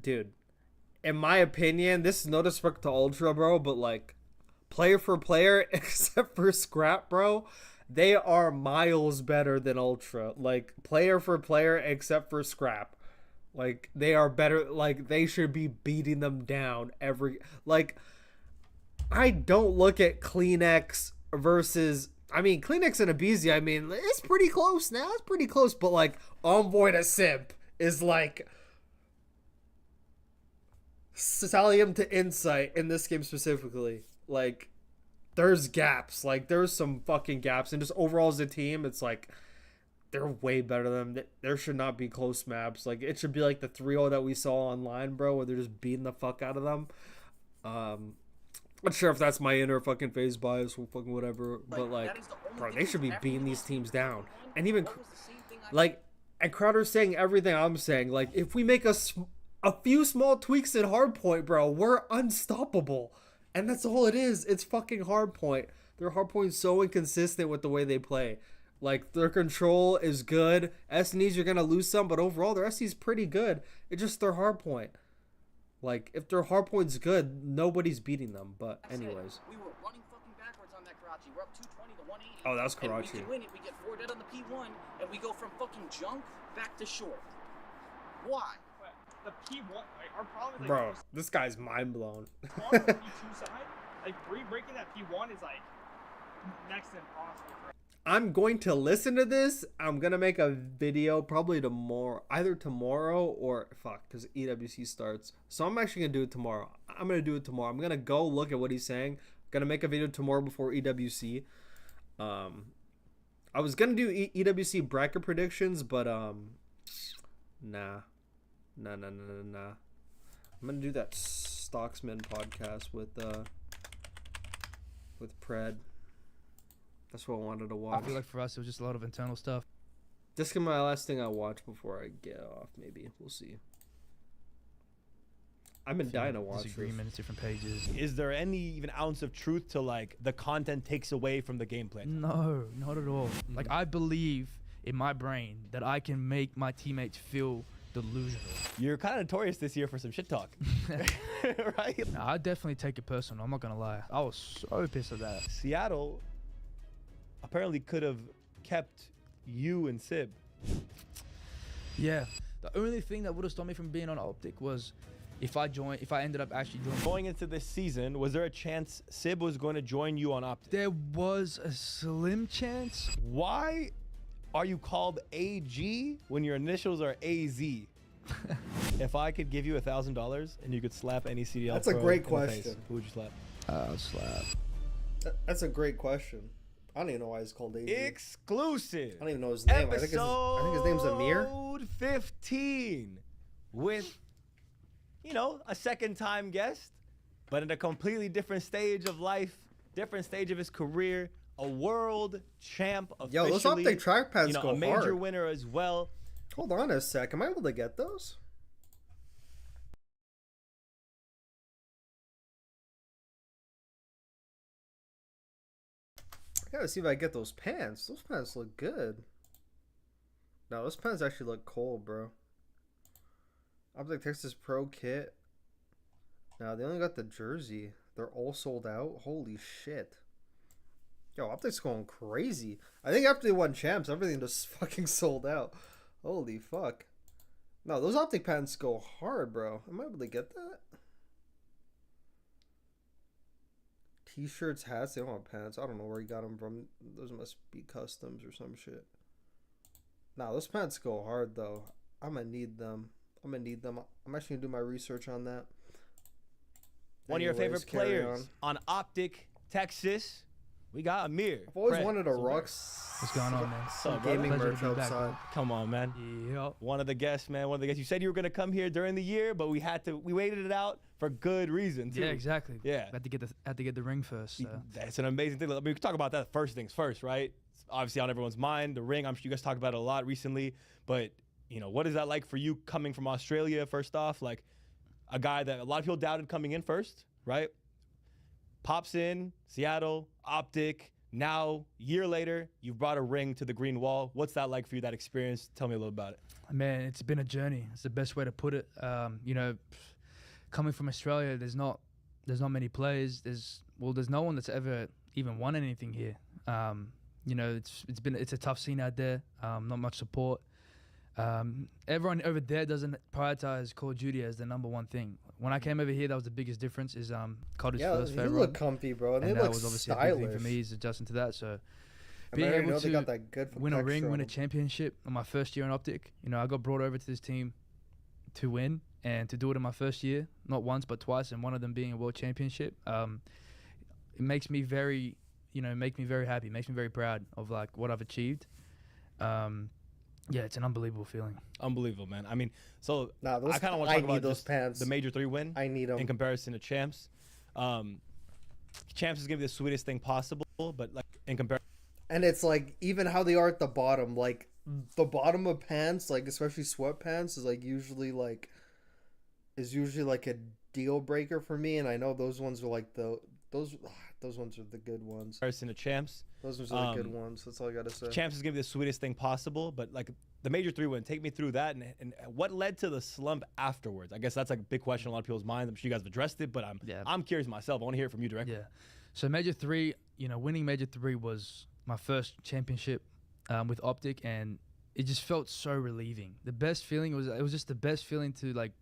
dude. In my opinion, this is no disrespect to Ultra, bro, but like, player for player, except for Scrap, bro, they are miles better than Ultra. Like, player for player, except for Scrap. Like, they are better. Like, they should be beating them down every... Like, I don't look at Kleenex versus... I mean, Kleenex and Abizi, I mean, it's pretty close now. It's pretty close. But, like, Envoy to Simp is, like... Salium to Insight in this game specifically. Like, there's gaps. Like, there's some fucking gaps. And just overall as a team, it's like... They're way better than them. There should not be close maps. Like, it should be like the 3-0 that we saw online, bro, where they're just beating the fuck out of them. Not sure if that's my inner fucking FaZe bias or fucking whatever, but like, bro, they should be beating these teams down. And even, like, and Crowder's saying everything I'm saying. Like, if we make a few small tweaks in Hardpoint, bro, we're unstoppable. And that's all it is. It's fucking Hardpoint. Their Hardpoint's so inconsistent with the way they play. Like, their control is good. SNEs, you're going to lose some, but overall, their SNE's pretty good. It's just their hardpoint. Like, if their hardpoint's good, nobody's beating them. But anyways. We were running fucking backwards on that Karachi. We're up 220 to 180. Oh, that was Karachi. And we can win it. We get 4 dead on the P1, and we go from fucking junk back to short. Why? The P1, like, our problem is, like, bro, this guy's mind blown. on the P2 side, like, breaking that P1 is, like, next to impossible. I'm going to listen to this. I'm going to make a video probably tomorrow, either tomorrow or because EWC starts. So I'm actually going to do it tomorrow. I'm going to do it tomorrow. I'm going to go look at what he's saying. I'm going to make a video tomorrow before EWC. I was going to do EWC bracket predictions, but nah. I'm going to do that Stocksmen podcast with Pred. That's what I wanted to watch. I feel like for us, it was just a lot of internal stuff. This is my last thing I watch before I get off, maybe. We'll see. I've been dying to watch disagreements, different pages. Is there any even ounce of truth to, like, the content takes away from the game plan? No, not at all. Like, I believe in my brain that I can make my teammates feel delusional. You're kind of notorious this year for some shit talk. Right? No, I definitely take it personal. I'm not going to lie. I was so pissed at that. Seattle apparently could have kept you and Sib. Yeah. The only thing that would have stopped me from being on Optic was if I ended up actually joining. Going into this season, was there a chance Sib was going to join you on Optic? There was a slim chance. Why are you called AG when your initials are AZ? If I could give you $1,000 and you could slap any CDL That's a pro great in the question. face, who would you slap? I'll slap. That's a great question. I don't even know why he's called AG. Exclusive. I don't even know his name. I think his name's Amir. Episode 15 with, you know, a second-time guest, but in a completely different stage of life, different stage of his career, a world champ officially. Yo, those Optic trackpads go a major hard. winner as well. Hold on a sec. Am I able to get those? I gotta see if I get those pants. Those pants look good. No, those pants actually look cold, bro. Optic Texas Pro kit. Now they only got the jersey. They're all sold out. Holy shit. Yo, Optic's going crazy. I think after they won champs, everything just fucking sold out. Holy fuck. No, those Optic pants go hard, bro. Am I able to get that? T-shirts, hats, they don't have pants. I don't know where he got them from. Those must be customs or some shit. Nah, those pants go hard, though. I'm gonna need them. I'm actually gonna do my research on that. One of your favorite players on Optic Texas. We got Amir. I've always wanted a Rux. What's going on, man? Some gaming merch outside. Come on, man. Yep. One of the guests, man. One of the guests. You said you were gonna come here during the year, but we waited it out for good reason too. Yeah, exactly. Yeah. Had to get the ring first. So. That's an amazing thing. I mean, we can talk about that first things first, right? It's obviously on everyone's mind. The ring. I'm sure you guys talked about it a lot recently. But you know, what is that like for you coming from Australia? First off, like a guy that a lot of people doubted coming in first, right? Pops in Seattle, Optic. Now, year later, you've brought a ring to the green wall. What's that like for you, that experience? Tell me a little about it. Man, it's been a journey. It's the best way to put it. You know, coming from Australia, there's not many players. There's no one that's ever even won anything here. You know, it's a tough scene out there. Not much support. Everyone over there doesn't prioritize Call of Duty as the #1 thing. When I came over here, that was the biggest difference. Is cottage first for everyone. You look comfy, bro, and they that look was obviously stylish. a big thing for me, is adjusting to that. So being able to win a ring, win a championship on my first year in Optic. You know, I got brought over to this team to win and to do it in my first year, not once but twice, and one of them being a world championship. It makes me very, very happy. Makes me very proud of like what I've achieved. Yeah, it's an unbelievable feeling. Unbelievable, man. I mean, so I kind of want to talk about those pants. The Major 3 win. I need them in comparison to Champs. Champs is gonna be the sweetest thing possible, but like in comparison. And it's like even how they are at the bottom, like the bottom of pants, like especially sweatpants, is usually like a deal breaker for me. And I know those ones are like those ones are the good ones. Comparison to Champs. Those are the good ones. That's all I gotta say. Champs is gonna be the sweetest thing possible, but like the Major 3 win, take me through that and what led to the slump afterwards. I guess that's like a big question in a lot of people's minds. I'm sure you guys have addressed it, but I'm curious myself. I want to hear it from you directly. Yeah. So Major 3, winning Major 3 was my first championship with Optic, and it just felt so relieving. The best feeling was just the best feeling to like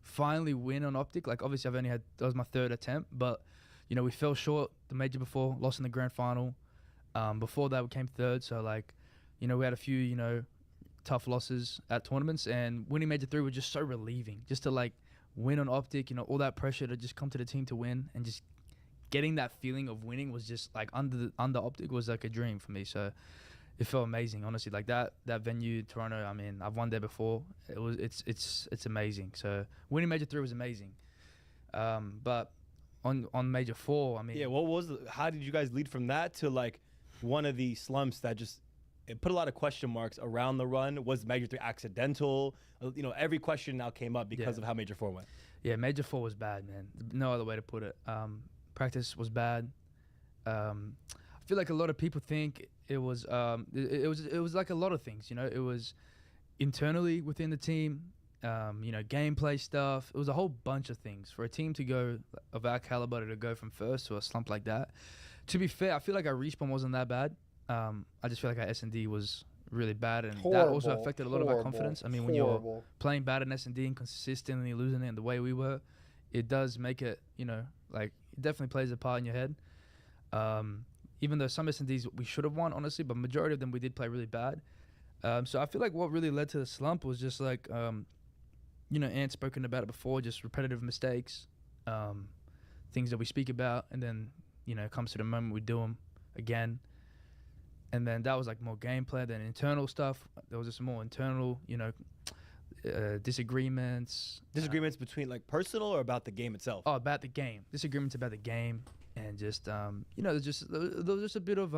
finally win on Optic. Like obviously that was my third attempt, but we fell short the major before, lost in the grand final. Before that we came third, so like we had a few tough losses at tournaments, and winning Major 3 was just so relieving. Just to like win on Optic, all that pressure to just come to the team to win, and just getting that feeling of winning was just like under Optic was like a dream for me. So it felt amazing, honestly. Like that venue, Toronto. I mean, I've won there before. It's amazing. So winning Major 3 was amazing. But on Major 4, I mean, yeah. How did you guys lead from that to like one of the slumps that just it put a lot of question marks around the run? Was Major 3 accidental? Every question now came up because of how Major 4 went. Yeah, Major 4 was bad, man. No other way to put it. Practice was bad. I feel like a lot of people think it was like a lot of things. It was internally within the team. Gameplay stuff. It was a whole bunch of things for a team to go of our caliber to go from first to a slump like that. To be fair, I feel like our respawn wasn't that bad. I just feel like our S&D was really bad, and that also affected a lot of our confidence. I mean, when you're playing bad in S&D and consistently losing it in the way we were, it does make it, like it definitely plays a part in your head. Even though some S&Ds we should have won, honestly, but majority of them we did play really bad. So I feel like what really led to the slump was just like, Ant's spoken about it before, just repetitive mistakes, things that we speak about, and then, it comes to the moment we do them again. And then that was like more gameplay than internal stuff. There was just more internal, disagreements. Disagreements between like personal or about the game itself? Oh, about the game. Disagreements about the game, and just there was just a bit of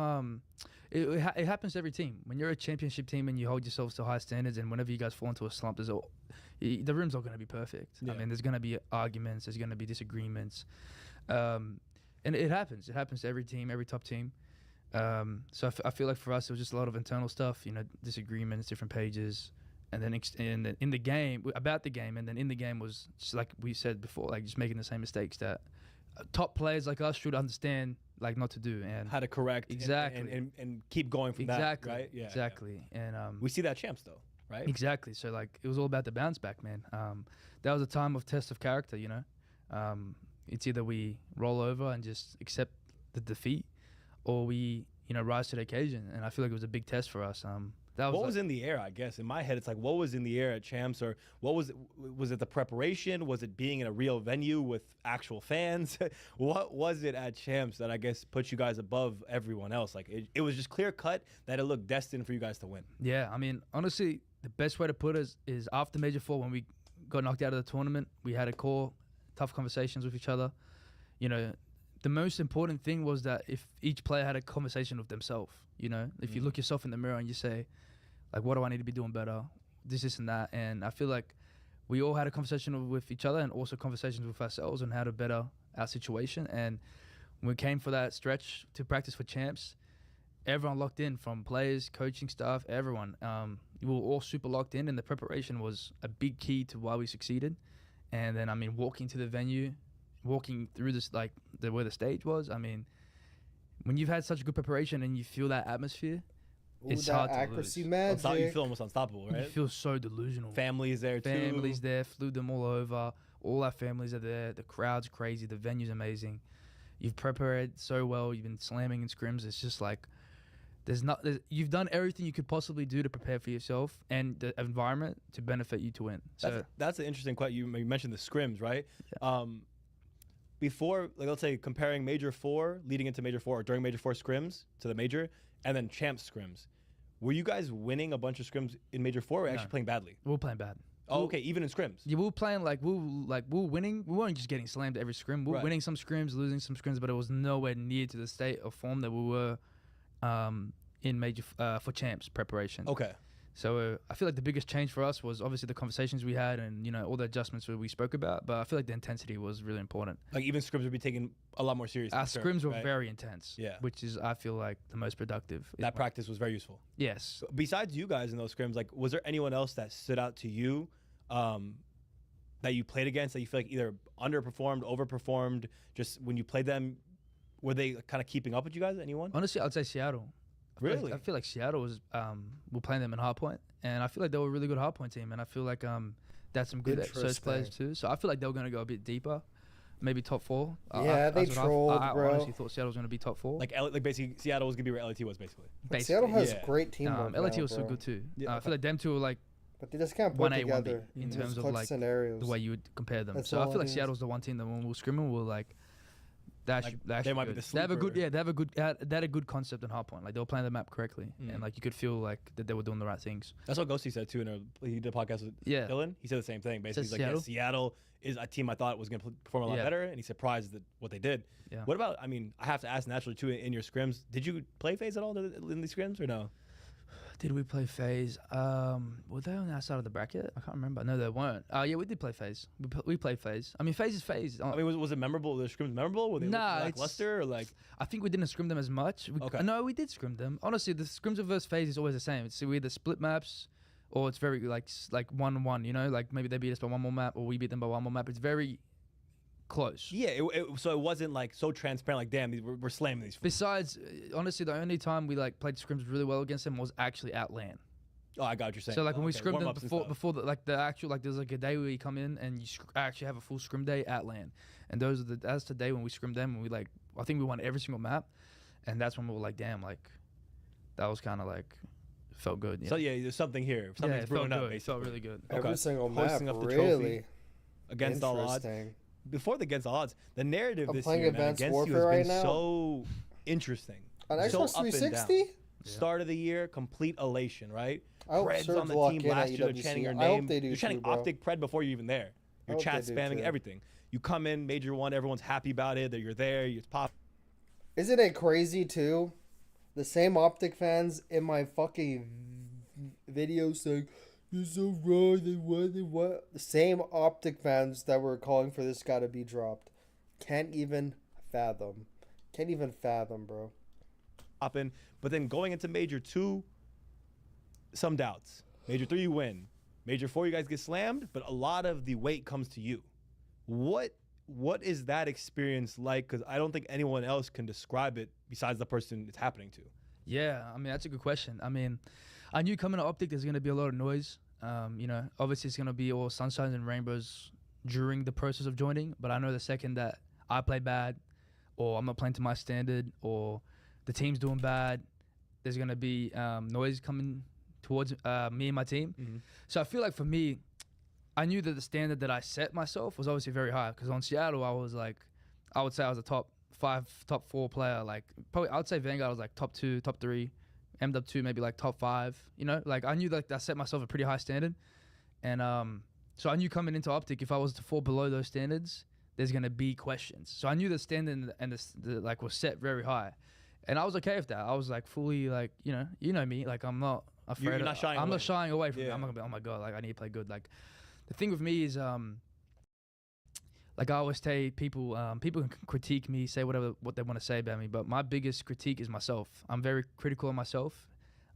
it happens to every team. When you're a championship team and you hold yourselves to high standards, and whenever you guys fall into a slump, the room's not going to be perfect. Yeah. I mean, there's going to be arguments. There's going to be disagreements, and it happens. It happens to every team, every top team. So I feel like for us, it was just a lot of internal stuff, disagreements, different pages, and then in the game, about the game, and then in the game was just like we said before, like just making the same mistakes that top players like us should understand, like not to do, and how to correct exactly and keep going from that, right? Yeah, exactly. Yeah. And we see that Champs though, right? Exactly. So like it was all about the bounce back, man. That was a time of test of character, It's either we roll over and just accept the defeat, or we, rise to the occasion. And I feel like it was a big test for us. What was in the air, I guess? In my head, it's like, what was in the air at Champs? Or what was it? Was it the preparation? Was it being in a real venue with actual fans? What was it at Champs that I guess put you guys above everyone else? Like, it was just clear cut that it looked destined for you guys to win. Yeah, I mean, honestly, the best way to put it is after Major 4, when we got knocked out of the tournament, we had a call, tough conversations with each other. The most important thing was that if each player had a conversation with themselves, if you look yourself in the mirror and you say, like, what do I need to be doing better? This and that. And I feel like we all had a conversation with each other and also conversations with ourselves on how to better our situation. And when we came for that stretch to practice for Champs, everyone locked in, from players, coaching staff, everyone. We were all super locked in, and the preparation was a big key to why we succeeded. And then, I mean, walking to the venue, walking through this, like where the stage was. I mean, when you've had such good preparation and you feel that atmosphere, it's hard to accuracy lose. magic. You feel almost unstoppable, right? You feel so delusional. Family's there too. Families there, flew them all over. All our families are there. The crowd's crazy. The venue's amazing. You've prepared so well. You've been slamming in scrims. It's just like you've done everything you could possibly do to prepare for yourself and the environment to benefit you to win. So That's an interesting question. You mentioned the scrims, right? Yeah. Before, like, let's say comparing Major 4, leading into Major 4, or during Major 4 scrims to the Major, and then Champs scrims, were you guys winning a bunch of scrims in Major 4 or actually playing badly? We were playing bad. Oh, okay, even in scrims. Yeah, we were playing we were winning. We weren't just getting slammed every scrim. We were winning some scrims, losing some scrims, but it was nowhere near to the state of form that we were in Major for Champs preparation. Okay. So I feel like the biggest change for us was obviously the conversations we had and, all the adjustments that we spoke about. But I feel like the intensity was really important. Like, even scrims would be taken a lot more seriously. Our scrims were very intense. Yeah. Which is, I feel like, the most productive. That practice was very useful. Yes. Besides you guys in those scrims, like, was there anyone else that stood out to you that you played against that you feel like either underperformed, overperformed? Just when you played them, were they kind of keeping up with you guys? Anyone? Honestly, I'd say Seattle. Really? I feel like Seattle was we're playing them in hardpoint, and I feel like they were a really good hardpoint team, and I feel like that's some good Surge players too. So I feel like they were going to go a bit deeper, maybe top 4. Yeah, they trolled, bro. I honestly thought Seattle was going to be top 4. Like basically Seattle was going to be where LAT was basically. Seattle has great teamwork. LAT now, was so bro. good too. I feel like them two were like. But they just can't put 1A, together 1B in terms of like scenarios. the way you would compare them. That's So I all feel like it is. Seattle's the one team that when we were scrimming, we were like. They might be the They have a good, sleeper. they had a good concept in hardpoint. Like they were playing the map correctly, and like you could feel like that they were doing the right things. That's what Ghosty said too. He did a podcast with Dylan. He said the same thing. Basically, he's like, Seattle? Seattle is a team I thought was going to perform a lot better, and he's surprised at what they did. Yeah. What about? I mean, I have to ask naturally too. In your scrims, did you play FaZe at all in these scrims or no? Did we play FaZe? Were they on the outside of the bracket? I can't remember. No, they weren't. Yeah, we did play FaZe. We played FaZe. I mean, FaZe is FaZe. I mean, was it memorable? The scrims memorable? Were they lackluster or like? I think we didn't scrim them as much. No, we did scrim them. Honestly, the scrims versus FaZe is always the same. It's either split maps, or it's very like 1-1. Like maybe they beat us by one more map, or we beat them by one more map. It's very close. Yeah, so it wasn't like so transparent. Like, damn, we're slamming these. Besides, honestly, the only time we like played scrims really well against them was actually at LAN. Oh, I got what you're saying. So like when we scrimmed them Warm-ups before the actual there's like a day where you come in and you actually have a full scrim day at LAN, and that's the day when we scrimmed them and we I think we won every single map, and that's when we were like, damn, like that was kind of like felt good. Yeah. So yeah, there's something here. Something's brewing up. Basically. It felt really good. Every single Hosting map, up the really trophy against all odds. Before the against all odds, the narrative this year, man, against you has been so interesting. On so Xbox 360? Start of the year, complete elation, right? I hope Pred's Surge on the lock team in last at year. They're chanting your UWC. name. I hope they do You're chanting too, bro. Optic Pred before you're even there. You're hope chat they do spamming too. everything. You come in, Major 1, everyone's happy about it. That you're there. It's pop. Isn't it crazy too? The same Optic fans in my fucking videos saying, "You're so wrong. They what?" The same Optic fans that were calling for this guy to be dropped. Can't even fathom. Bro. But then going into Major 2, some doubts. Major 3, you win. Major 4, you guys get slammed, but a lot of the weight comes to you. What is that experience like? Because I don't think anyone else can describe it besides the person it's happening to. Yeah, I mean, that's a good question. I mean, I knew coming to Optic there's going to be a lot of noise. Obviously it's going to be all sunshines and rainbows during the process of joining, but I know the second that I play bad or I'm not playing to my standard or the team's doing bad, there's going to be noise coming towards me and my team. Mm-hmm. So I feel like for me, I knew that the standard that I set myself was obviously very high because on Seattle, I would say I was a top 5, top 4 player. Like probably I would say Vanguard was like top 2, top 3, MW2 maybe like top 5. Like I knew that I set myself a pretty high standard, and so I knew coming into Optic if I was to fall below those standards, there's gonna be questions. So I knew the standard and the like was set very high, and I was okay with that. I was like fully like you know me, like I'm not afraid. You're not shying away. Not shying away from it. Yeah. I'm not gonna be, oh my god, like I need to play good. Like the thing with me is like I always say, people can critique me, say what they want to say about me, but my biggest critique is myself. I'm very critical of myself,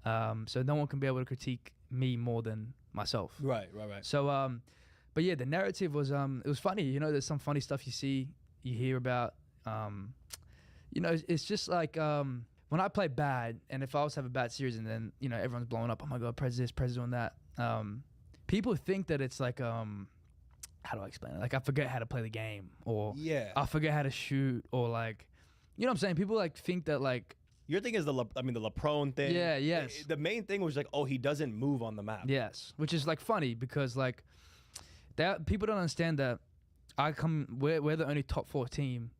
so no one can be able to critique me more than myself. Right. So, but yeah, the narrative was it was funny. You know, there's some funny stuff you hear about. You know, it's just like when I play bad, and if I was to have a bad series, and then you know everyone's blowing up, oh my god, Prez this, Prez doing that. People think that it's like how do I explain it? Like I forget how to play the game, or I forget how to shoot, or like, you know what I'm saying? People like think that like. Your thing is the LeProne thing. Yeah, yes. The main thing was like, oh, he doesn't move on the map. Yes, which is like funny because like that people don't understand that we're the only top 4 team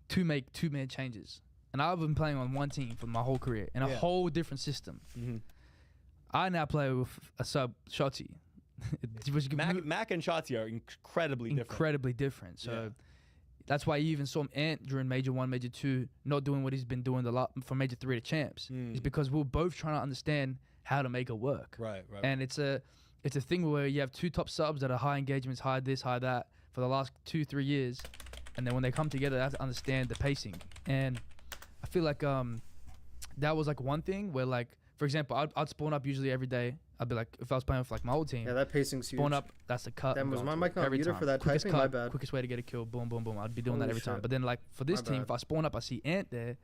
to make 2-man changes, and I've been playing on one team for my whole career in a whole different system. Mm-hmm. I now play with a sub Shotzi. Mac and Shotzi are incredibly different. So that's why you even saw Ant during Major 1, Major 2 not doing what he's been doing from Major 3 to Champs. It's because we're both trying to understand how to make it work. Right. And it's a thing where you have 2 top subs that are high engagements, high this, high that for the last 2-3 years, and then when they come together, they have to understand the pacing. And I feel like that was like one thing where like, for example, I'd spawn up usually every day. I'd be like, if I was playing with like my old team. Yeah, that pacing's huge. Spawn up, that's the cut. Damn, was my mic not muted for that quickest typing? cut, My bad. Quickest way to get a kill, boom, boom, boom. I'd be doing that Holy every time. shit. But then like for this My team, bad. if I spawn up, I see Ant there.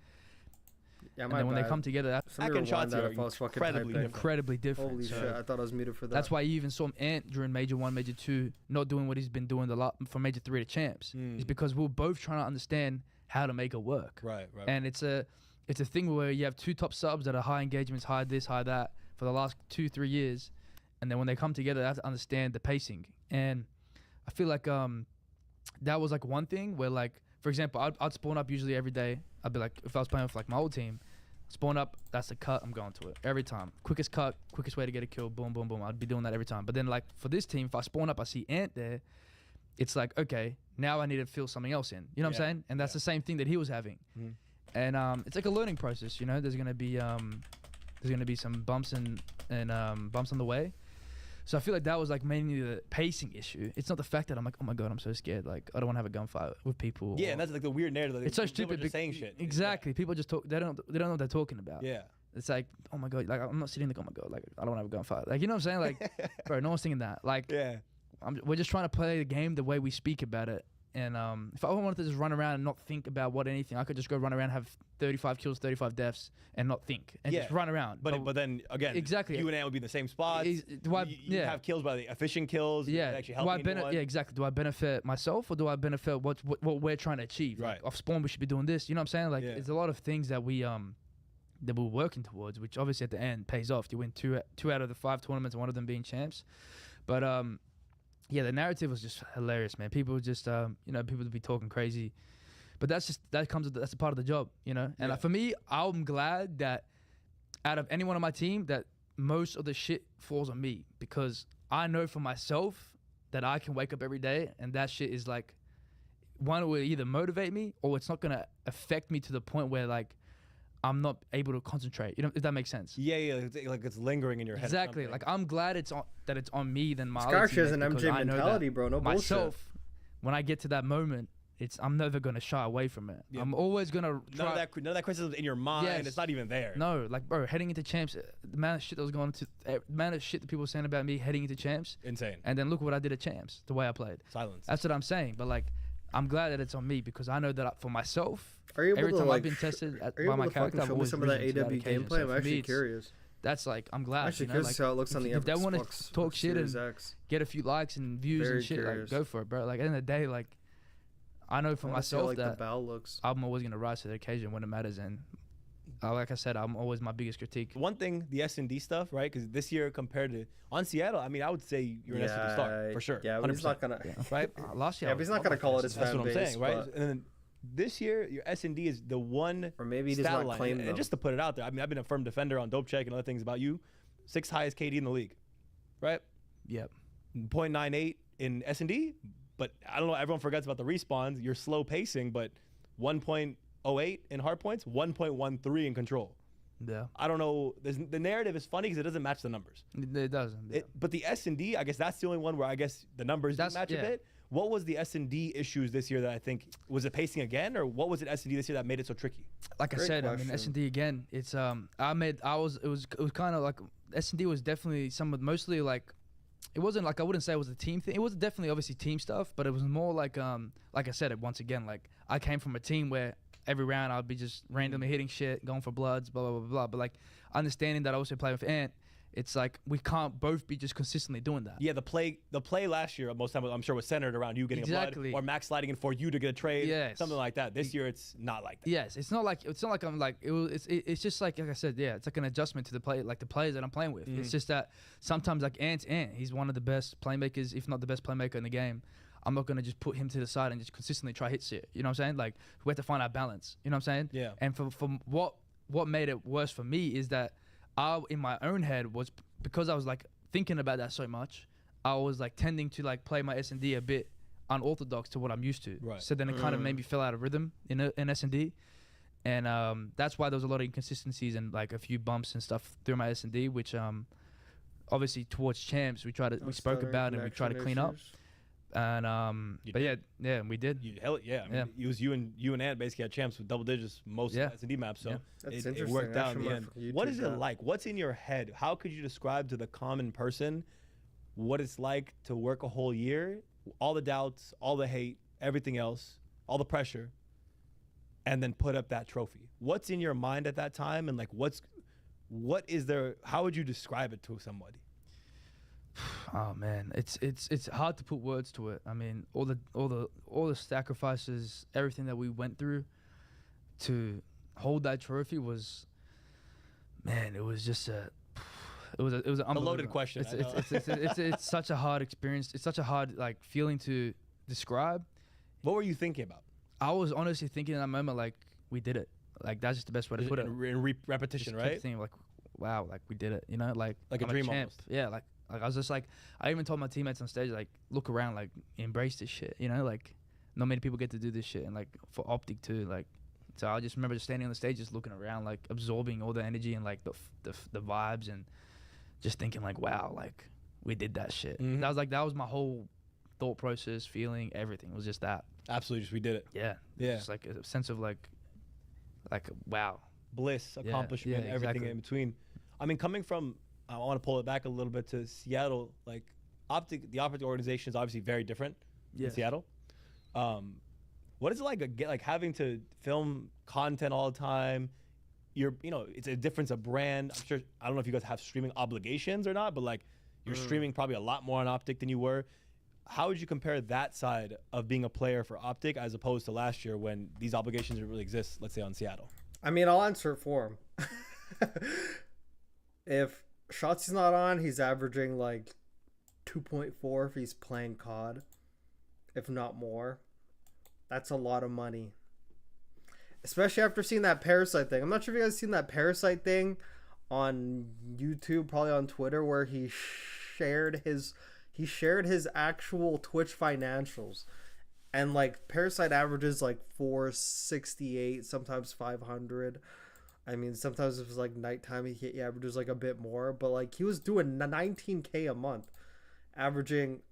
Yeah, and my then when they bad. come together, that's Somebody rewind that if I was fucking typing. incredibly different. Holy So shit, I thought I was muted for that. that's why you even saw Ant during Major 1, Major 2 not doing what he's been doing from Major 3 to Champs. It's because we're both trying to understand how to make it work. Right. And it's a thing where you have 2 top subs that are high engagements, high this, high that for the last 2-3 years, and then when they come together, they have to understand the pacing. And I feel like that was like one thing where like, for example, I'd spawn up usually every day. I'd be like, if I was playing with like my old team, spawn up, that's the cut, I'm going to it every time. Quickest cut, quickest way to get a kill, boom, boom, boom. I'd be doing that every time. But then like for this team, if I spawn up, I see Ant there, it's like, okay, now I need to fill something else in. You know what I'm saying? And that's the same thing that he was having. And it's like a learning process, you know. There's gonna be some bumps and bumps on the way. So I feel like that was like mainly the pacing issue. It's not the fact that I'm like, oh my god, I'm so scared. Like I don't want to have a gunfight with people. Yeah, and that's like the weird narrative. Like, it's so stupid. Just saying shit. Exactly. People just talk. They don't know what they're talking about. Yeah. It's like, oh my god, like I'm not sitting like, oh my god, like I don't want to have a gunfight. Like you know what I'm saying? Like, bro, no one's thinking that. Like, we're just trying to play the game the way we speak about it. And if I wanted to just run around and not think about anything, I could just go run around, have 35 kills, 35 deaths, and not think, and just run around. But then again, exactly, you and Ant would be in the same spot. You have kills by the efficient kills. Yeah, actually helping anyone. Yeah, exactly. Do I benefit myself or do I benefit what we're trying to achieve? Right. Like, off spawn, we should be doing this. You know what I'm saying? Like, there's a lot of things that we're working towards, which obviously at the end pays off. You win two out of the 5 tournaments, one of them being champs. But yeah, the narrative was just hilarious, man. People just, people would be talking crazy, but that's a part of the job, you know. And for me, I'm glad that out of anyone on my team, that most of the shit falls on me, because I know for myself that I can wake up every day and that shit is like, one, it will either motivate me or it's not gonna affect me to the point where like I'm not able to concentrate. You know, if that makes sense. Yeah, like it's lingering in your head. Exactly. Like I'm glad it's on me than my Scar other has teammates, an because MJ I know mentality, that bro. No bullshit. myself, when I get to that moment, I'm never gonna shy away from it. I'm always gonna none of that criticism in your mind. Yes. It's not even there. No, like bro, heading into champs, the amount of shit that was going to, the amount of shit that people were saying about me heading into champs, insane. And then look what I did at champs, the way I played. Silence. That's what I'm saying. But like, I'm glad that it's on me, because I know that for myself, are you able every to, time like, I've been tested are you by able my to character, I've show me always some of that risen to AW occasion. gameplay? So I'm for actually me, curious. That's like, I'm glad. Actually you know, curious like, how it looks on the if they want to Xbox talk shit Series and X. get a few likes and views Very and shit, curious. like go for it, bro. Like at the end of the day, like I know for I wanna see how, myself like, the that bow looks. I'm always gonna rise to the occasion when it matters, and like I said, I'm always my biggest critique. One thing, the S&D stuff, right? Because this year compared to on Seattle, I mean, I would say you're an S&D star for sure. Yeah, but he's not gonna. Right? Last year, Yeah, but he's not gonna call it his That's fan what I'm base, saying, right? but- And then this year, your S&D is the one. Or maybe he does stat not line. claim And them. just to put it out there, I mean, I've been a firm defender on Dope Check and other things about you. 6th highest KD in the league, right? Yep. 0.98 in S&D, but I don't know. Everyone forgets about the respawns. You're slow pacing, but 1.08 in hard points, 1.13 in control. Yeah. I don't know. The narrative is funny because it doesn't match the numbers. It doesn't. Yeah. But the S&D, I guess that's the only one where I guess the numbers do match a bit. What was the S&D issues this year that I think was it pacing again, or what was it S&D this year that made it so tricky? Like I said, I mean S&D again. It's it was kind of like S&D was definitely mostly like, it wasn't like, I wouldn't say it was a team thing. It was definitely obviously team stuff, but it was more like I said it once again, like I came from a team where every round I'd be just randomly hitting shit, going for bloods, blah blah blah blah. But like understanding that I also play with Ant, it's like we can't both be just consistently doing that. Yeah, the play last year most of the time I'm sure was centered around you getting a blood, or Max sliding in for you to get a trade, something like that. This year it's not like that. Yes, it's not like I'm like it's just like I said, yeah, it's like an adjustment to the play, like the players that I'm playing with. It's just that sometimes like Ant's Ant, he's one of the best playmakers, if not the best playmaker in the game. I'm not gonna just put him to the side and just consistently try hit shit. You know what I'm saying? Like we have to find our balance. You know what I'm saying? Yeah. And from what made it worse for me is that I, in my own head, was because I was like thinking about that so much, I was like tending to like play my S&D a bit unorthodox to what I'm used to. Right. So then it kind of made me fell out of rhythm in S&D, and that's why there was a lot of inconsistencies and like a few bumps and stuff through my S&D, which obviously towards champs we spoke about and we tried to clean up. And but yeah, we did. Hell yeah, I mean, it was you and Ant basically had champs with double digits most of the S&D maps, so it worked out in the end. What is it like? What's in your head? How could you describe to the common person what it's like to work a whole year, all the doubts, all the hate, everything else, all the pressure, and then put up that trophy? What's in your mind at that time, and like what is there? How would you describe it to somebody? Oh man, it's hard to put words to it. I mean, all the sacrifices, everything that we went through to hold that trophy was, man, it was just it was a loaded question. It's such a hard experience. It's such a hard like feeling to describe. What were you thinking about? I was honestly thinking in that moment like we did it. Like that's just the best way to put it. In repetition, just right? kept thinking like, wow, like we did it. You know, like a I'm dream champ. almost. Yeah, like I was just like, I even told my teammates on stage, like, look around, like, embrace this shit, you know, like, not many people get to do this shit, and like for Optic too, like, so I just remember just standing on the stage, just looking around, like absorbing all the energy and like the vibes, and just thinking like, wow, like we did that shit. That was my whole thought process, feeling, everything. It was just that. Absolutely, just we did it. Yeah, just like a sense of like wow, bliss, accomplishment, everything in between. I mean, coming from, I want to pull it back a little bit to Seattle. Like, the Optic organization is obviously very different in Seattle. What is it like having to film content all the time? It's a difference of brand. I'm sure, I don't know if you guys have streaming obligations or not, but like you're streaming probably a lot more on Optic than you were. How would you compare that side of being a player for Optic as opposed to last year when these obligations didn't really exist, let's say on Seattle? I mean, I'll answer it for him. If Shotzi's not on, he's averaging like 2.4 if he's playing COD, if not more. That's a lot of money. Especially after seeing that Parasite thing. I'm not sure if you guys seen that Parasite thing on YouTube, probably on Twitter, where he shared his actual Twitch financials. And like Parasite averages like 468, sometimes 500. I mean, sometimes if it's like nighttime, he averages like a bit more, but like he was doing 19K a month, averaging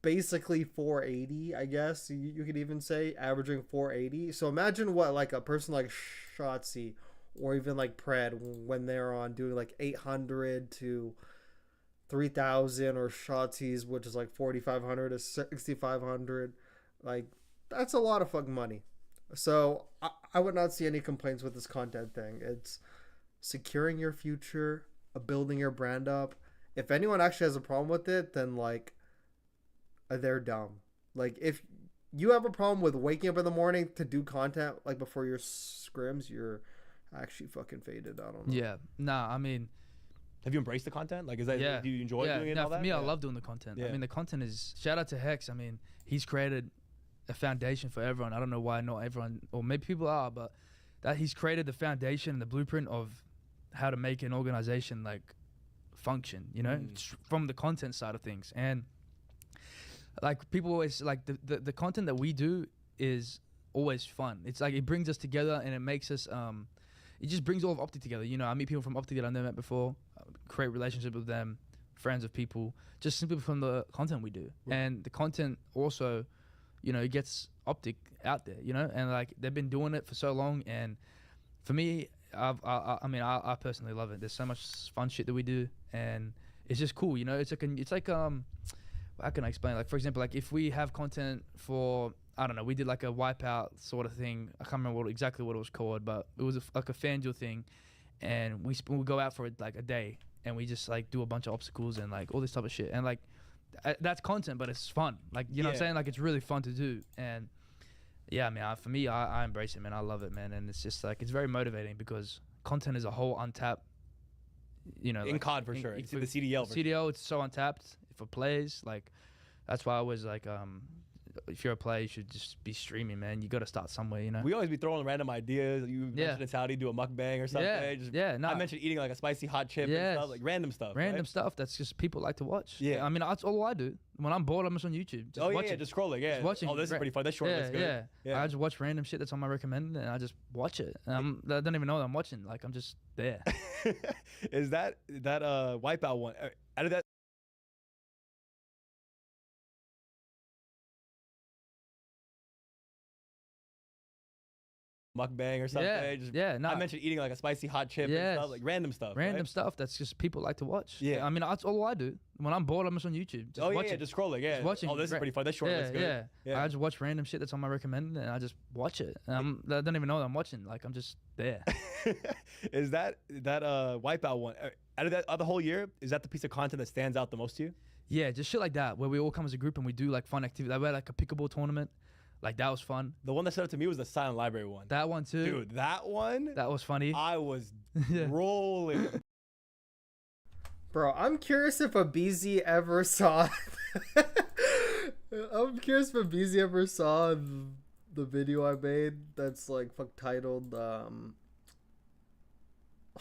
basically 480, I guess you could even say, averaging 480. So imagine what like a person like Shotzi or even like Pred, when they're on doing like 800 to 3,000, or Shotzi's, which is like 4,500 to 6,500. Like, that's a lot of fucking money. So I would not see any complaints with this content thing. It's securing your future, building your brand up. If anyone actually has a problem with it, then like they're dumb. Like, if you have a problem with waking up in the morning to do content like before your scrims, you're actually fucking faded. I don't know. Yeah. Nah, I mean, have you embraced the content? Like, is that, do you enjoy doing it? No, all that? For me, I love doing the content. I mean, the content is, shout out to Hex. I mean, he's created a foundation for everyone. I don't know why not everyone, or maybe people are, but that he's created the foundation and the blueprint of how to make an organization like function, you know, from the content side of things. And like people always like the content that we do is always fun. It's like it brings us together and it makes us it just brings all of Optic together. You know, I meet people from Optic that I've never met before, create relationship with them, friends of people just simply from the content we do. Right. And the content also, you know, it gets Optic out there, you know, and like they've been doing it for so long. And for me, I personally love it. There's so much fun shit that we do, and it's just cool, you know. It's like how can I explain? Like, for example, like if we have content for, I don't know, we did like a wipeout sort of thing. I can't remember exactly what it was called, but it was like a FanDuel thing, and we go out for like a day, and we just like do a bunch of obstacles and like all this type of shit, and like that's content, but it's fun. Like, you know what I'm saying? Like, it's really fun to do, and yeah, man, for me, I embrace it, man. I love it, man, and it's just like it's very motivating because content is a whole untapped, you know, In like, COD for sure. It's the CDL. For CDL, it's so untapped for plays. Like, that's why I was like, if you're a player, you should just be streaming, man. You got to start somewhere, you know. We always be throwing random ideas. You mentioned it's how do you do a mukbang or something. I mentioned eating like a spicy hot chip and stuff, like random stuff. Random stuff that's just people like to watch. Yeah. I mean, that's all I do. When I'm bored, I'm just on YouTube. Just watching. Just scrolling. Yeah. Just watching. Oh, this is pretty fun. This short looks good. I just watch random shit that's on my recommended, and I just watch it. And I don't even know what I'm watching. Like, I'm just there. Is that wipeout one? Out of that. Mukbang or something. I mentioned eating like a spicy hot chip and stuff, like random stuff. Random stuff that's just people like to watch. Yeah. I mean, that's all I do. When I'm bored, I'm just on YouTube. Just watching. Just scrolling. Yeah. Just watching. Oh, this is pretty fun. This short looks good. I just watch random shit that's on my recommended, and I just watch it. And I don't even know what I'm watching. Like, I'm just there. Is that wipeout one? Out of the whole year, is that the piece of content that stands out the most to you? Yeah, just shit like that, where we all come as a group and we do like fun activities. Like, we had like a pickleball tournament. Like, that was fun. The one that stood out to me was the Silent Library one. That one too. Dude, that one. That was funny. I was rolling. Bro, I'm curious if Abizi ever saw. I'm curious if Abizi ever saw the video I made that's like titled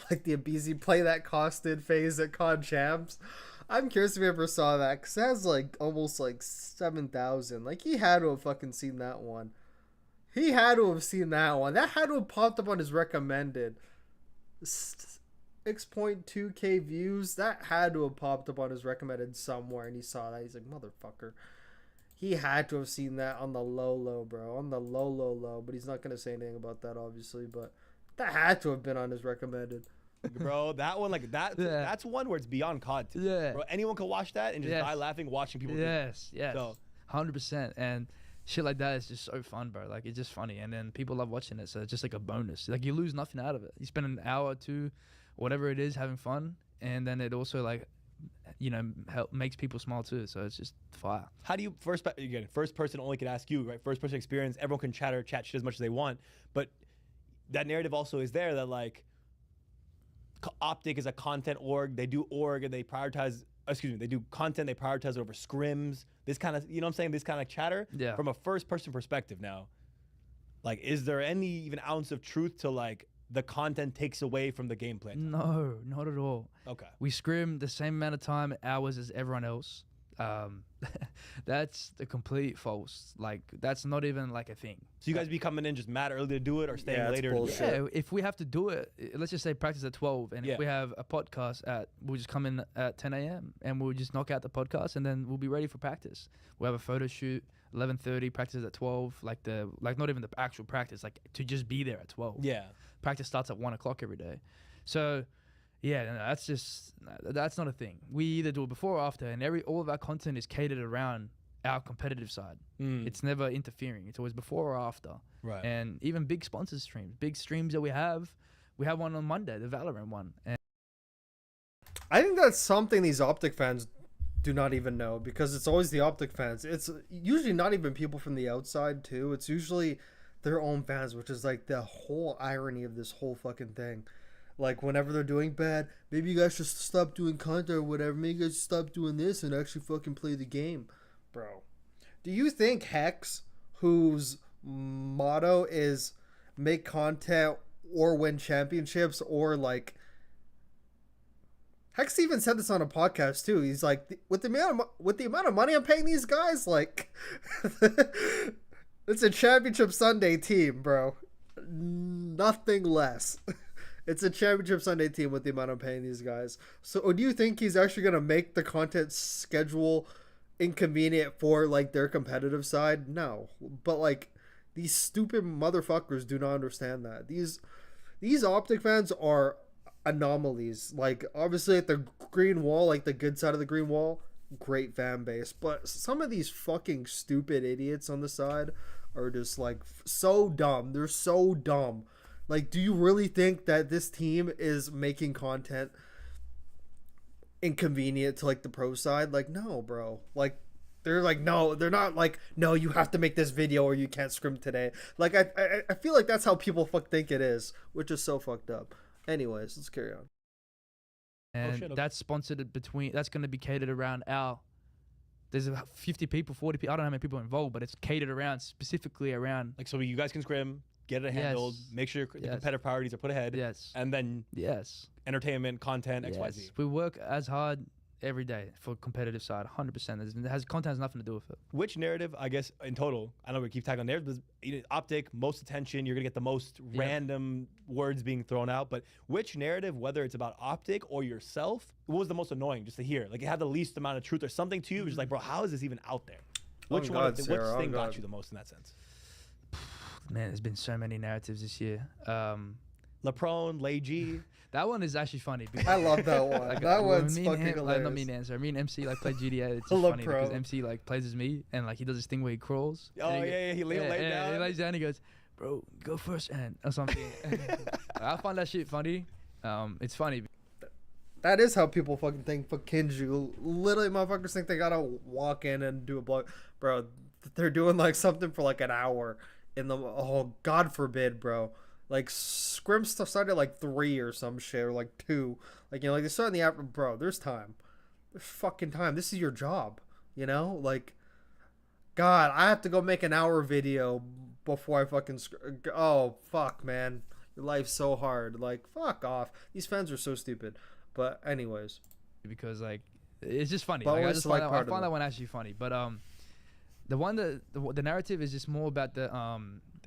like the Abizi play that costed phase at Con Champs. I'm curious if he ever saw that, because it has like almost like 7,000. Like, he had to have fucking seen that one. He had to have seen that one. That had to have popped up on his recommended. 6.2k views. That had to have popped up on his recommended somewhere, and he saw that. He's like, motherfucker. He had to have seen that on the low, bro. On the low. But he's not going to say anything about that, obviously. But that had to have been on his recommended. Bro, that one, like that. Yeah. That's one where it's beyond COD. Yeah. Bro, anyone can watch that and just die laughing watching people. Yes. So 100%. And shit like that is just so fun, bro. Like, it's just funny, and then people love watching it. So it's just like a bonus. Like, you lose nothing out of it. You spend an hour or two, whatever it is, having fun, and then it also like, you know, makes people smile too. So it's just fire. How do you first person only can ask you, right? First person experience. Everyone can chat shit as much as they want, but that narrative also is there that like. Optic is a content org. They do org and they prioritize. They do content. They prioritize over scrims. This kind of, you know what I'm saying? This kind of chatter. Yeah. From a first-person perspective now, like, is there any even ounce of truth to like the content takes away from the gameplay? No, not at all. Okay. We scrim the same amount of time, hours as everyone else. That's the complete false. Like, that's not even like a thing. So you guys be coming in just mad early to do it, or staying later? Yeah, if we have to do it, let's just say practice at 12, and if we have a podcast we'll just come in at 10 a.m. and we'll just knock out the podcast, and then we'll be ready for practice. We'll have a photo shoot 11:30, practice at 12. Like not even the actual practice, like to just be there at 12. Yeah. Practice starts at 1 o'clock every day. So. Yeah, no, that's not a thing. We either do it before or after, and all of our content is catered around our competitive side. It's never interfering. It's always before or after. Right. And even big sponsors streams, big streams that we have one on Monday, the Valorant one. And I think that's something these Optic fans do not even know, because it's always the Optic fans. It's usually not even people from the outside too. It's usually their own fans, which is like the whole irony of this whole fucking thing. Like, whenever they're doing bad, maybe you guys should stop doing content or whatever. Maybe you guys should stop doing this and actually fucking play the game. Bro, do you think Hex, whose motto is make content or win championships, or like... Hex even said this on a podcast too. He's like, with the amount of money I'm paying these guys, like... it's a championship Sunday team, bro. Nothing less. It's a championship Sunday team with the amount I'm paying these guys. So do you think he's actually gonna make the content schedule inconvenient for like their competitive side? No, but like these stupid motherfuckers do not understand that these Optic fans are anomalies. Like obviously at the green wall, like the good side of the green wall, great fan base, but some of these fucking stupid idiots on the side are just like so dumb. They're so dumb. Like, do you really think that this team is making content inconvenient to like the pro side? Like, no, bro. Like, they're like, no, they're not like, no, you have to make this video or you can't scrim today. Like, I feel like that's how people think it is, which is so fucked up. Anyways, let's carry on. And that's sponsored between, that's going to be catered around there's 50 people, 40 people, I don't know how many people are involved, but it's catered around, specifically around. Like, so you guys can scrim, get it handled, make sure the competitive priorities are put ahead. Yes. And then entertainment, content, XYZ. We work as hard every day for competitive side, 100%. Content has nothing to do with it. Which narrative, I guess, in total, I know we keep tagging on narratives, but Optic, most attention, you're going to get the most random words being thrown out, but which narrative, whether it's about Optic or yourself, what was the most annoying just to hear? Like, it had the least amount of truth or something to you, just like, bro, how is this even out there? Which which thing got you the most in that sense? Man, there's been so many narratives this year. LeProne, Lay G. That one is actually funny. I love that one. Like, that one's fucking hilarious. Like, not me and Answer. Me and MC like play GTA. It's just funny because MC like plays as me and like he does this thing where he crawls. Oh yeah, he lays down. He lays down. He goes, bro, go first and or something. I find that shit funny. It's funny. That is how people fucking think for Kinju. Literally, motherfuckers think they gotta walk in and do a block. Bro, they're doing like something for like an hour in the, oh, God forbid, bro. Like, scrim stuff started at like 3 or some shit, or like 2. Like, you know, like they started in the app, bro, there's time. There's fucking time. This is your job, you know? Like, God, I have to go make an hour video before I fucking, oh, fuck, man. Your life's so hard. Like, fuck off. These fans are so stupid. But anyways. Because, like, it's just funny. But like, I find that one actually funny. But, the narrative is just more about the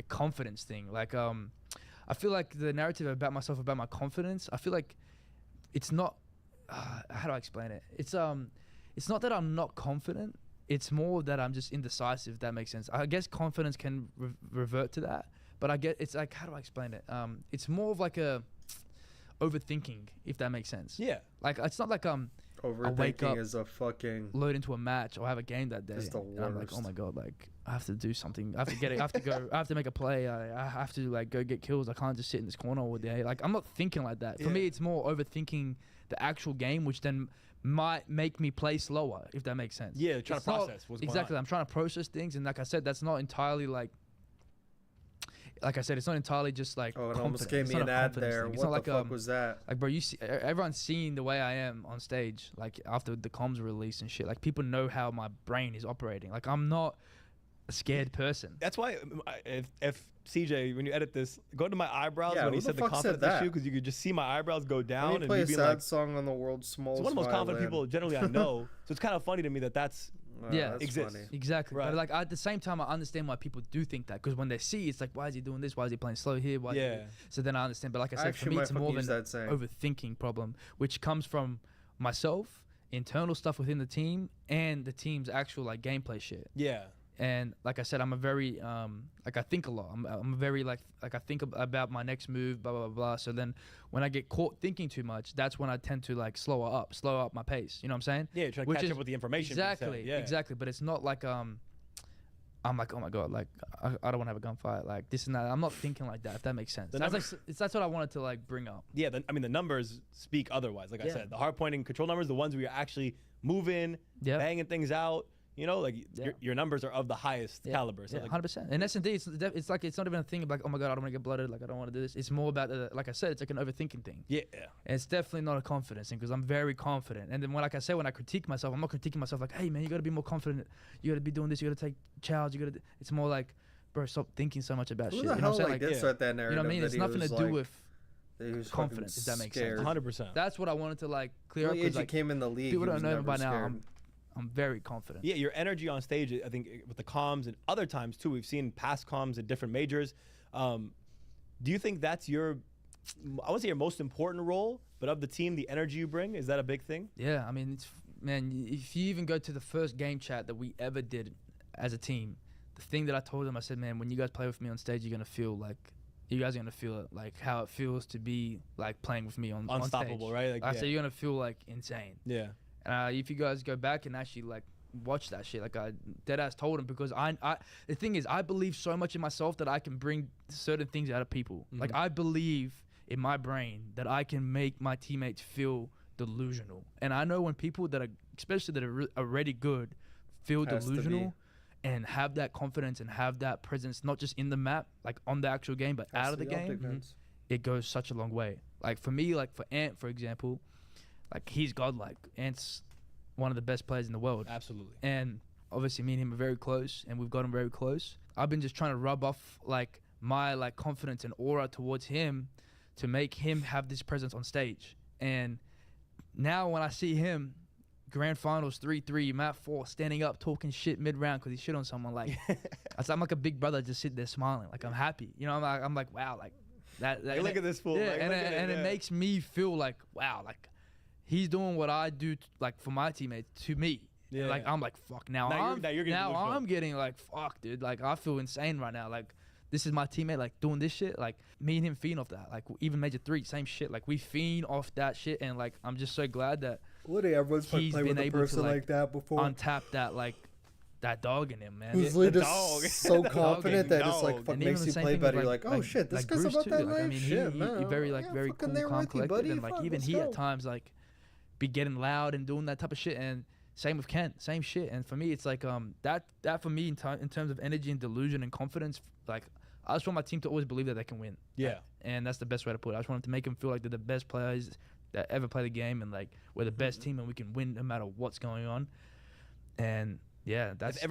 confidence thing. Like, I feel like the narrative about myself, about my confidence, I feel like it's not, how do I explain it? It's not that I'm not confident. It's more that I'm just indecisive, if that makes sense. I guess confidence can revert to that, but I get, it's like, how do I explain it? It's more of like a overthinking, if that makes sense. Yeah. Like, it's not like overthinking is a fucking load into a match or have a game that day. It's the And I'm like, worst. oh my God, like I have to do something. I have to get it. I have to go. I have to make a play. I have to like go get kills. I can't just sit in this corner all day. Like, I'm not thinking like that. For me, it's more overthinking the actual game, which then might make me play slower, if that makes sense. Yeah, trying to process what's going on. Exactly. I'm trying to process things, and like I said, that's not entirely like I said, it's not entirely just like. Oh, it almost gave me an ad there. It's What not like, the fuck was that? Like, bro, you see, everyone's seen the way I am on stage. Like, after the comms release and shit. Like, people know how my brain is operating. Like, I'm not a scared person. That's why if CJ, when you edit this, go to my eyebrows Yeah, when he who the said the fuck confidence said that? issue, because you could just see my eyebrows go down. Let me And play you'd a be sad like, song on the world's smallest it's one of the most confident violin. people generally I know. So it's kind of funny to me that that's exists. Exactly. Right. But like, at the same time, I understand why people do think that, because when they see, it's like, why is he doing this? Why is he playing slow here? Why is he- So then I understand. But like I said, for me, it's more of an overthinking problem, which comes from myself, internal stuff within the team, and the team's actual like gameplay shit. Yeah. And like I said, I'm a very like, I think a lot. I'm very like I think about my next move, blah blah blah. So then when I get caught thinking too much, that's when I tend to like slow up my pace. You know what I'm saying? Yeah, trying to catch up with the information. Exactly, exactly. But it's not like I'm like, oh my God, like I don't want to have a gunfight, like this and that. I'm not thinking like that, if that makes sense. That's what I wanted to like bring up. Yeah, I mean the numbers speak otherwise. Like I said, the hard pointing control numbers, the ones where you're actually moving, banging things out. You know, like your numbers are of the highest caliber. So Yeah, like, 100%. And S&D, it's like, it's not even a thing of like, oh my God, I don't want to get blooded. Like, I don't want to do this. It's more about, like I said, it's like an overthinking thing. Yeah. And it's definitely not a confidence thing, because I'm very confident. And then when, like I said, when I critique myself, I'm not critiquing myself like, hey man, you got to be more confident. You got to be doing this. You got to take charge. You got to. It's more like, bro, stop thinking so much about Who shit. the You know hell what I'm saying? like start that you know what I narrative mean? that It's he nothing to was do like- with that he was confidence, if that makes sense. 100%. That's what I wanted to like clear When up. 'Cause, he like, came in the league, people he don't was know never by now. scared. I'm very confident. Yeah, your energy on stage, I think with the comms and other times too, we've seen past comms at different majors. Do you think that's your I won't say your most important role, but of the team, the energy you bring, is that a big thing? Yeah, I mean, man, if you even go to the first game chat that we ever did as a team, the thing that I told them, I said, man, when you guys play with me on stage, you guys are gonna feel it, like how it feels to be like playing with me on Unstoppable, stage. right? Like, I said, you're gonna feel like insane. Yeah. If you guys go back and actually like watch that shit, like I deadass told him, because I the thing is, I believe so much in myself that I can bring certain things out of people. Like I believe in my brain that I can make my teammates feel delusional, and I know when people that are, especially that are already good, feel delusional and have that confidence and have that presence, not just in the map, like on the actual game, but out of the game, it goes such a long way. Like for me, like for Ant, for example, like he's godlike. Ant's one of the best players in the world. Absolutely. And obviously me and him are very close, and we've gotten very close. I've been just trying to rub off like my like confidence and aura towards him to make him have this presence on stage. And now when I see him, grand finals 3-3, map 4, standing up talking shit mid-round because he shit on someone, like I'm like a big brother just sitting there smiling, like I'm happy, you know. I'm like wow, like that Like, look at this fool. yeah, Like, and it makes me feel like wow, like he's doing what I do like for my teammates to me. Yeah. Like I'm like fuck, now I'm getting like fuck, dude, like I feel insane right now. Like this is my teammate, like doing this shit. Like me and him fiend off that. Like even Major 3, same shit. Like we fiend off that shit, and like I'm just so glad that literally everyone's he's played with been a able person to like that before. untap that like that dog in him, man. Who's literally just so confident that it's like fuck makes you play better. You're like, oh shit, this guy's Bruce about too. that Like, I life mean, shit, he man. very like very cool, calm, collected, and like even he at times like be getting loud and doing that type of shit. And same with Ken, same shit. And for me, it's like that for me in terms of energy and delusion and confidence, like I just want my team to always believe that they can win. Yeah. And that's the best way to put it. I just want them to make them feel like they're the best players that ever play the game, and like we're the best team and we can win no matter what's going on. And yeah, that's if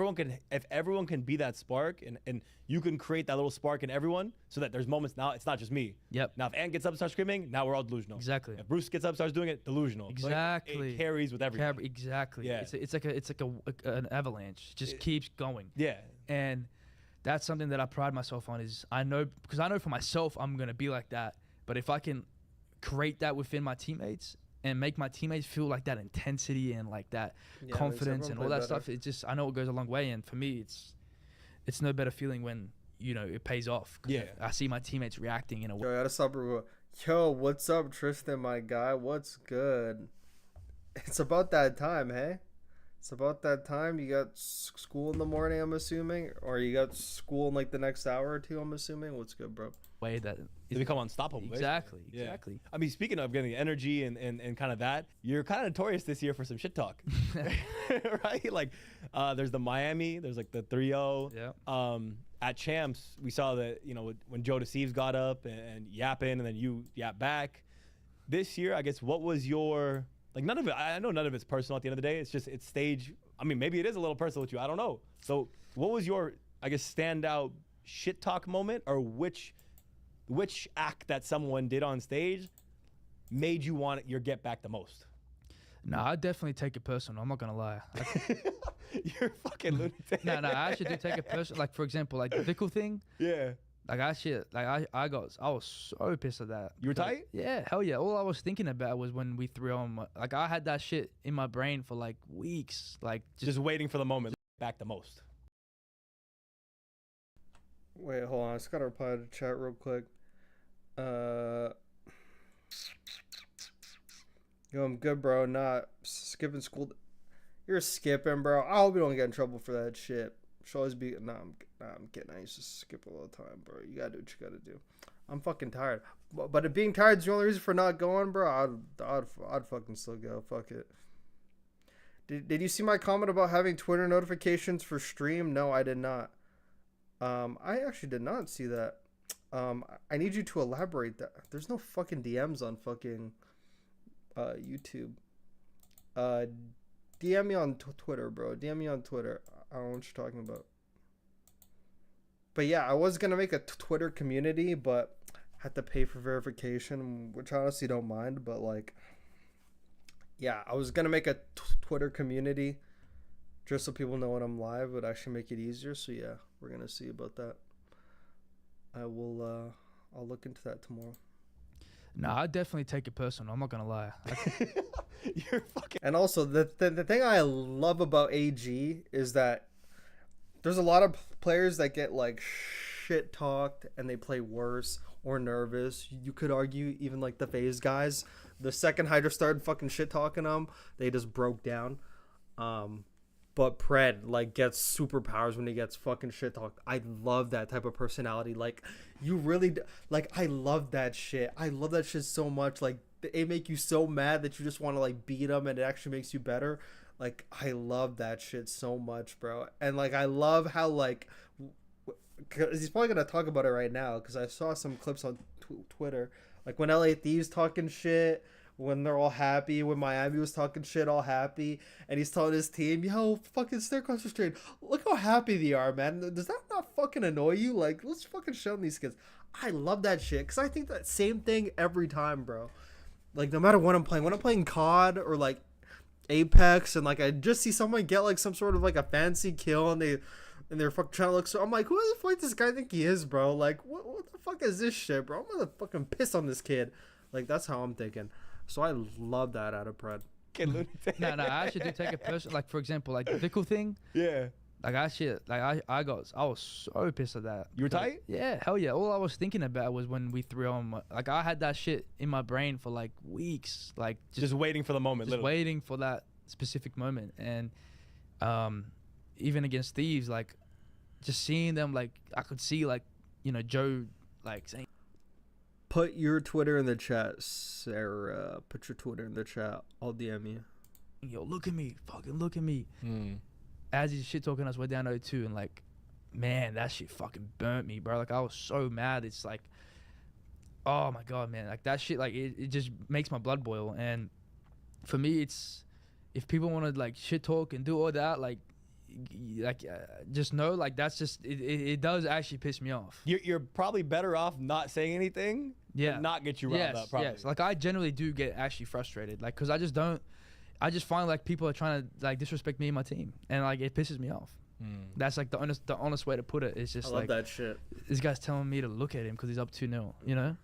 everyone can be that spark, and you can create that little spark in everyone, so that there's moments now it's not just me. Yep. Now if Ant gets up and starts screaming, now we're all delusional. Exactly. If Bruce gets up and starts doing it, delusional. Exactly. Like, it carries with everyone. Exactly. Yeah. It's like an avalanche. It just keeps going. Yeah. And that's something that I pride myself on. Is I know for myself I'm gonna be like that. But if I can create that within my teammates and make my teammates feel like that intensity and like that confidence and all that stuff, it just, I know it goes a long way. And for me, it's no better feeling when, you know, it pays off. Yeah. I see my teammates reacting in a way. Yo, I gotta stop. Yo, what's up, Tristan, my guy? What's good? It's about that time, hey? It's about that time. You got school in the morning, I'm assuming, or you got school in like the next hour or two, I'm assuming. What's good, bro? Way that they become unstoppable. Exactly. Yeah. Exactly. I mean, speaking of getting energy and kind of that, you're kind of notorious this year for some shit talk, right? Like, there's the Miami, there's like the 3-0. Yeah. At Champs, we saw that, you know, when Joe Deceives got up and yapping, and then you yap back. This year, I guess, what was your, like, none of it, I know none of it's personal at the end of the day. It's just, it's stage. I mean, maybe it is a little personal with you. I don't know. So what was your, I guess, standout shit talk moment, or which act that someone did on stage made you want your get back the most? No, I definitely take it personal. I'm not gonna lie. You're a fucking lunatic. No, I actually do take it personal. Like, for example, like the Vickle thing. Yeah. Like I was so pissed at that. You were tight? Yeah, hell yeah. All I was thinking about was when we threw on. Like I had that shit in my brain for like weeks. Like just waiting for the moment. Back the most. Wait, hold on. I just gotta reply to the chat real quick. Yo, I'm good, bro. Not skipping school. You're skipping, bro. I hope you don't get in trouble for that shit. Should always be. Nah, I'm kidding. I used to skip all the time, bro. You gotta do what you gotta do. I'm fucking tired. But if being tired is the only reason for not going, bro, I'd fucking still go. Fuck it. Did you see my comment about having Twitter notifications for stream? No, I did not. I actually did not see that. I need you to elaborate that. There's no fucking DMs on fucking YouTube. DM me on Twitter, bro. DM me on Twitter. I don't know what you're talking about. But yeah, I was gonna make a Twitter community, but had to pay for verification, which I honestly don't mind. But like, yeah, I was gonna make a Twitter community just so people know when I'm live. Would actually make it easier. So yeah, we're gonna see about that. I will. I'll look into that tomorrow. Nah, I definitely take it personal. I'm not gonna lie. You're fucking. And also, the thing I love about AG is that there's a lot of players that get like shit talked and they play worse or nervous. You could argue even like the FaZe guys. The second Hydra started fucking shit talking them, they just broke down. But Pred like gets superpowers when he gets fucking shit talked. I love that type of personality. Like you really like. I love that shit. I love that shit so much. Like it make you so mad that you just want to like beat him, and it actually makes you better. Like I love that shit so much, bro. And like I love how like, cause he's probably gonna talk about it right now. Cause I saw some clips on Twitter, like when LA Thieves talking shit. When they're all happy, when Miami was talking shit all happy, and he's telling his team, yo, fucking stare across the street. Look how happy they are, man. Does that not fucking annoy you? Like, let's fucking show them these kids. I love that shit, because I think that same thing every time, bro. Like, no matter what I'm playing. When I'm playing COD or, like, Apex, and, like, I just see someone get, like, some sort of, like, a fancy kill, and they're fucking trying to look so... I'm like, who the fuck does this guy think he is, bro? Like, what the fuck is this shit, bro? I'm gonna fucking piss on this kid. Like, that's how I'm thinking. So I love that out of Pred. No, I actually do take it personal. Like for example, like the Vickle thing. Yeah. Like I was so pissed at that. You were tight? Yeah, hell yeah. All I was thinking about was when we threw on. Like I had that shit in my brain for like weeks. Like just waiting for the moment. Just waiting for that specific moment. And even against Thieves, like just seeing them, like I could see like Joe like saying. Put your Twitter in the chat, Sarah. Put your Twitter in the chat. I'll DM you. Yo, look at me. Fucking look at me. As he's shit talking us, we're down 0-2. And, like, man, that shit fucking burnt me, bro. Like, I was so mad. It's like, oh, my God, man. Like, that shit, like, it just makes my blood boil. And for me, it's, if people want to, like, shit talk and do all that, like just know, like, that's just, it does actually piss me off. You're probably better off not saying anything. Yeah. Not get you riled up, probably. Yes. Like I generally do get actually frustrated, like, cause I just find like people are trying to like disrespect me and my team, and like it pisses me off. That's like the honest way to put it. It's just I love like that shit. This guy's telling me to look at him because he's up 2-0. You know,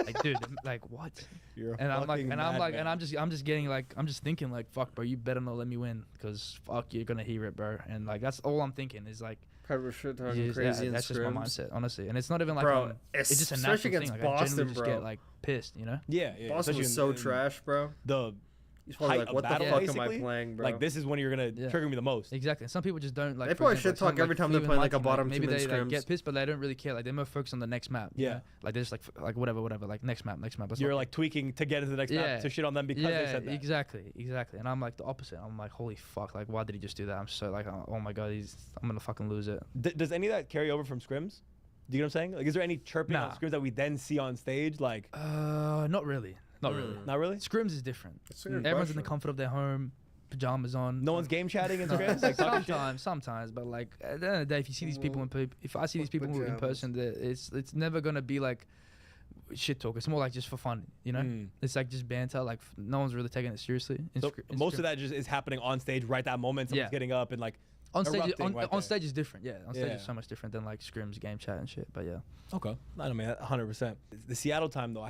like dude, like what? I'm just getting like I'm just thinking like fuck, bro, you better not let me win because fuck, you're gonna hear it, bro. And like that's all I'm thinking is like. Shit talking crazy. That's just my mindset, honestly, and it's not even like bro, it's just a natural thing. Like Boston, I generally just bro. get like pissed, you know? Yeah. Boston was so trash, bro. He's probably like, what the fuck am I playing, bro? Like, this is when you're gonna trigger me the most. Exactly. And some people just don't like. They probably shit talk every time they're playing like a bottom maybe team in they like, scrims. get pissed, but they don't really care. Like they're more focused on the next map. Yeah. You know? Like they're just like whatever. Like next map. You're like tweaking to get into the next map to shit on them because they said that. Exactly. And I'm like the opposite. I'm like, holy fuck! Like why did he just do that? I'm so like, oh my god, I'm gonna fucking lose it. Does any of that carry over from scrims? Do you know what I'm saying? Like, is there any chirping on scrims that we then see on stage? Like, not really. Not really. Not really? Scrims is different. Everyone's in the comfort of their home, pajamas on. No one's game chatting in scrims? Like, sometimes, but like at the end of the day, if you see these people if I see these people in person, it's never gonna be like shit talk. It's more like just for fun, you know? It's like just banter. Like no one's really taking it seriously. Most of that just is happening on stage right that moment. Someone's getting up and like on stage. On stage is different. Yeah, on stage is so much different than like scrims, game chat and shit. But yeah. Okay, I don't mean 100%. The Seattle time though,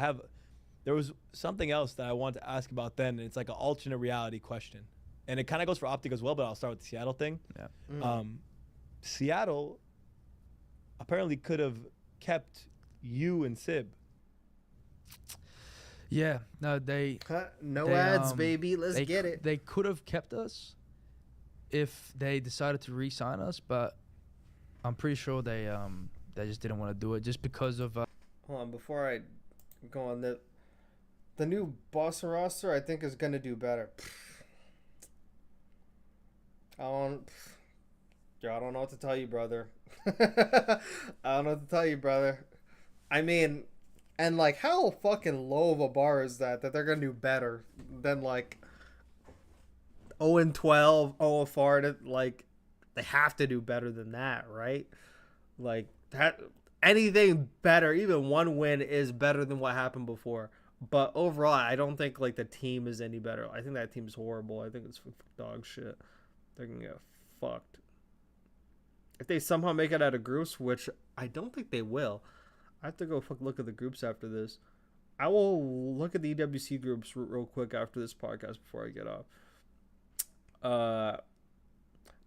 there was something else that I wanted to ask about then, and it's like an alternate reality question. And it kind of goes for Optic as well, but I'll start with the Seattle thing. Yeah. Seattle apparently could have kept you and Sib. Yeah, no, they... ads, baby. Let's get it. They could have kept us if they decided to re-sign us, but I'm pretty sure they just didn't want to do it just because of... Hold on, before I go on, the new Boston roster, I think, is going to do better. I don't know what to tell you, brother. I don't know what to tell you, brother. I mean, and like, how fucking low of a bar is that they're going to do better than like 0-12, 0-4? Like, they have to do better than that, right? Like, that anything better, even one win is better than what happened before. But overall, I don't think like the team is any better. I think that team's horrible. I think it's dog shit. They're gonna get fucked. If they somehow make it out of groups, which I don't think they will, I have to go look at the groups after this. I will look at the EWC groups real quick after this podcast before I get off.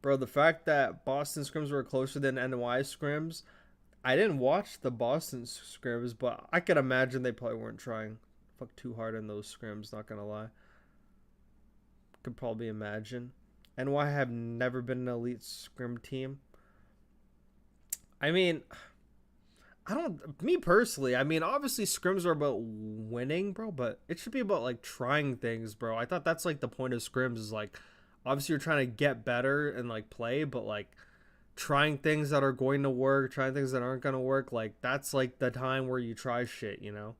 Bro, the fact that Boston scrims were closer than NY scrims, I didn't watch the Boston scrims, but I could imagine they probably weren't trying too hard in those scrims, not gonna lie. Could probably imagine. NY have never been an elite scrim team. I mean, me personally, I mean, obviously scrims are about winning, bro, but it should be about, like, trying things, bro. I thought that's, like, the point of scrims is, like, obviously you're trying to get better and, like, play, but, like, trying things that are going to work, trying things that aren't going to work, like, that's, like, the time where you try shit, you know?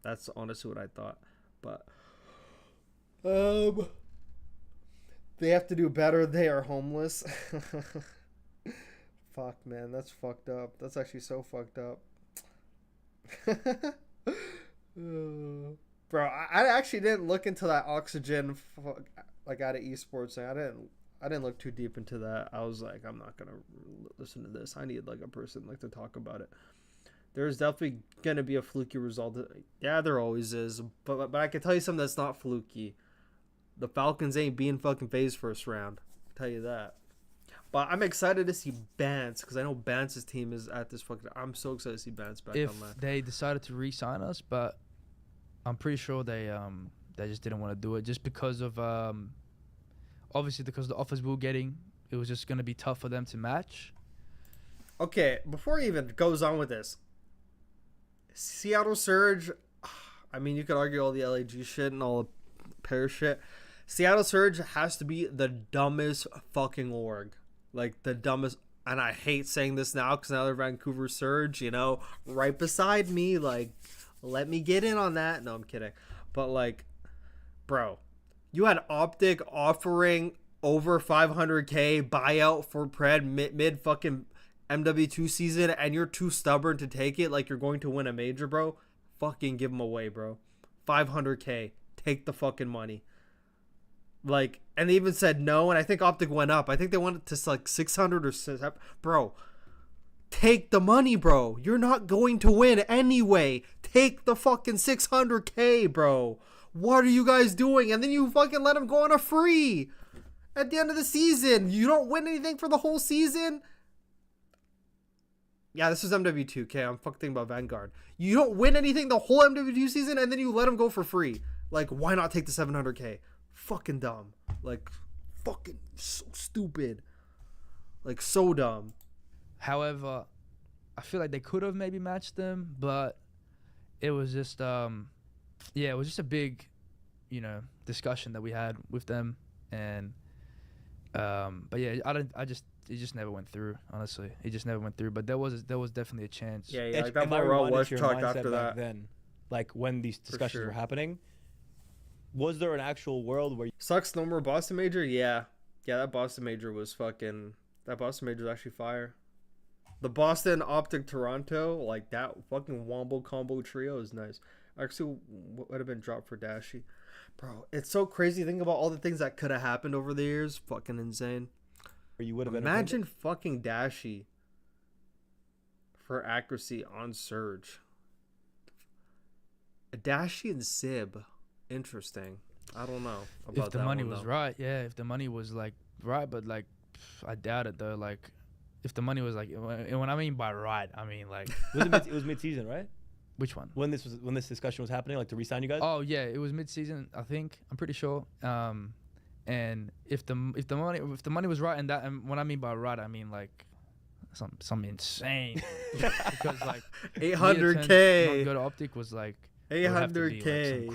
That's honestly what I thought. But, they have to do better. They are homeless. Fuck, man, that's fucked up. That's actually so fucked up. Bro, I actually didn't look into that oxygen, like, out of esports thing. I didn't look too deep into that. I was like, I'm not gonna listen to this. I need, like, a person, like, to talk about it. There's definitely gonna be a fluky result. Yeah, there always is. But I can tell you something that's not fluky. The Falcons ain't being fucking FaZe first round. I'll tell you that. But I'm excited to see Bance, because I know Bance's team is at this fucking... I'm so excited to see Bance back if on that. they decided to re-sign us, but I'm pretty sure they just didn't want to do it just because of obviously because of the offers we were getting. It was just gonna be tough for them to match. Okay, before he even goes on with this, Seattle Surge, I mean, you could argue all the LAG shit and all the pair shit. Seattle Surge has to be the dumbest fucking org. Like, the dumbest. And I hate saying this now because now they're Vancouver Surge, you know, right beside me. Like, let me get in on that. No, I'm kidding. But, like, bro, you had Optic offering over 500K buyout for Pred mid fucking MW2 season, and you're too stubborn to take it like you're going to win a major, bro. Fucking give them away, bro. 500K. Take the fucking money. Like, and they even said no, and I think Optic went up. I think they went to like 600 or 600. Bro, take the money, bro. You're not going to win anyway. Take the fucking 600K, bro. What are you guys doing? And then you fucking let them go on a free at the end of the season. You don't win anything for the whole season. Yeah, this is MW2, okay? I'm fucking thinking about Vanguard. You don't win anything the whole MW2 season, and then you let them go for free. Like, why not take the 700K? Fucking dumb. Like, fucking so stupid. Like, so dumb. However, I feel like they could have maybe matched them, but it was just, yeah, it was just a big, you know, discussion that we had with them, and, but yeah, it just never went through. Honestly, it just never went through. But there was definitely a chance. Yeah, like that morale was chucked after that. Then, like when these discussions were happening, was there an actual world where sucks no more Boston major? Yeah, that Boston major was fucking. That Boston major was actually fire. The Boston Optic Toronto, like that fucking wombo combo trio is nice. Actually, would have been dropped for Dashy, bro. It's so crazy. Think about all the things that could have happened over the years. Fucking insane. You would have imagine fucking Dashy for accuracy on Surge. Dashy and Sib, interesting. I don't know about if the money was right. Yeah, if the money was like right, but like I doubt it though. Like if the money was like, when I mean by right, I mean like it was mid-season, right? Which one? When this discussion was happening, like to re-sign you guys? Oh yeah, it was mid-season. I think I'm pretty sure. And if the money was right, and what I mean by right, I mean like some insane because like 800K. Not go to Optic was like 800K.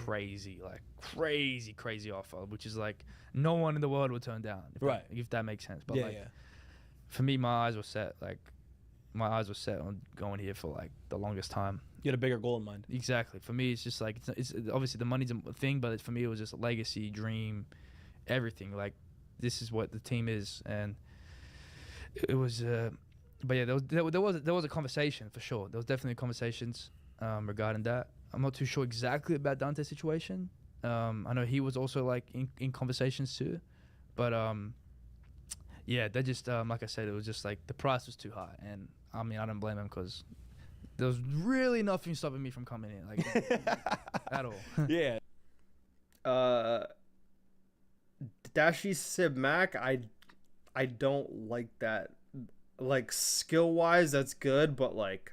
Like some crazy offer, which is like no one in the world would turn down. If that makes sense. But for me, my eyes were set. Like my eyes were set on going here for like the longest time. You had a bigger goal in mind. Exactly. For me, it's just like it's obviously the money's a thing, but for me, it was just a legacy, dream. Everything, like this is what the team is, and it was but yeah, there was a conversation for sure. There was definitely conversations regarding that. I'm not too sure exactly about Dante's situation. I know he was also like in conversations too, but yeah, they just like I said, it was just like the price was too high, and I mean I don't blame him because there was really nothing stopping me from coming in, like at all. Yeah. Dashi Sib Mac, I don't like that. Like skill wise, that's good, but like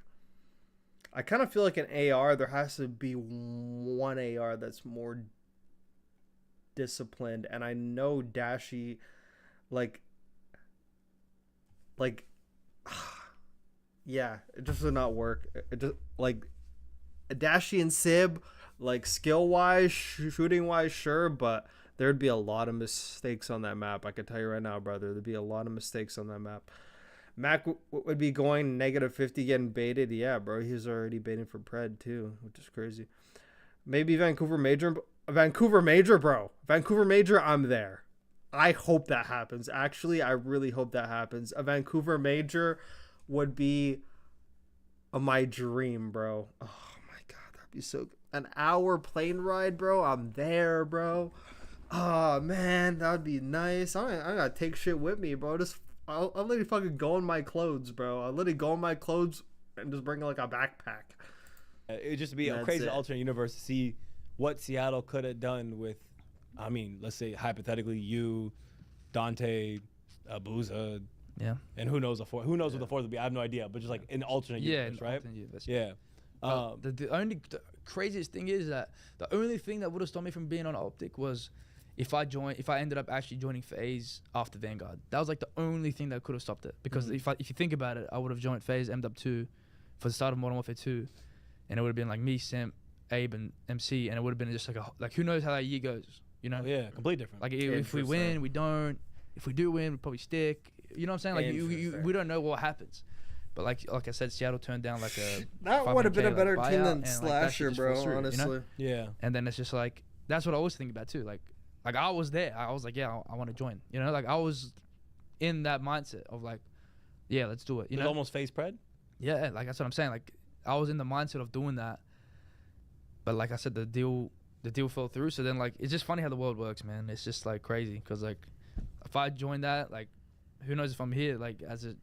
I kind of feel like an AR, there has to be one AR that's more disciplined, and I know Dashi, like yeah, it just would not work. It just like Dashi and Sib, like skill wise, shooting wise, sure, but there'd be a lot of mistakes on that map. I can tell you right now, brother, there'd be a lot of mistakes on that map. Mac would be going -50, getting baited. Yeah, bro, he's already baiting for Pred too, which is crazy. Maybe Vancouver Major, bro. Vancouver Major, I'm there. I hope that happens. Actually, I really hope that happens. A Vancouver Major would be my dream, bro. Oh my god, that'd be so good. An hour plane ride, bro. I'm there, bro. Oh man, that would be nice. I'm gonna take shit with me, bro. I'll literally fucking go in my clothes, bro. I'll literally go in my clothes and just bring like a backpack. It'd just be a crazy alternate universe to see what Seattle could have done with, I mean, let's say hypothetically you, Dante, Abuza, yeah, and who knows what the fourth would be. I have no idea, but just like an alternate universe, right? Alternate universe. Yeah. The craziest thing is that the only thing that would have stopped me from being on Optic was if I ended up actually joining FaZe after Vanguard. That was like the only thing that could have stopped it. Because if you think about it, I would have joined FaZe MW2 for the start of Modern Warfare 2, and it would have been like me, Simp, Abe, and MC, and it would have been just like who knows how that year goes, you know? Yeah, completely different. Like if we win, we don't. If we do win, we probably stick. You know what I'm saying? Like we don't know what happens. But like I said, Seattle turned down like a that would have been a better team than like, Slasher, bro. through, honestly, you know? Yeah. And then it's just like that's what I was thinking about too. Like I was there. I was like, yeah, I want to join. You know, like I was in that mindset of like, yeah, let's do it. You know, almost FaZe Pred. Yeah, like that's what I'm saying. Like I was in the mindset of doing that. But like I said, the deal fell through. So then like it's just funny how the world works, man. It's just like crazy because like if I join that, like who knows if I'm here like as a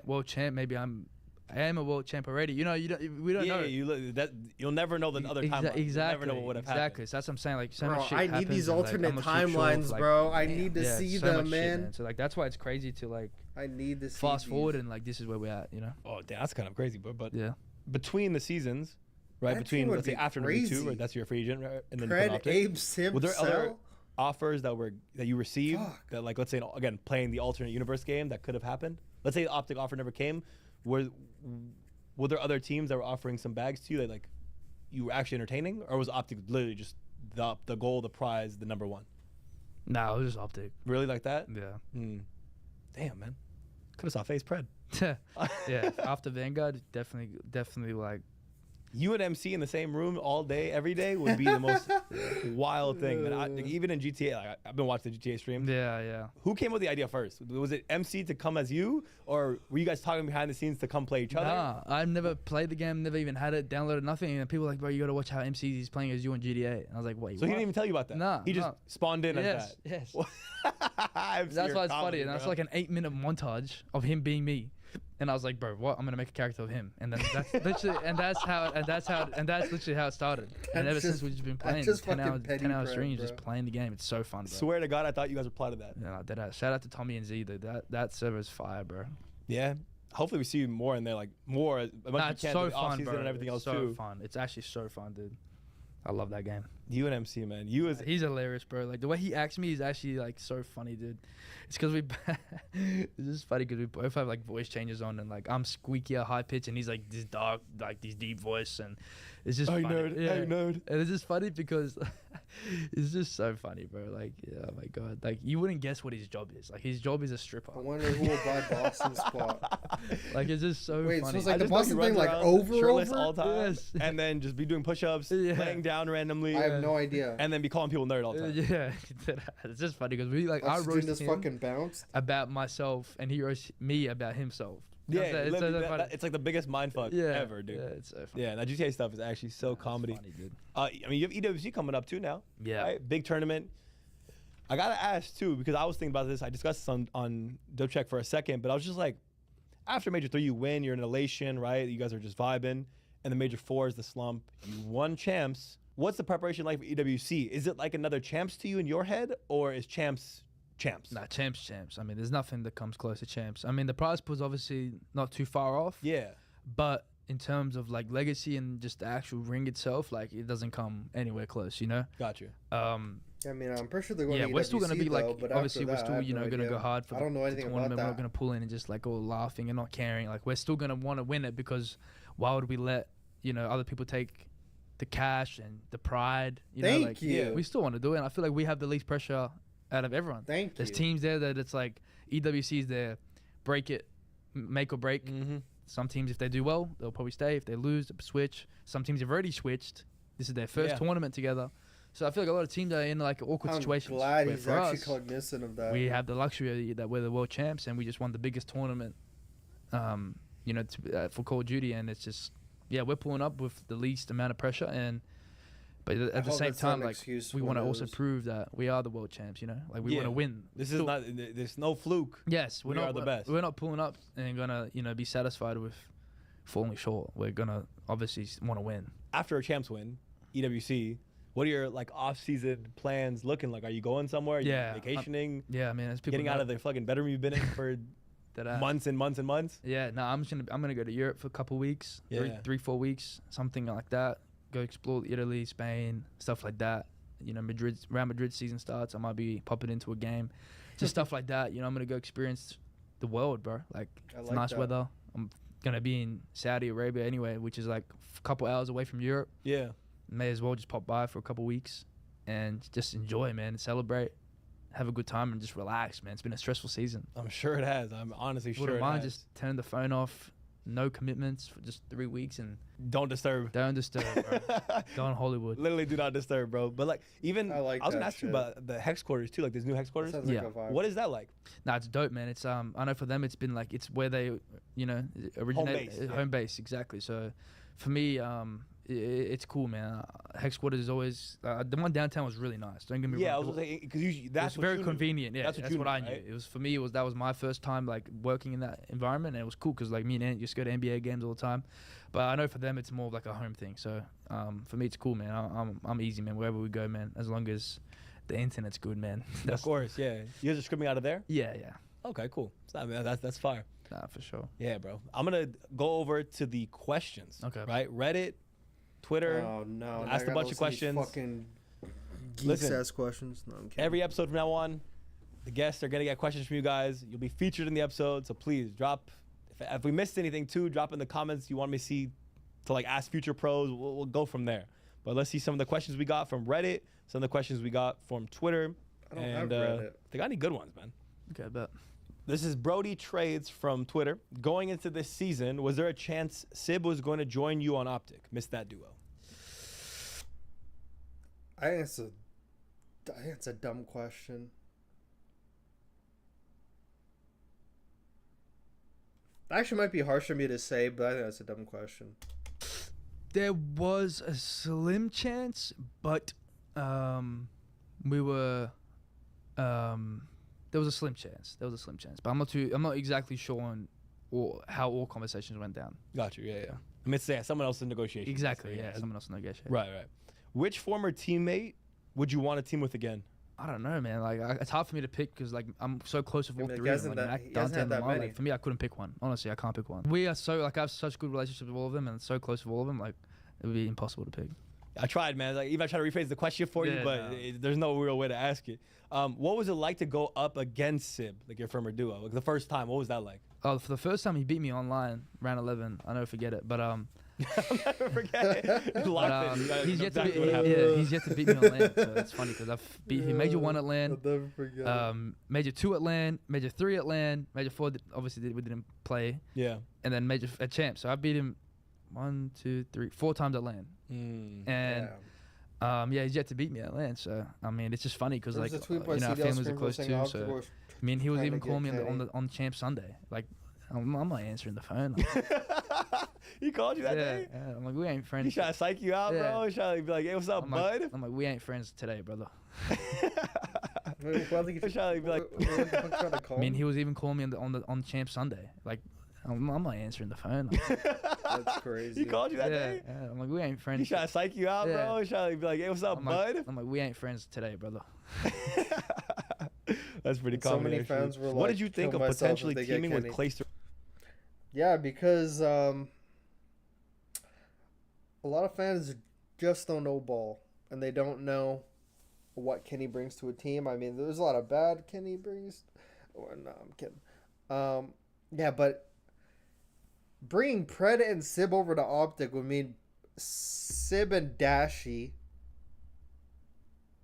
world champ, maybe I am a world champ already. You know, we don't know. You'll never know the other timeline. Exactly. You'll never know what would have happened. Exactly. So that's what I'm saying. Like so much shit I need these alternate timelines, bro. I need to see them, man. So like that's why it's crazy to like. I need to fast forward and like this is where we're at. You know. Oh, damn, that's kind of crazy, bro. But yeah, between the seasons, right? Between let's say after '92, right? That's your free agent, right? And then Pred, Abe, Simp, were there other offers that you received that like let's say again playing the alternate universe game that could have happened? Let's say the Optic offer never came. Were there other teams that were offering some bags to you that like you were actually entertaining, or was Optic literally just the goal, the prize, the number one? Nah, it was just Optic. Really like that? Yeah. Damn, man. Could have saw FaZe Pred. Yeah. After Vanguard, definitely like. You and MC in the same room all day, every day would be the most wild thing. Man, like, even in GTA, like, I've been watching the GTA stream. Yeah. Who came up with the idea first? Was it MC to come as you, or were you guys talking behind the scenes to come play each other? Nah, I've never played the game, never even had it downloaded, nothing. And people were like, bro, you gotta watch how MC is playing as you in GTA. And I was like, wait, so what? He didn't even tell you about that? Nah. He just spawned in as that? Yes. That's why it's funny. And that's like an 8-minute montage of him being me. And I was like, bro, what? I'm gonna make a character of him, and then that's literally, that's literally how it started. And ever since we've just been playing 10-hour streams, just playing the game. It's so fun, bro. Swear to God, I thought you guys replied to that. Yeah, I did. Shout out to Tommy and Z, dude. That server's fire, bro. Yeah. Hopefully we see you more in there, like more. It's so fun, bro. And everything else so too. Fun. It's actually so fun, dude. I love that game. You and MC, man. He's hilarious, bro. Like the way he acts me is actually like so funny, dude. It's because it's just funny because we both have like voice changes on, and like I'm squeakier, high pitch, and he's like this dark, like this deep voice, and it's just funny. Nerd. And it's just funny because it's just so funny, bro. Like, yeah, oh my god, like you wouldn't guess what his job is. Like his job is a stripper. I wonder who will buy Boston's spot. Like it's just so funny. So it's like the Boston thing, like over all time, yes. and then just be doing push-ups, laying down randomly. I have no idea. And then be calling people nerd all the time. Yeah, it's just funny because I roast him fucking bounced about myself, and he roasts me about himself. Yeah, it's like the biggest mindfuck ever, dude. Yeah, it's so funny. Yeah, that GTA stuff is actually so comedy. Funny, dude. I mean, you have EWC coming up too now. Yeah. Right? Big tournament. I gotta ask too, because I was thinking about this. I discussed this on Dope Check for a second, but I was just like, after Major 3 you win, you're in elation, right? You guys are just vibing. And the Major 4 is the slump. You won champs. What's the preparation like for EWC? Is it like another champs to you in your head, or is champs? Nah, champs. I mean, there's nothing that comes close to champs. I mean, the prize pool's obviously not too far off. Yeah. But in terms of like legacy and just the actual ring itself, like it doesn't come anywhere close, you know? Got you. I mean, I'm pretty sure they're going to EWC, we're still going to be like, though, but obviously after we're that, still, I have you know, no going to idea. go hard for I don't know the anything about tournament. We're not that. going to pull in and just like go laughing and not caring. Like we're still going to want to win it because why would we let, you know, other people take the cash and the pride? You know, like, you. We still want to do it. And I feel like we have the least pressure out of everyone. There's teams there that it's like EWC's there, break it, make or break. Some teams, if they do well, they'll probably stay. If they lose, they'll switch. Some teams have already switched. This is their first tournament together. So I feel like a lot of teams are in like awkward situations. I'm glad where he's for actually us, cognizant of that. we have the luxury that we're the world champs and we just won the biggest tournament, you know, for Call of Duty. And it's just, we're pulling up with the least amount of pressure. But at the same time, like we want to also prove that we are the world champs. You know, like we want to win. This is not. There's no fluke. Yes, we are the best. We're not pulling up and gonna, you know, be satisfied with falling short. We're gonna obviously want to win. After a champs win, EWC, what are your like off-season plans looking like? Are you going somewhere? Are you vacationing? I mean, as people getting out of the fucking bedroom you've been in for months and months and months. Yeah, no, I'm gonna go to Europe for a couple weeks, 3-4 weeks, something like that. Go explore Italy, Spain, stuff like that. You know, Real Madrid season starts. I might be popping into a game, just stuff like that. You know, I'm gonna go experience the world, bro. Like it's nice weather. I'm gonna be in Saudi Arabia anyway, which is like a couple hours away from Europe. Yeah, may as well just pop by for a couple weeks and just enjoy, man, and celebrate, have a good time, and just relax, man. It's been a stressful season. I'm sure it has. I'm honestly sure Wouldn't it mind has. just turning the phone off, no commitments for just 3 weeks, and don't disturb. Don't disturb, bro. Go on Hollywood. Literally do not disturb, bro. But like, even I was gonna ask you shit. about the hex quarters too. Like, there's new hex quarters. Sounds like a vibe. What is that like? Nah, it's dope, man. It's I know for them it's been like it's where they, you know, originate home base exactly. So for me, it's cool, man. Headquarters is always the one downtown was really nice. Don't get me wrong. Yeah, I was saying because that's what very convenient. Yeah, that's what I knew. Right? It was for me. That was my first time like working in that environment, and it was cool because like me and Ant just go to NBA games all the time. But I know for them it's more of like a home thing. So for me it's cool, man. I'm easy, man. Wherever we go, man. As long as the internet's good, man. Of course, yeah. You guys are scrimming out of there? Yeah. Okay, cool. That's fire. Nah, for sure. Yeah, bro. I'm gonna go over to the questions. Okay. Right, Reddit, Twitter. Oh no! Asked a bunch of questions. Fucking geeks-ass questions. No, I'm kidding. Every episode from now on, the guests are gonna get questions from you guys. You'll be featured in the episode, so please drop. If we missed anything too, drop in the comments you want me to see to like ask future pros. We'll go from there. But let's see some of the questions we got from Reddit, some of the questions we got from Twitter. I don't have Reddit. They got any good ones, man? Okay, I bet. This is Brody Trades from Twitter. Going into this season, was there a chance Sib was going to join you on Optic? Missed that duo. I think it's a dumb question. Actually, might be harsh for me to say, but I think that's a dumb question. There was a slim chance, but we were. There was a slim chance. But I'm not exactly sure on how all conversations went down. Got you. Yeah. I mean, it's someone else's negotiation. Exactly. Yeah. Someone else's negotiation. Right. Which former teammate would you want to team with again? I don't know, man. Like, it's hard for me to pick because like I'm so close with all three of them. He hasn't had that many. Like, for me, I couldn't pick one. Honestly, I can't pick one. We are so like I have such good relationships with all of them and so close with all of them. Like, it would be impossible to pick. I tried, man. Like, even I tried to rephrase the question for you, but there's no real way to ask it. What was it like to go up against Sib, like your former duo? Like the first time, what was that like? Oh, for the first time he beat me online, round 11. I'll never forget it. But I'll never forget it. He's yet to beat me on LAN. So it's funny because I've beat him Major 1 at LAN, I'll never forget Major 2 at LAN, Major 3 at LAN, Major 4 obviously we didn't play. Yeah. And then Major at Champ. So I beat him 1, 2, 3, 4 times at LAN. And he's yet to beat me at LAN. So I mean, it's just funny because like our families are close too. So I mean, he was even calling me on Champ Sunday. Like I'm not answering the phone. He called you that day? Yeah. I'm like, we ain't friends. He trying to psych you out, bro? He trying to be like, hey, what's up, bud? I'm like, we ain't friends today, brother. He's trying to be like, I mean, he was even calling me on Champ Sunday. Like, I'm not answering the phone. That's crazy. He called you that yeah, day? yeah. I'm like, we ain't friends. He trying to psych you out, Yeah. bro? He trying to be like, hey, what's up, bud? I'm like, we ain't friends today, brother. That's pretty So common. many actually. fans were What like, did you think kill of myself potentially if they get teaming with Kenny. Clayster? Yeah, because a lot of fans just don't know ball, and they don't know what Kenny brings to a team. I mean, there's a lot of bad Kenny brings. Or no, I'm kidding. Yeah, but bringing Pred and Sib over to Optic would mean Sib and Dashy,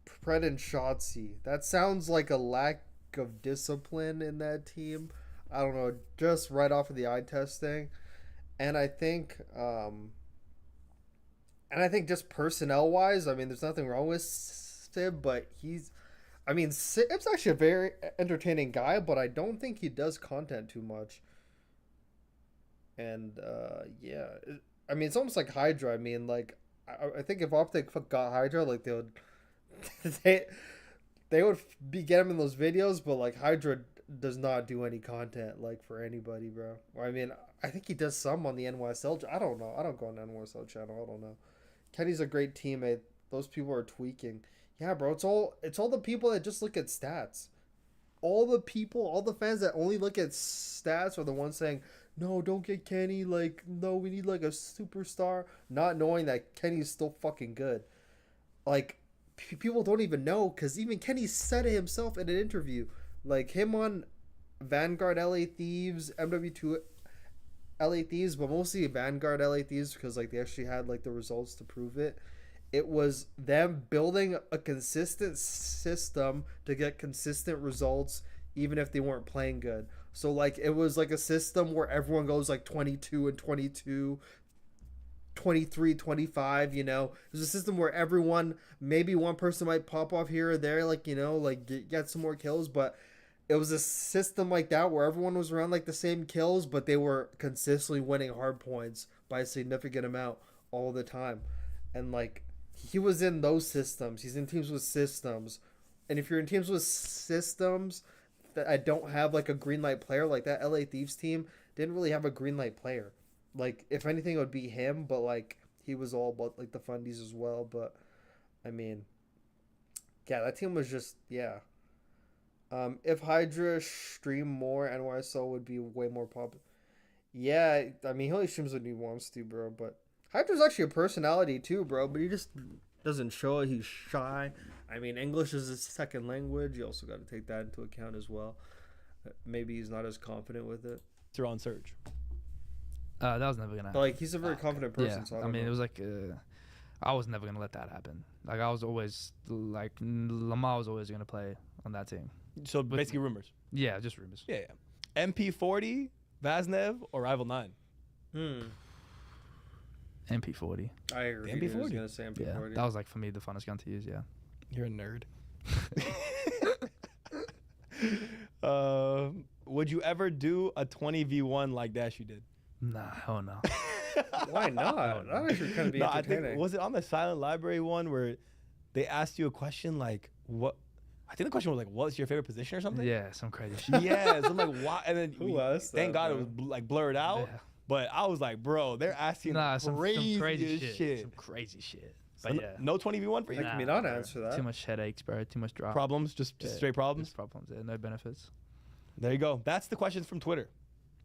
Pred and Shotzi. That sounds like a lack of discipline in that team. I don't know, just right off of the eye testing. And I think just personnel wise, I mean, there's nothing wrong with Sib, but Sib's actually a very entertaining guy, but I don't think he does content too much. And yeah, I mean, it's almost like Hydra. I mean, like, I think if Optic got Hydra, like, they would get him in those videos, but like Hydra does not do any content like for anybody, bro. I mean, I think he does some on the NYSL. I don't know. I don't go on the NYSL channel. I don't know. Kenny's a great teammate. Those people are tweaking. Yeah, bro. It's all the people that just look at stats. All the fans that only look at stats are the ones saying, no, don't get Kenny. Like, no, we need like a superstar. Not knowing that Kenny's still fucking good. Like, people don't even know, because even Kenny said it himself in an interview. Like, him on Vanguard LA Thieves, MW2 LA Thieves, but mostly Vanguard LA Thieves, because like they actually had like the results to prove it. It was them building a consistent system to get consistent results, even if they weren't playing good. So like it was like a system where everyone goes like 22 and 22, 23, 25, you know. There's a system where everyone, maybe one person might pop off here or there, like, you know, like get some more kills, but it was a system like that where everyone was around like the same kills, but they were consistently winning hard points by a significant amount all the time. And like, he was in those systems. He's in teams with systems. And if you're in teams with systems that I don't have like a green light player, like that LA Thieves team didn't really have a green light player. Like, if anything, it would be him, but like he was all about like the fundies as well. But I mean, yeah, that team was just, yeah. If Hydra streamed more, NYSL would be way more popular. Yeah, I mean, he only streams when he wants to, bro. But Hydra's actually a personality too, bro. But he just doesn't show it. He's shy. I mean, English is his second language. You also got to take that into account as well. Maybe he's not as confident with it. They're on Surge. That was never gonna happen. But like, he's a very confident person. Yeah, So I mean, it was like, I was never gonna let that happen. Like, I was always like, Lamar was always gonna play on that team. So basically rumors. Yeah, just rumors. Yeah. MP40, Vaznev, or Rival 9? MP40. I agree. MP40. I was gonna say MP40. Yeah, that was like for me the funnest gun to use. Yeah. You're a nerd. Would you ever do a 20v1 like Dash you did? Nah, hell no. Why not? That actually kind of be No, I entertaining. think, was it on the Silent Library one where they asked you a question like, what? I think the question was like, what's your favorite position or something? Yeah, some crazy shit. Yeah, so I'm like, why? And then Who asked thank that, God bro? it was like blurred out. Yeah. But I was like, bro, they're asking some crazy crazy shit. Some crazy shit. So But yeah. no 20v1 for you? Like, me not answer that. Too much headaches, bro. Too much drama. Problems? Just straight problems? Just problems. Yeah, no benefits. There you go. That's the questions from Twitter.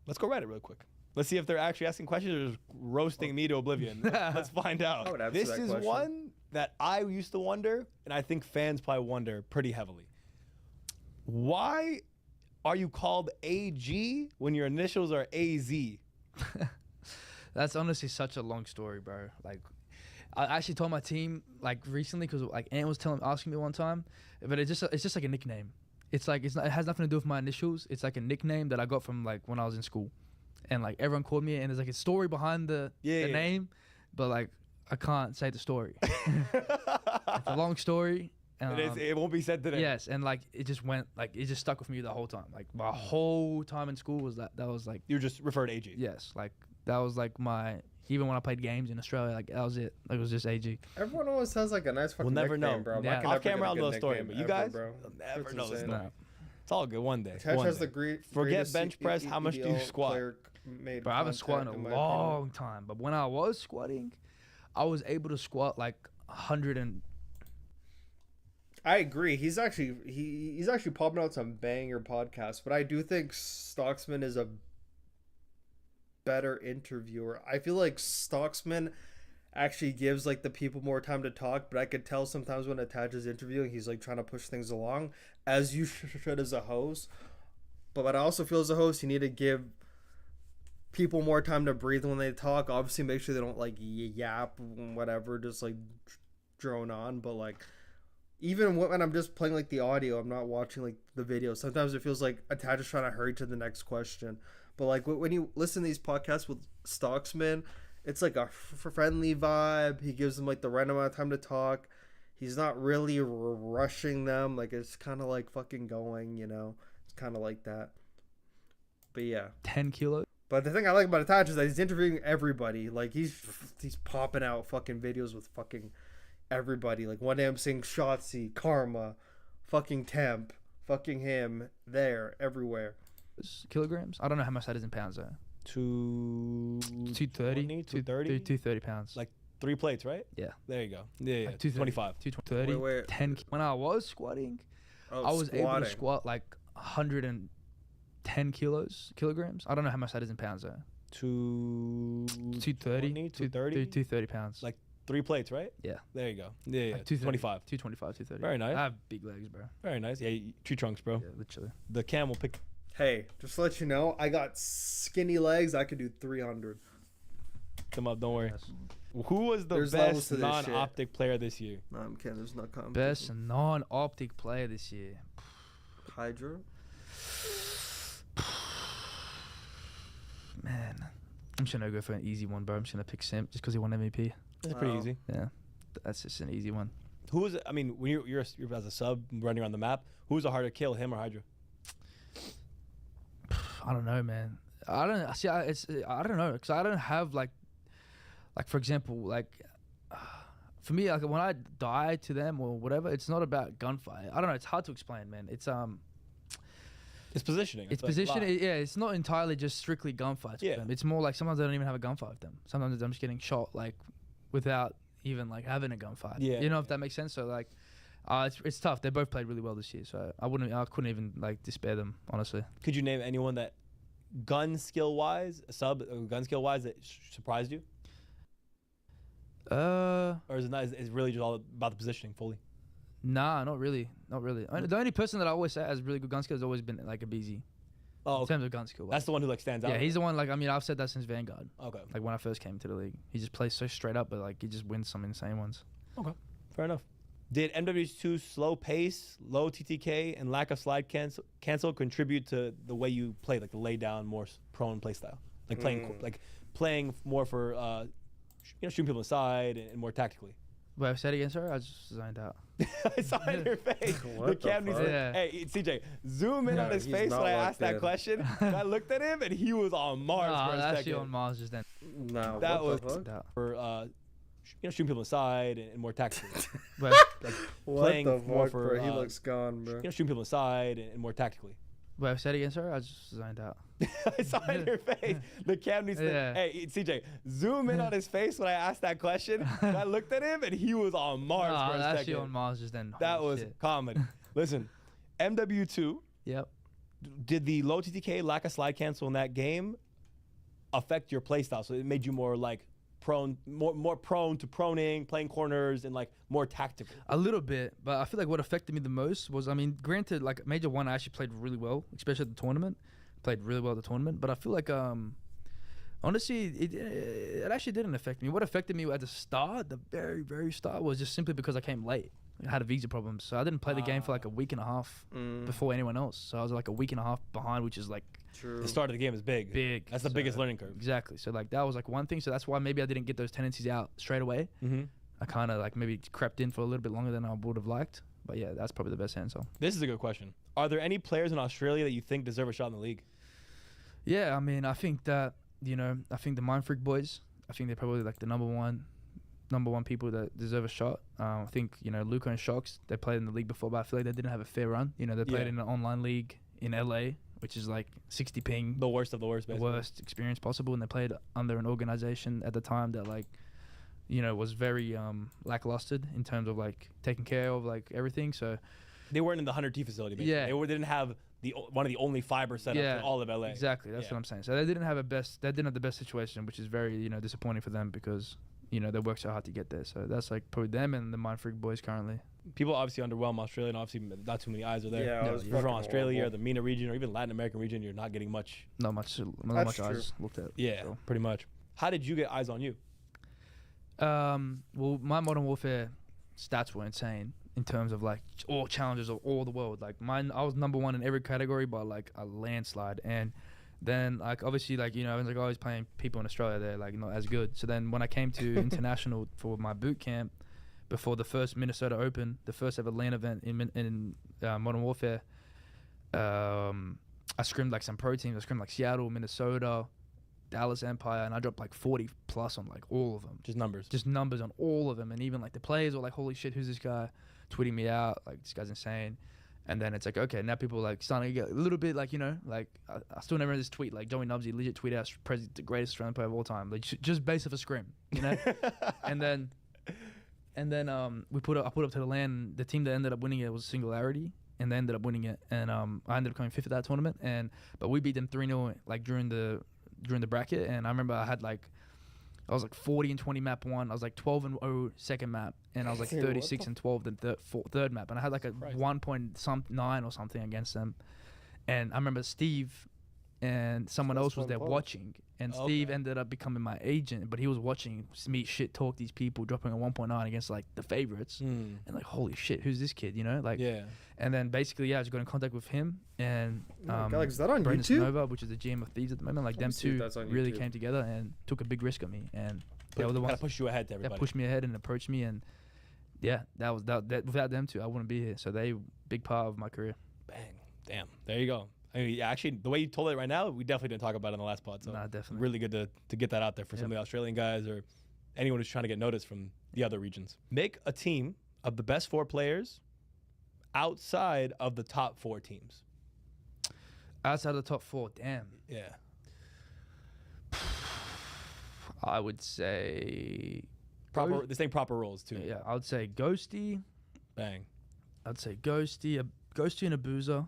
Let's go Reddit real quick. Let's see if they're actually asking questions or just roasting me to oblivion. Let's find out. I would answer This that is question. one that I used to wonder, and I think fans probably wonder pretty heavily. Why are you called AG when your initials are AZ? That's honestly such a long story, bro. Like, I actually told my team like recently because like Ant was asking me one time, but it's just like a nickname. It's like it has nothing to do with my initials. It's like a nickname that I got from like when I was in school, and like everyone called me, and there's like a story behind the name, but like I can't say the story. It's a long story. It won't be said today. Yes, and like it just went like it just stuck with me the whole time. Like my whole time in school was that was like you just referred to AG. Yes, like that was like my even when I played games in Australia, like that was it. Like it was just AG. Everyone always has like a nice fucking We'll never nickname, know. bro. Yeah. Off camera, I'll know the story, but you guys bro. will never It's know the insane. story. It's all good one day. Tej one has day. the Forget greatest bench press. How much do you EDL squat? player made. But I haven't squatted in a long time. But when I was squatting, I was able to squat like 100 and. I agree. He's actually popping out some banger podcasts, but I do think Stocksman is a better interviewer. I feel like Stocksman actually gives like the people more time to talk, but I could tell sometimes when Attach is interviewing, he's like trying to push things along, as you should as a host. But I also feel as a host, you need to give people more time to breathe when they talk. Obviously, make sure they don't like yap, whatever, just like drone on. But like, even when I'm just playing like the audio, I'm not watching like the video. Sometimes it feels like Attach is trying to hurry to the next question. But like when you listen to these podcasts with Stocksman, it's like a friendly vibe. He gives them like the right amount of time to talk. He's not really rushing them. Like it's kind of like fucking going, you know. It's kind of like that. But yeah, 10 kilos. But the thing I like about Attach is that he's interviewing everybody. Like he's popping out fucking videos with fucking everybody. Like one day I'm seeing Shotzi, Karma, fucking Temp, fucking him, there, everywhere. Kilograms? I don't know how much that is in pounds though. 230, 230 pounds. Like 3 plates, right? Yeah. There you go. Yeah, like 225. 230, Wait. 10. When I was squatting, I was able to squat like 110 kilograms. I don't know how much that is in pounds though. 230, 230 pounds. Like 3 plates, right? Yeah. There you go. Yeah, like 225. 230. Very nice. I have big legs, bro. Very nice. Yeah, tree trunks, bro. Yeah, literally. The camel pick. Hey, just to let you know, I got skinny legs. I could do 300. Come up, don't worry. Who was the best non-optic player this year? No, I'm kidding. There's not competition. Best non-optic player this year. Hydra. Man, I'm just gonna go for an easy one, bro. I'm just gonna pick Simp just because he won MVP. That's pretty easy. Yeah, that's just an easy one. Who was? I mean, when you're as a sub running around the map, who's a harder kill, him or Hydra? I don't know, man. I don't know because I don't have like for example, like for me, like when I die to them or whatever, it's not about gunfight. I don't know. It's hard to explain, man. It's positioning. It's positioning. Yeah, it's not entirely just strictly gunfights with them. It's more like sometimes I don't even have a gunfight with them. Sometimes I'm just getting shot like without even like having a gunfight. Yeah. You know if that makes sense. So like, it's tough. They both played really well this year, so I couldn't even like despair them honestly. Could you name anyone that gun skill wise, that surprised you? Or is it not? Is it really just all about the positioning fully? Nah, not really. The only person that I always say has really good gun skill has always been like a BZ. Oh, in terms of gun skill. That's the one who like stands out. Yeah, he's the one. Like I mean, I've said that since Vanguard. Okay. Like when I first came to the league, he just plays so straight up, but like he just wins some insane ones. Okay, fair enough. Did MW2's slow pace, low TTK, and lack of slide cancel contribute to the way you play, like the lay down, more prone play style, like playing more for shooting people aside and more tactically? Wait, I said it again, sir. I just zoned out. I saw it in your face. The cam needs Hey, CJ, zoom in on his face when I asked that question. I looked at him and he was on Mars for a second. Actually on Mars just then. No, that was for shooting people aside and more tactically. Like playing more for he looks gone, bro. Shooting people aside and more tactically. Wait, I said it again, sir. I just zoned out. I saw it in your face. The cam needs Hey, CJ, zoom in on his face when I asked that question. I looked at him and he was on Mars for a second. Actually on Mars just then. That was comedy. Listen, MW2. Yep. Did the low TTK, lack of slide cancel in that game affect your playstyle? So it made you more like more prone to proning, playing corners, and like more tactical. A little bit, but I feel like what affected me the most was, I mean, granted, like Major 1 I actually played really well, especially at the tournament. Played really well at the tournament, but I feel like honestly, it actually didn't affect me. What affected me at the start, the very, very start, was just simply because I came late. I had a visa problem, so I didn't play the game for like a week and a half before anyone else. So I was like a week and a half behind, which is like the start of the game is big. That's the biggest learning curve. Exactly. So like that was like one thing. So that's why maybe I didn't get those tendencies out straight away. I kind of like maybe crept in for a little bit longer than I would have liked. But yeah, that's probably the best answer. This is a good question. Are there any players in Australia that you think deserve a shot in the league? Yeah, I mean, I think that, I think the Mind Freak boys, I think they're probably like the number one people that deserve a shot. I think, Luca and Shocks, they played in the league before, but I feel like they didn't have a fair run. They played in an online league in LA which is like 60 ping. The worst of the worst, The basically. worst experience possible. And they played under an organization at the time that like, you know, was very lackluster in terms of like taking care of like everything. So They weren't in the 100T facility, basically. Yeah. They didn't have one of the only fiber setups in all of LA. Exactly, that's what I'm saying. So they didn't have the best situation, which is very, you know, disappointing for them because, you know, they worked so hard to get there. So that's like probably them and the Mind Freak boys currently. People obviously underwhelm Australia, and obviously not too many eyes are there. Yeah, it was if you're from fucking Australia, horrible. the MENA region, or even Latin American region, you're not getting much. Not much eyes looked at. Yeah, so. pretty much. How did you get eyes on you? Well, my Modern Warfare stats were insane in terms of like all challenges of all the world. Like mine, I was #1 in every category by like a landslide. And then like obviously like, you know, I was like always playing people in Australia, they're like not as good. So then when I came to international for my boot camp before the first Minnesota Open, the first ever LAN event in Modern Warfare, I scrimmed like some pro teams. I scrimmed like Seattle, Minnesota, Dallas Empire, and I dropped like 40 plus on like all of them. Just numbers. Just numbers on all of them. And even like the players were like, holy shit, who's this guy? Tweeting me out, like this guy's insane. And then it's like, okay, now people are like starting to get a little bit like, you know, like I still never read this tweet, like Joey Nubsy legit tweet out the greatest Australian player of all time, like just based off a scrim, you know. and then I put up to the LAN. The team that ended up winning it was Singularity, and they ended up winning it. And I ended up coming 5th at that tournament. But we beat them 3-0 like during the bracket. And I remember I was like 40-20 map 1. I was like 12-0 second map, and I was like 36-12 the third map. And I had like a 1.9 or something against them. And I remember Steve and someone else was there watching, and Steve ended up becoming my agent, but he was watching me shit talk these people, dropping a 1.9 against like the favorites, and like, holy shit, who's this kid, you know? Like, and then basically, I just got in contact with him and like, is that on Brendan YouTube? Snova, which is the GM of Thieves at the moment. Like, them two really came together and took a big risk on me, and they were the ones that pushed you ahead to everybody. That pushed me ahead and approached me, and yeah, that without them two, I wouldn't be here. So they big part of my career. Bang, damn, there you go. I mean, yeah, actually, the way you told it right now, we definitely didn't talk about it in the last pod. So nah, definitely. Really good to get that out there for some of the Australian guys or anyone who's trying to get noticed from the other regions. Make a team of the best 4 players outside of the top 4 teams. Outside of the top 4, damn. Yeah. I would say proper. This ain't proper roles too. Yeah, I would say Ghosty. Bang. I'd say Ghosty and Abuza.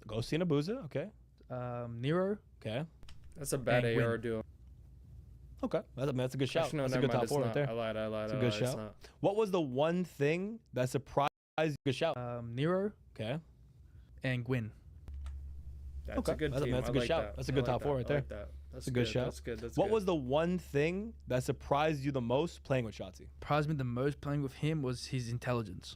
Ghosty and Abuza, okay. Nero. Okay. That's a bad And AR Win. duo. Okay, that's a good shout. No, That's a never good mind, top it's 4 right not. there. I lied. That's a good shout. What was the one thing that surprised you? Good shout. Nero. Okay. And Gwyn. That's a good team. That's a good shout. That's a good top 4 right there. That's a good shout. That's good. That's what good. was the one thing that surprised you the most playing with Shotzi? Surprised me the most playing with him was his intelligence.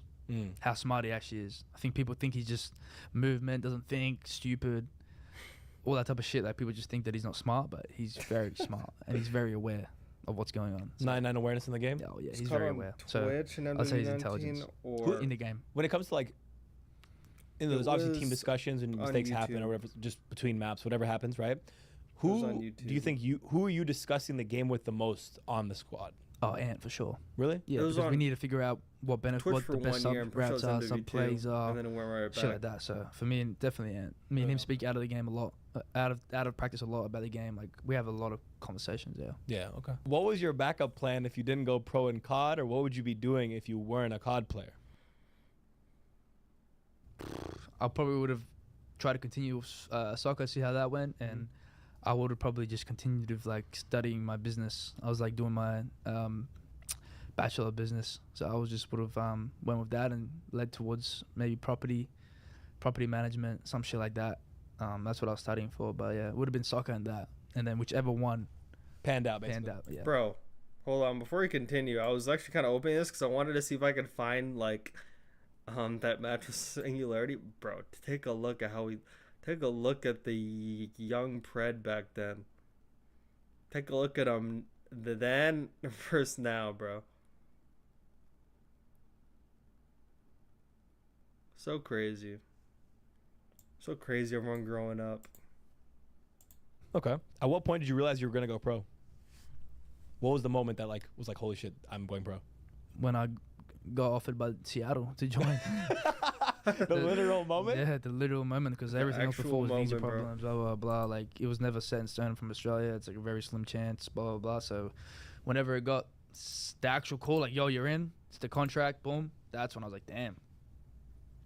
How smart he actually is. I think people think he's just movement, doesn't think, stupid, all that type of shit. Like people just think that he's not smart, but he's very smart and he's very aware of what's going on. So, 9-9 awareness in the game. Oh yeah, he's very aware. So I'll say his intelligence in the game. When it comes to like, there's obviously team discussions and mistakes happen or whatever, just between maps, whatever happens, right? Who do you think who are you discussing the game with the most on the squad? Oh, Ant for sure. Really? Yeah, because we need to figure out what the best sub routes are, sub plays are, and then it went right shit back. like that. So for me, definitely Ant. Me and him speak out of the game a lot, out of practice a lot about the game. Like we have a lot of conversations. Yeah. Yeah. Okay. What was your backup plan if you didn't go pro in COD, or what would you be doing if you weren't a COD player? I probably would have tried to continue soccer, see how that went, and I would have probably just continued with like studying my business. I was like doing my bachelor of business, so I was just would have went with that and led towards maybe property management, some shit like that. That's what I was studying for. But yeah, it would have been soccer and that, and then whichever one panned out. Basically. Panned out, yeah. Bro, hold on. Before we continue, I was actually kind of opening this because I wanted to see if I could find like that match with Singularity. Bro, take a look at take a look at the young Pred back then. Take a look at him then versus now, bro. So crazy. So crazy, everyone growing up. Okay. At what point did you realize you were gonna go pro? What was the moment that was holy shit, I'm going pro? When I got offered by Seattle to join. The literal moment? Yeah, the literal moment, because everything else before was visa moment, bro. problems, blah, blah, blah. Like, it was never set in stone from Australia. It's like a very slim chance, blah, blah, blah. So whenever it got the actual call, like, yo, you're in, it's the contract, boom, that's when I was like, damn.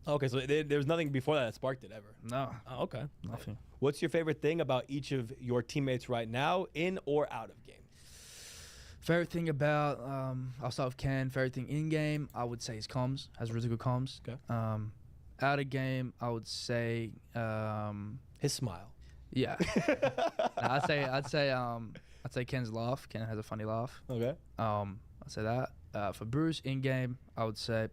Okay, so there was nothing before that sparked it ever? No. Oh, okay. Nothing. What's your favorite thing about each of your teammates right now, in or out of game? Favorite thing about, I'll start with Ken. Favorite thing in game, I would say, is comms. Has really good comms. Okay. Out of game, I would say his smile. Yeah. I'd say Ken's laugh. Ken has a funny laugh. Okay. I'd say that. For Bruce in game, I would say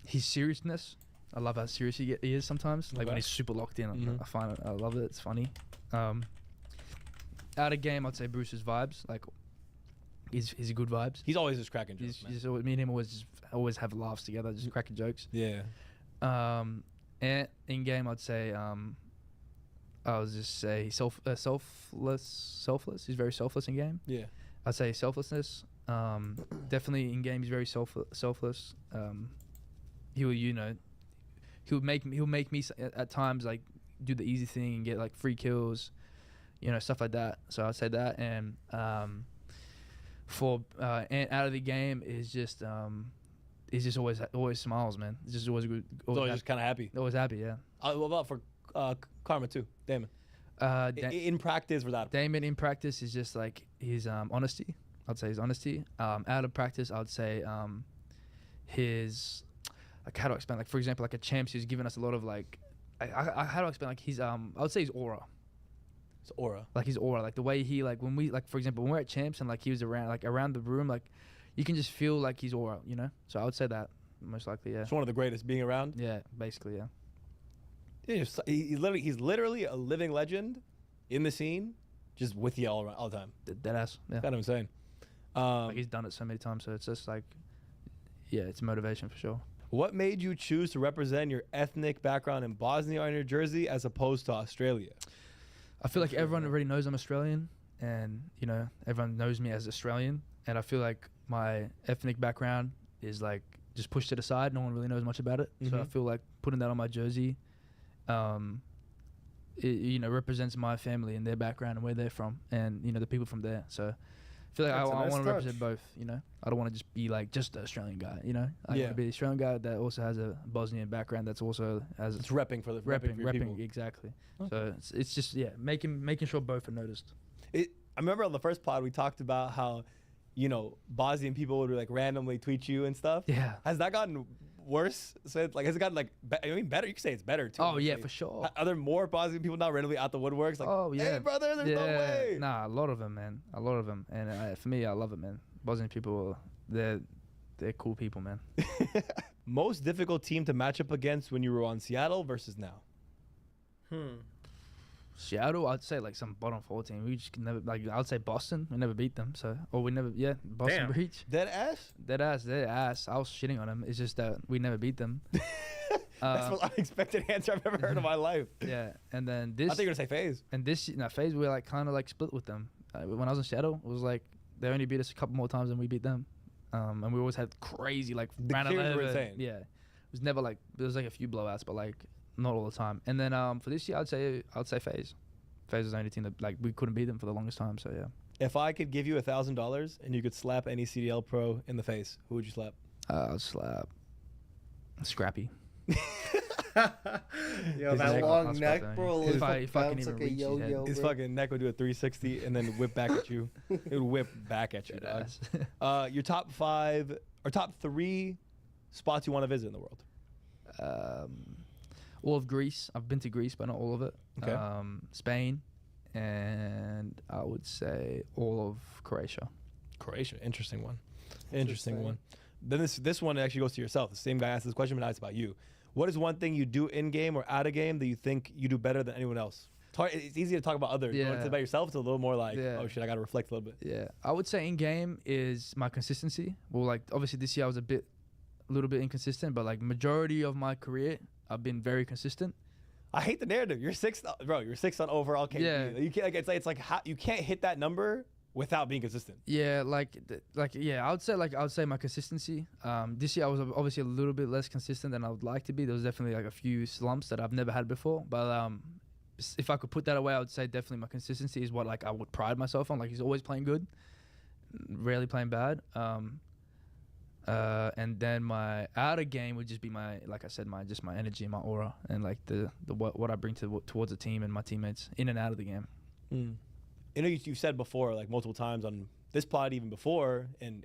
his seriousness. I love how serious he is sometimes. Like when he's super locked in. I love it. It's funny. Out of game, I'd say Bruce's vibes. Like, he's good vibes. He's always just cracking jokes, man. Me and him always have laughs together, just cracking jokes. Yeah. And in game, I'd say I would just say selfless. He's very selfless in game. Yeah. I'd say selflessness. Definitely in game, he's very selfless. He'll make me at times like do the easy thing and get like free kills, stuff like that. So I'd say that. And for and out of the game is just he's just always smiles, man. It's just always good. Always just kind of happy. Always happy, yeah. What about for Karma too, Damon? In practice, without Damon in practice is just like his honesty. I'd say his honesty. Out of practice, I'd say his, like, how do I explain? Like, for example, like a champs, he's given us a lot of like, how do I explain? Like his I would say his aura. His aura. Like his aura, like the way he, like when we, like for example, when we're at champs and like he was around the room, like you can just feel like his aura, So I would say that most likely, yeah. It's one of the greatest being around. Yeah, basically, yeah. Yeah, he's literally a living legend in the scene, just with you all the time. Deadass. Yeah. That's what I'm saying. Like he's done it so many times, so it's just like, yeah, it's motivation for sure. What made you choose to represent your ethnic background in Bosnia on your jersey as opposed to Australia? I feel like everyone already knows I'm Australian, and everyone knows me as Australian, and I feel like my ethnic background is like just pushed to the side. No one really knows much about it, so I feel like putting that on my jersey, it represents my family and their background and where they're from, and the people from there. So I feel like I want to represent both. I don't want to just be like just the Australian guy. I want to be the Australian guy that also has a Bosnian background. That's also has it's repping for your people. Exactly. Okay. So it's just making sure both are noticed. I remember on the first pod we talked about how Bosnian people would like randomly tweet you and stuff. Yeah. Has that gotten worse? So has it gotten like better? You can say it's better too. Oh yeah, for sure. Are there more Bosnian people now randomly out the woodworks? Like, oh yeah, hey brother, there's no way. Nah, a lot of them, man. A lot of them, and for me, I love it, man. Bosnian people, they're cool people, man. Most difficult team to match up against when you were on Seattle versus now? Seattle, I'd say like some bottom 4 team. We just never, like, I'd say Boston. We never beat them, Boston Breach. Dead ass. Their ass. I was shitting on them. It's just that we never beat them. That's the unexpected answer I've ever heard in my life. Yeah, and then this. I think you're gonna say FaZe. And FaZe, we were like kind of like split with them. When I was in Seattle, it was like they only beat us a couple more times than we beat them, and we always had crazy like round 11. Yeah, it was never like there was like a few blowouts, but like not all the time. And then for this year, I'd say FaZe. FaZe was the only team that like we couldn't beat them for the longest time. So yeah. If I could give you $1,000 and you could slap any CDL pro in the face, who would you slap? I'd slap Scrappy. Yo, that long neck, bro. If I can even like a reach yo-yo, his fucking neck would do a 360 and then whip back at you. It would whip back at you, dog. Your top 5 or top 3 spots you want to visit in the world? All of Greece. I've been to Greece, but not all of it. Okay. Spain, and I would say all of Croatia. Croatia, interesting one. Interesting one. Then this one actually goes to yourself. The same guy asked this question, but now it's about you. What is one thing you do in game or out of game that you think you do better than anyone else? It's easy to talk about others. Yeah. When it's about yourself, it's a little more like, oh shit, I got to reflect a little bit. Yeah, I would say in game is my consistency. Well, like obviously this year I was a little bit inconsistent, but like majority of my career I've been very consistent. I hate the narrative. You're 6th, bro. You're 6th on overall KD. Yeah. You can't. Like, it's like how, you can't hit that number without being consistent. Yeah, I would say my consistency. This year I was obviously a little bit less consistent than I would like to be. There was definitely like a few slumps that I've never had before. But if I could put that away, I would say definitely my consistency is what like I would pride myself on. Like he's always playing good, rarely playing bad. And then my outer game would just be my energy, my aura, and like the what I bring towards the team and my teammates in and out of the game. You know, you've said before, like multiple times on this pod, even before, and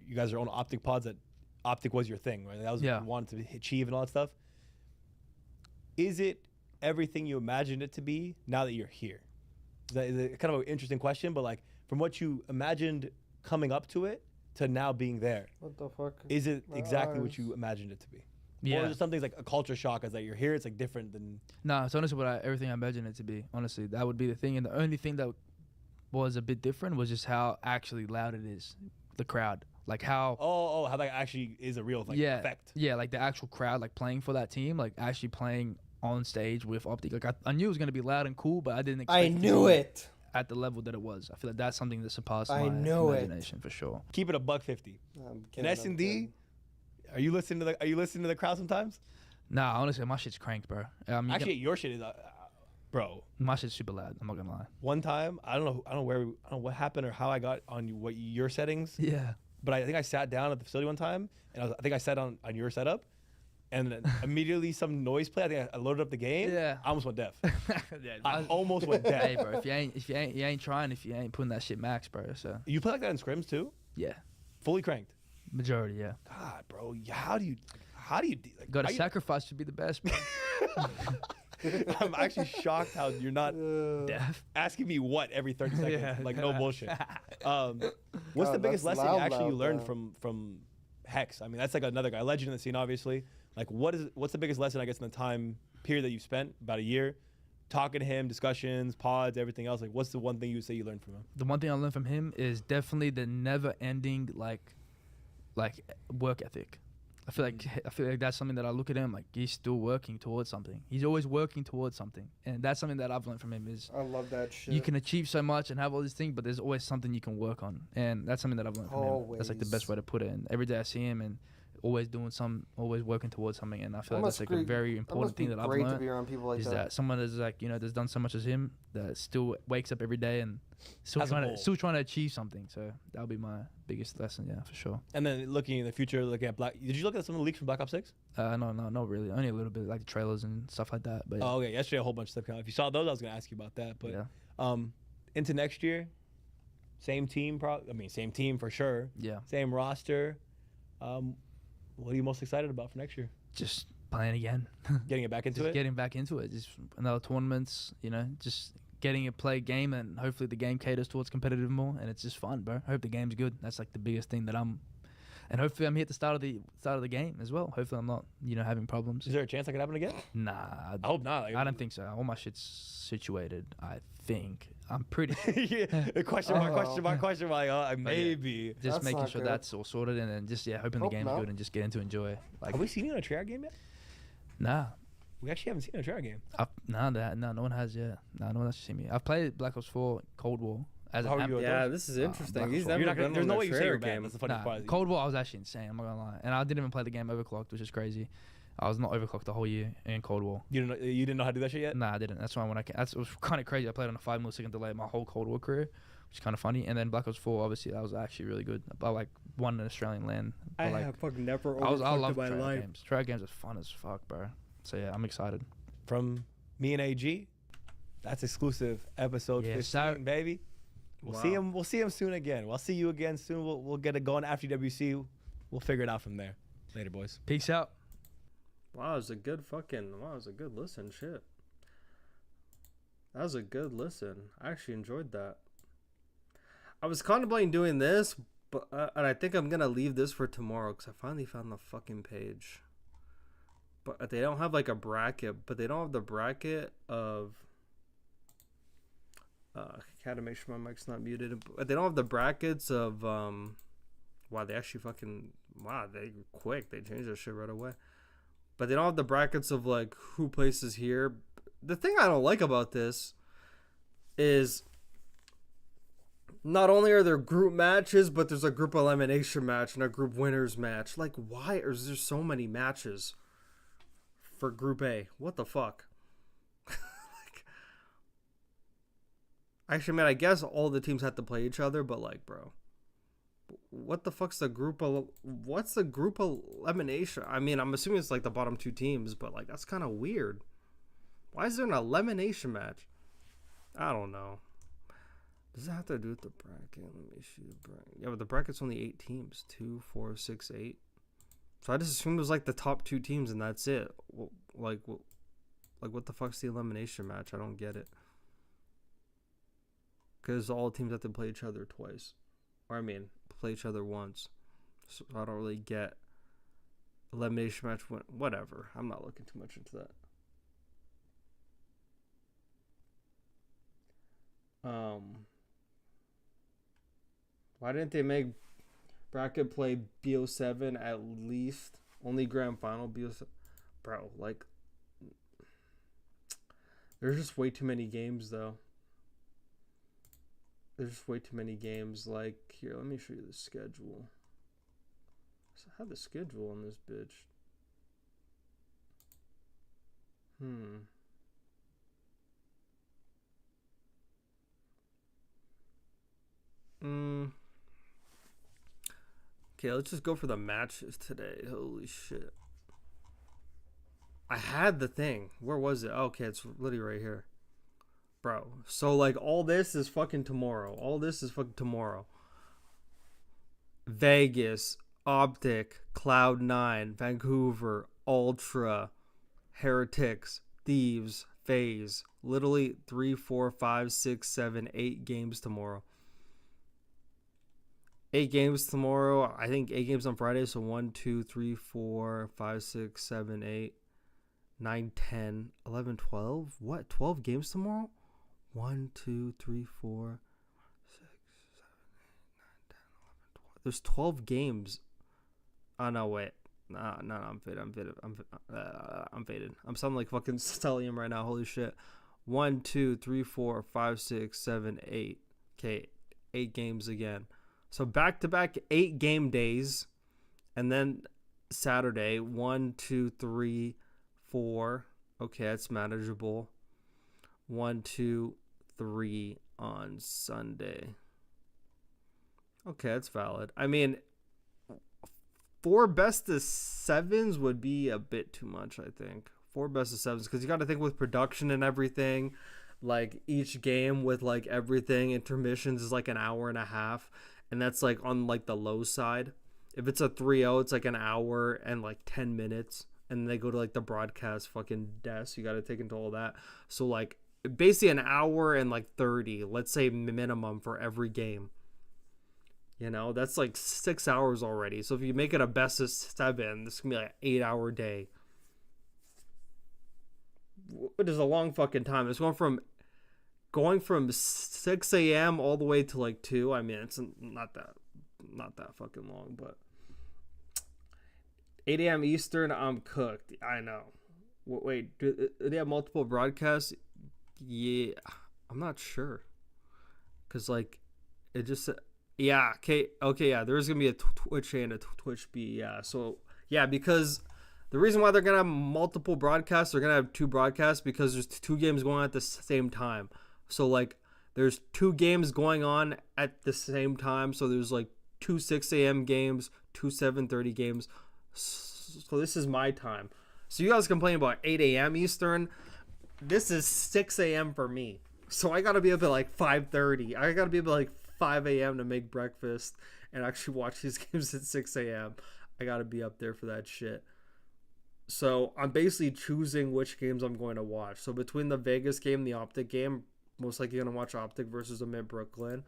you guys are on Optic pods, that Optic was your thing, right? That was what you wanted to achieve and all that stuff. Is it everything you imagined it to be now that you're here? Is that kind of an interesting question, but like from what you imagined coming up to it to now being there, what the fuck? Is it exactly what you imagined it to be? Yeah. Or is it something like a culture shock as that you're here? It's like different than. No, it's honestly everything I imagined it to be. Honestly, that would be the thing, and the only thing that was a bit different was just how actually loud it is, the crowd, like how. How that actually is a real effect. Yeah, like the actual crowd, like playing for that team, like actually playing on stage with Optic. Like I knew it was gonna be loud and cool, but I didn't expect. I knew it. At the level that it was, I feel like that's something that surpassed my imagination for sure. Keep it $150. In S&D, are you listening to the crowd sometimes? Nah, honestly, my shit's cranked, bro. Actually, your shit is, bro. My shit's super loud. I'm not gonna lie. One time, I don't know what happened or how I got on your settings. Yeah. But I think I sat down at the facility one time, and I think I sat on your setup, and then immediately some noise played. I think I loaded up the game. Yeah. I almost went deaf. I almost went deaf. Hey, bro, if you ain't trying, if you ain't putting that shit max, bro. So. You play like that in scrims too? Yeah. Fully cranked. Majority, yeah. God, bro, how do you gotta sacrifice to be the best, bro. I'm actually shocked how you're not deaf. Asking me what every 30 seconds. Yeah. Like no bullshit. What's the biggest lesson you learned from Hex? I mean, that's like another guy, legend in the scene, obviously. Like, what's the biggest lesson, I guess, in the time period that you've spent, about a year, talking to him, discussions, pods, everything else? Like, what's the one thing you would say you learned from him? The one thing I learned from him is definitely the never-ending like work ethic. I feel like that's something that I look at him like he's still working towards something. He's always working towards something, and that's something that I've learned from him. Is I love that shit. You can achieve so much and have all these things, but there's always something you can work on, and that's something that I've learned from him. That's like the best way to put it. And every day I see him and always working towards something, and I feel like that's like a very important thing that I've learned. To be around people like is that someone that's like that's done so much as him, that still wakes up every day and still trying to achieve something. So that'll be my biggest lesson, yeah, for sure. And then looking in the future, looking at did you look at some of the leaks from Black Ops 6? No, not really. Only a little bit, like the trailers and stuff like that. But yeah. Oh, okay. Yesterday, a whole bunch of stuff came out. If you saw those, I was gonna ask you about that. But into next year, same team, same team for sure. Yeah. Same roster. What are you most excited about for next year? Just playing again. Getting it back into it? Getting back into it. Just another tournaments, just getting a play game, and hopefully the game caters towards competitive more, and it's just fun, bro. I hope the game's good. That's like the biggest thing that and hopefully I'm here at the start of the game as well. Hopefully I'm not, having problems. Is there a chance that could happen again? Nah. I hope not. I don't think so. All my shit's situated, I think. I'm pretty yeah. Question mark. Maybe. Just making sure that's all sorted, and then just hoping the game's good and just getting to enjoy. Like, have we seen you in a Treyarch game yet? Nah. We actually haven't seen a Treyarch game. No one has yet. No one has seen me. I've played Black Ops 4 Cold War. Yeah, this is interesting. He's never been there's on no a way you say you're bad. game. That's the funny part. Cold War, I was actually insane. I'm not gonna lie, and I didn't even play the game overclocked, which is crazy. I was not overclocked the whole year in Cold War. You didn't know how to do that shit yet? Nah, I didn't. That's why it was kind of crazy. I played on a 5 millisecond delay my whole Cold War career, which is kind of funny. And then Black Ops 4, obviously, that was actually really good. I won an Australian LAN. I have fucking never I love my Treyarch life. games. Treyarch games are fun as fuck, bro. So yeah, I'm excited. From me and AG, that's exclusive episode 15, baby. We'll see him soon again. We'll see you again soon. We'll get it going after WC. We'll figure it out from there. Later, boys. Peace out. Wow, it was a good listen. Shit. That was a good listen. I actually enjoyed that. I was contemplating doing this, but and I think I'm gonna leave this for tomorrow because I finally found the fucking page. But they don't have like a bracket. But they don't have the bracket of. Had to make sure my mic's not muted. But they don't have the brackets of wow, they actually they quick. They changed that shit right away. But they don't have the brackets of like who places here. The thing I don't like about this is not only are there group matches, but there's a group elimination match and a group winners match. Like, why is there so many matches for Group A? What the fuck? Like, actually, man, I guess all the teams have to play each other, but like, bro, what the fuck's the group? What's the group elimination? I mean, I'm assuming it's like the bottom 2 teams, but like, that's kind of weird. Why is there an elimination match? I don't know. Does it have to do with the bracket? Let me see the bracket. Yeah, but the bracket's only 8 teams. 2, 4, 6, 8. So I just assumed it was like the top 2 teams and that's it. Like what the fuck's the elimination match? I don't get it. Because all teams have to play each other twice. Or I mean, play each other once. So I don't really get elimination match. Whatever. I'm not looking too much into that. Why didn't they make bracket play BO7 at least? Only grand final BO7? Bro, like, there's just way too many games, though. There's just way too many games. Like, here, let me show you the schedule. So I have the schedule on this bitch. Okay, let's just go for the matches today. Holy shit. I had the thing. Where was it? Okay, it's literally right here. Bro, so like all this is fucking tomorrow. All this is fucking tomorrow. Vegas, Optic, Cloud9, Vancouver, Ultra, Heretics, Thieves, FaZe. Literally 3, 4, 5, 6, 7, 8 games tomorrow. 8 games tomorrow. I think 8 games on Friday. So 1, 2, 3, 4, 5, 6, 7, 8, 9, 10, 11, 12. What? 12 games tomorrow? 1, 2, 3, 4, 6, 7, 8, 9, 10, 11, 12. There's 12 games. Oh, no, wait. No, I'm faded. I'm faded. I'm sounding like fucking Stellium right now. Holy shit. 1, 2, 3, 4, 5, 6, 7, 8. Okay, 8 games again. So back-to-back 8 game days. And then Saturday, 1, 2, 3, 4. Okay, that's manageable. 1, 2, 3 on Sunday. Okay, that's valid. I mean, 4 best of 7s would be a bit too much, I think. 4 best of 7s, because you got to think with production and everything. Like, each game with, like, everything, intermissions is like an hour and a half. And that's, like, on, like, the low side. If it's a 3-0, it's, like, an hour and, like, 10 minutes. And they go to, like, the broadcast fucking desk. You got to take into all that. So, like, basically an hour and, like, 30. Let's say minimum for every game. You know, that's, like, 6 hours already. So if you make it a best of 7, this can be, like, an 8-hour day. It is a long fucking time. It's going from 6 a.m. all the way to like 2. I mean, it's not that fucking long, but 8 a.m. Eastern, I'm cooked. I know. Wait, do they have multiple broadcasts? Yeah, I'm not sure. Cause like, it just yeah. Okay, yeah. There's gonna be a Twitch A and a Twitch B. Yeah, so yeah, because the reason why they're gonna have multiple broadcasts, they're gonna have 2 broadcasts because there's 2 games going on at the same time. So, like, there's 2 games going on at the same time. So, there's, like, 2 6 a.m. games, 2 7:30 games. So, this is my time. So, you guys complain about 8 a.m. Eastern. This is 6 a.m. for me. So, I got to be up at, like, 5:30. I got to be up at, like, 5 a.m. to make breakfast and actually watch these games at 6 a.m. I got to be up there for that shit. So, I'm basically choosing which games I'm going to watch. So, between the Vegas game, the Optic game, most likely going to watch Optic versus the Mid Brooklyn.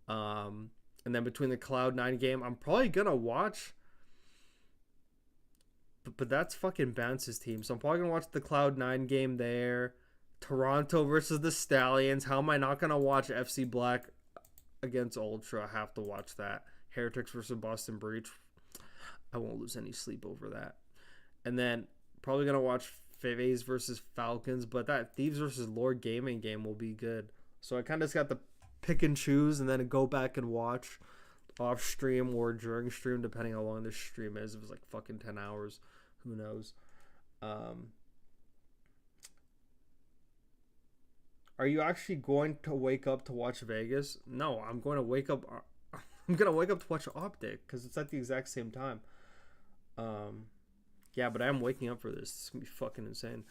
And then between the Cloud9 game, I'm probably going to watch. But that's fucking Bounce's team. So I'm probably going to watch the Cloud9 game there. Toronto versus the Stallions. How am I not going to watch FC Black against Ultra? I have to watch that. Heretics versus Boston Breach. I won't lose any sleep over that. And then probably going to watch FaZe versus Falcons, but that Thieves versus Lord Gaming game will be good. So I kind of just got to pick and choose and then go back and watch off stream or during stream, depending how long this stream is. If it's like fucking 10 hours, who knows? Are you actually going to wake up to watch Vegas? No, I'm going to wake up. I'm gonna wake up to watch Optic because it's at the exact same time. Yeah, but I am waking up for this. It's gonna be fucking insane.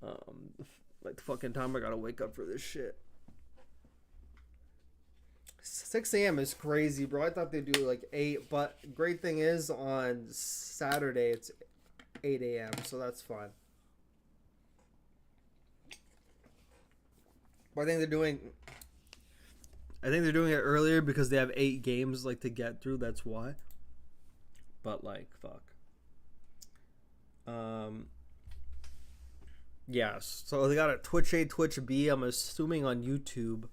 Like the fucking time I gotta wake up for this shit. 6 a.m. is crazy, bro. I thought they'd do like 8, but great thing is on Saturday it's 8 a.m. so that's fine. But I think they're doing it earlier because they have 8 games like to get through. That's why. But like, fuck. Yeah. So they got a Twitch A, Twitch B. I'm assuming on YouTube.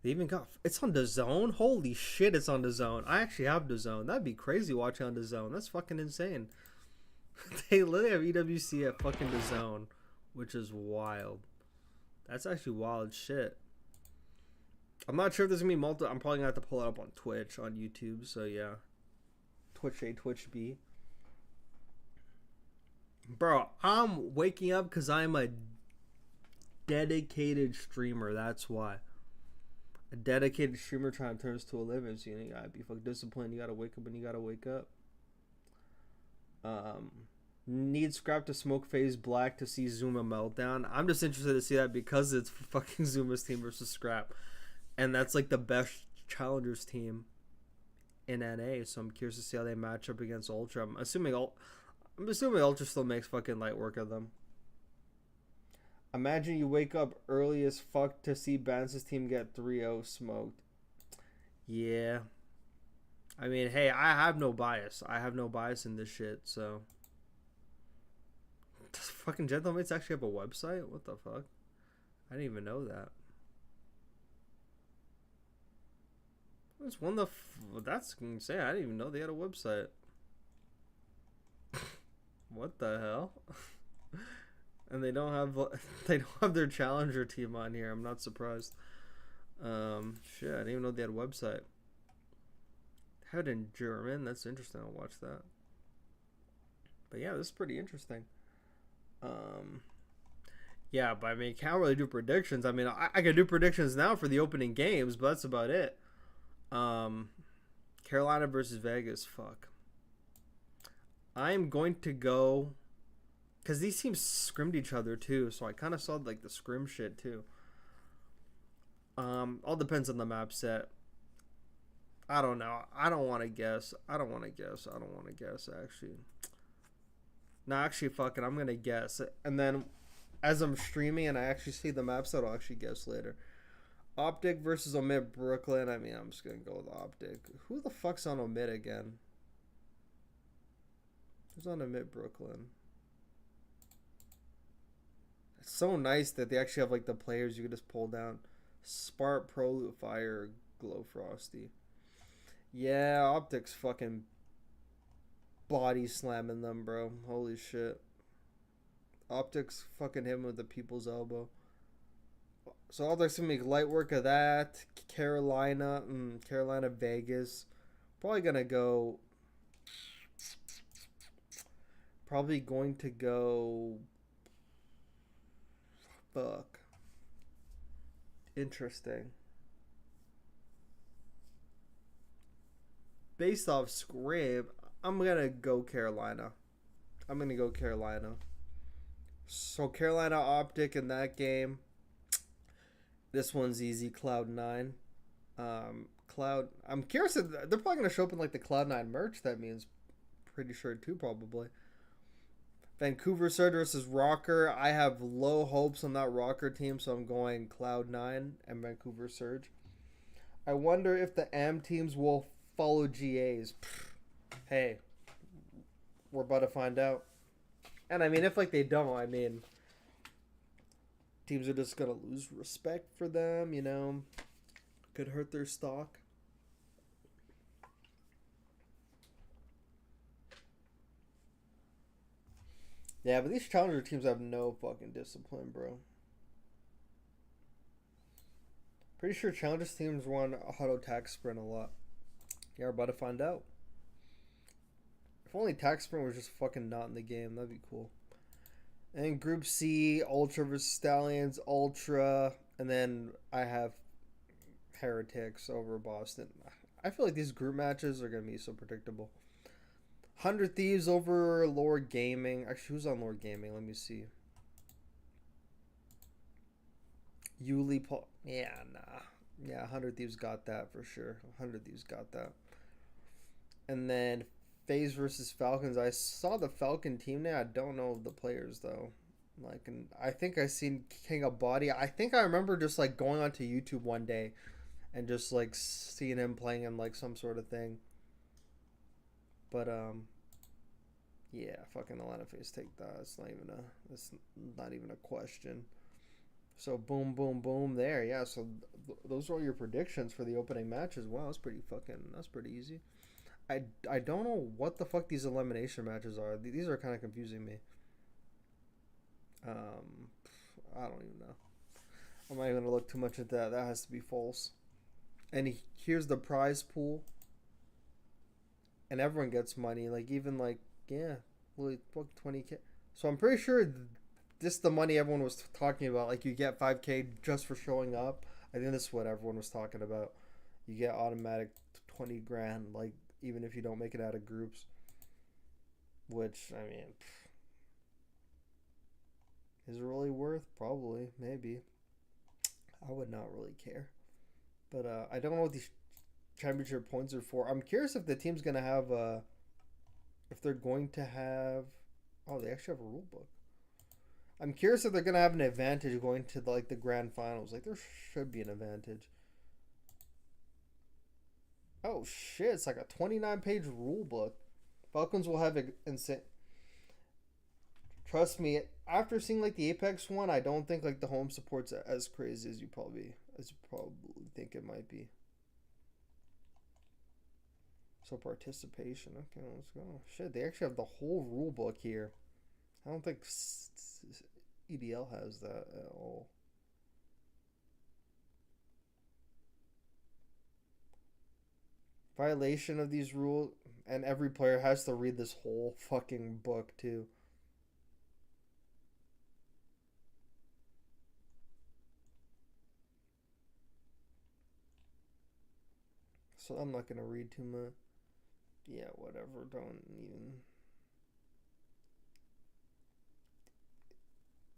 They even got it's on DAZN. Holy shit, it's on DAZN. I actually have DAZN. That'd be crazy watching on DAZN. That's fucking insane. They literally have EWC at fucking DAZN, which is wild. That's actually wild shit. I'm not sure if there's gonna be multi. I'm probably gonna have to pull it up on Twitch, on YouTube. So yeah, Twitch A, Twitch B. Bro, I'm waking up because I'm a dedicated streamer. That's why. A dedicated streamer trying to turn this to a living. So you gotta be fucking disciplined. You gotta wake up when you gotta wake up. Need Scrap to smoke FaZe Black to see Zuma meltdown. I'm just interested to see that because it's fucking Zuma's team versus Scrap. And that's like the best challengers team in NA. So I'm curious to see how they match up against Ultra. I'm assuming Ultra still makes fucking light work of them. Imagine you wake up early as fuck to see Bance's team get 3-0 smoked. Yeah. I mean, hey, I have no bias. I have no bias in this shit, so. Does fucking Gentlemates actually have a website? What the fuck? I didn't even know that. That's that's insane. I didn't even know they had a website. What the hell? And they don't have their challenger team on here. I'm not surprised. Shit, I didn't even know they had a website. Had it in German. That's interesting. I'll watch that. But yeah, this is pretty interesting. Yeah, but I mean, can't really do predictions. I mean, I can do predictions now for the opening games, but that's about it. Carolina versus Vegas. Fuck. I'm going to go, because these teams scrimmed each other too, so I kind of saw like the scrim shit too. All depends on the map set. I don't know. I don't want to guess. Actually. No, actually, fuck it. I'm gonna guess, and then as I'm streaming and I actually see the map set, I'll actually guess later. Optic versus Omid Brooklyn. I mean, I'm just gonna go with Optic. Who the fuck's on Omid again? Who's on Omid Brooklyn? It's so nice that they actually have like the players you can just pull down. Spark, Pro, Fire, Glow Frosty. Yeah, Optic's fucking body slamming them, bro. Holy shit. Optics fucking him with the people's elbow. So Optics gonna make light work of that. Carolina, Vegas. Probably going to go. Fuck. Interesting. Based off script, I'm gonna go Carolina. So Carolina Optic in that game. This one's easy. Cloud9. I'm curious if they're probably gonna show up in like the Cloud9 merch. That means pretty sure too, probably. Vancouver Surge versus Rocker. I have low hopes on that Rocker team, so I'm going Cloud9 and Vancouver Surge. I wonder if the AM teams will follow GAs. Hey, we're about to find out. And I mean, if like they don't, I mean, teams are just gonna lose respect for them, you know. Could hurt their stock. Yeah, but these challenger teams have no fucking discipline, bro. Pretty sure Challengers teams run auto attack sprint a lot. Yeah, we're about to find out. If only attack sprint was just fucking not in the game, that'd be cool. And Group C, Ultra versus Stallions, Ultra, and then I have Heretics over Boston. I feel like these group matches are gonna be so predictable. 100 Thieves over Lord Gaming. Actually, who's on Lord Gaming? Let me see. Yuli Paul. Yeah, nah. Yeah, 100 Thieves got that for sure. 100 Thieves got that. And then FaZe versus Falcons. I saw the Falcon team now. I don't know the players though. Like, and I think I seen King of Body. I think I remember just like going onto YouTube one day and just like seeing him playing in like some sort of thing. But yeah, fucking Atlanta FaZe take that. It's not even a question. So boom, boom, boom there. Yeah, so those are all your predictions for the opening matches. Wow, that's pretty easy. I don't know what the fuck these elimination matches are. These are kind of confusing me. I don't even know. I'm not even gonna look too much at that. That has to be false. And here's the prize pool. And everyone gets money. Like even like yeah, like 20K. So I'm pretty sure this is the money everyone was talking about. Like you get 5K just for showing up. I think this is what everyone was talking about. You get automatic 20 grand. Like even if you don't make it out of groups. Which I mean. Is it really worth? Probably. Maybe. I would not really care. But I don't know what these championship points are for. I'm curious if the team's going to have... if they're going to have... Oh, they actually have a rule book. I'm curious if they're going to have an advantage going to the grand finals. Like, there should be an advantage. Oh, shit. It's like a 29-page rule book. Falcons will have insane... Trust me, after seeing like the Apex one, I don't think like the home support's as crazy as you probably think it might be. So participation, okay, let's go. Shit, they actually have the whole rule book here. I don't think EDL has that at all. Violation of these rules, and every player has to read this whole fucking book too. So I'm not gonna read too much. Yeah, whatever. Don't even.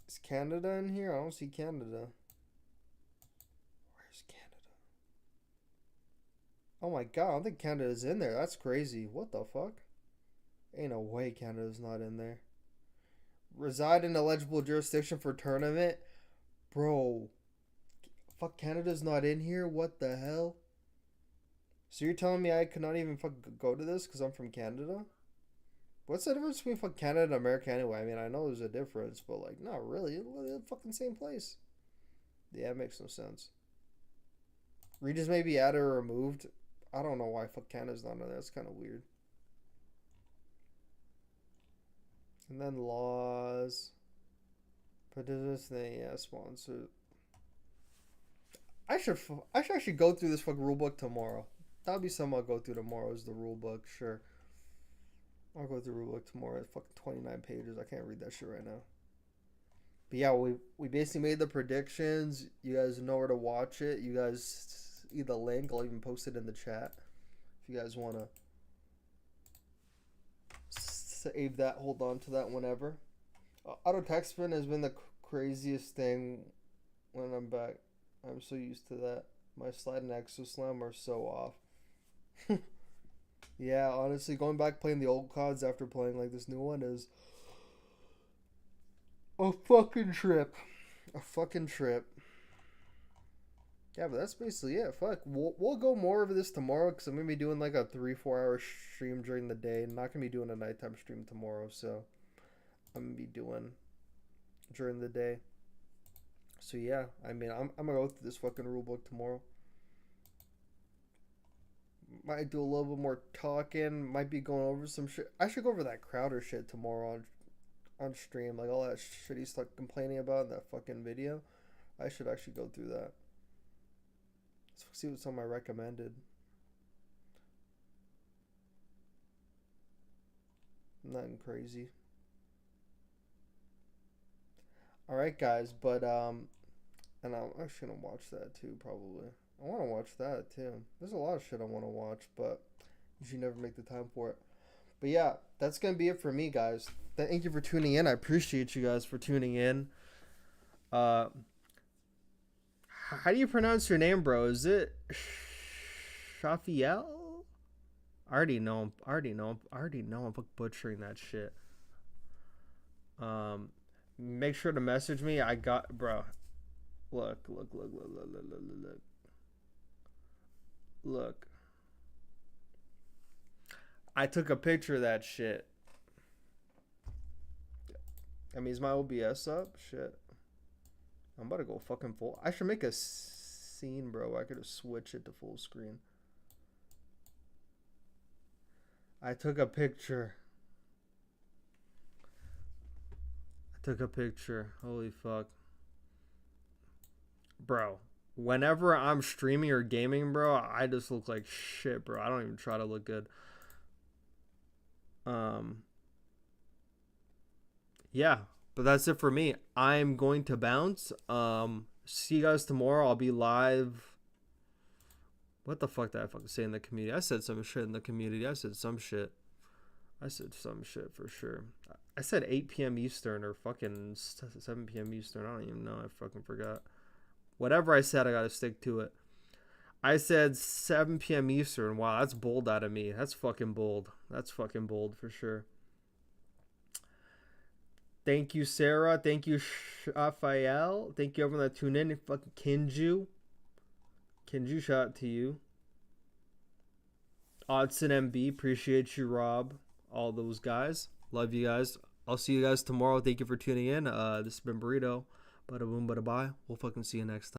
Is Canada in here? I don't see Canada. Where's Canada? Oh my god, I don't think Canada's in there. That's crazy. What the fuck? Ain't no way Canada's not in there. Reside in eligible jurisdiction for tournament? Bro. Fuck, Canada's not in here? What the hell? So you're telling me I could not even fucking go to this because I'm from Canada? What's the difference between fucking Canada and America anyway? I mean, I know there's a difference, but like, not really. They're the fucking same place. Yeah, it makes no sense. Regions may be added or removed. I don't know why fuck Canada's not in there. That's kind of weird. And then laws. Participants name, yeah, sponsor. I should actually go through this fucking rulebook tomorrow. That'll be something I'll go through tomorrow is the rulebook, sure. I'll go through the rulebook tomorrow. It's fucking 29 pages. I can't read that shit right now. But yeah, we basically made the predictions. You guys know where to watch it. You guys see the link. I'll even post it in the chat. If you guys want to save that, hold on to that whenever. Auto tech spin has been the craziest thing when I'm back. I'm so used to that. My slide and exo slam are so off. Yeah, honestly, going back playing the old CODs after playing like this new one is a fucking trip. A fucking trip. Yeah, but that's basically it. Fuck. We'll go more over this tomorrow because I'm going to be doing like a 3-4 hour stream during the day. I'm not going to be doing a nighttime stream tomorrow, so I'm going to be doing during the day. So yeah, I mean, I'm going to go through this fucking rulebook tomorrow. Might do a little bit more talking. Might be going over some shit. I should go over that Crowder shit tomorrow on stream. Like all that shit he's like complaining about in that fucking video. I should actually go through that. Let's see what's on my recommended. Nothing crazy. All right, guys, but and I'm actually gonna watch that too. Probably, I want to watch that too. There's a lot of shit I want to watch, but you should never make the time for it. But yeah, that's gonna be it for me, guys. Thank you for tuning in. I appreciate you guys for tuning in. How do you pronounce your name, bro? Is it Shafiel? I already know I'm butchering that shit. Make sure to message me. I got, bro. Look. I took a picture of that shit. I mean, is my OBS up? Shit. I'm about to go fucking full. I should make a scene, bro. I could just switch it to full screen. I took a picture. Holy fuck. Bro, whenever I'm streaming or gaming, bro, I just look like shit, bro. I don't even try to look good. Yeah, but that's it for me. I'm going to bounce. See you guys tomorrow. I'll be live. What the fuck did I fucking say in the community? I said some shit in the community. I said some shit for sure. I said 8 p.m. Eastern or fucking 7 p.m. Eastern. I don't even know. I fucking forgot. Whatever I said, I gotta stick to it. I said 7 p.m. Eastern. Wow, that's bold out of me. That's fucking bold. That's fucking bold for sure. Thank you, Sarah. Thank you, Raphael. Thank you, everyone that tuned in. Fucking Kinju, shout out to you. Odson MB, appreciate you, Rob. All those guys. Love you guys. I'll see you guys tomorrow. Thank you for tuning in. This has been Burrito. Bada boom, bada bye. We'll fucking see you next time.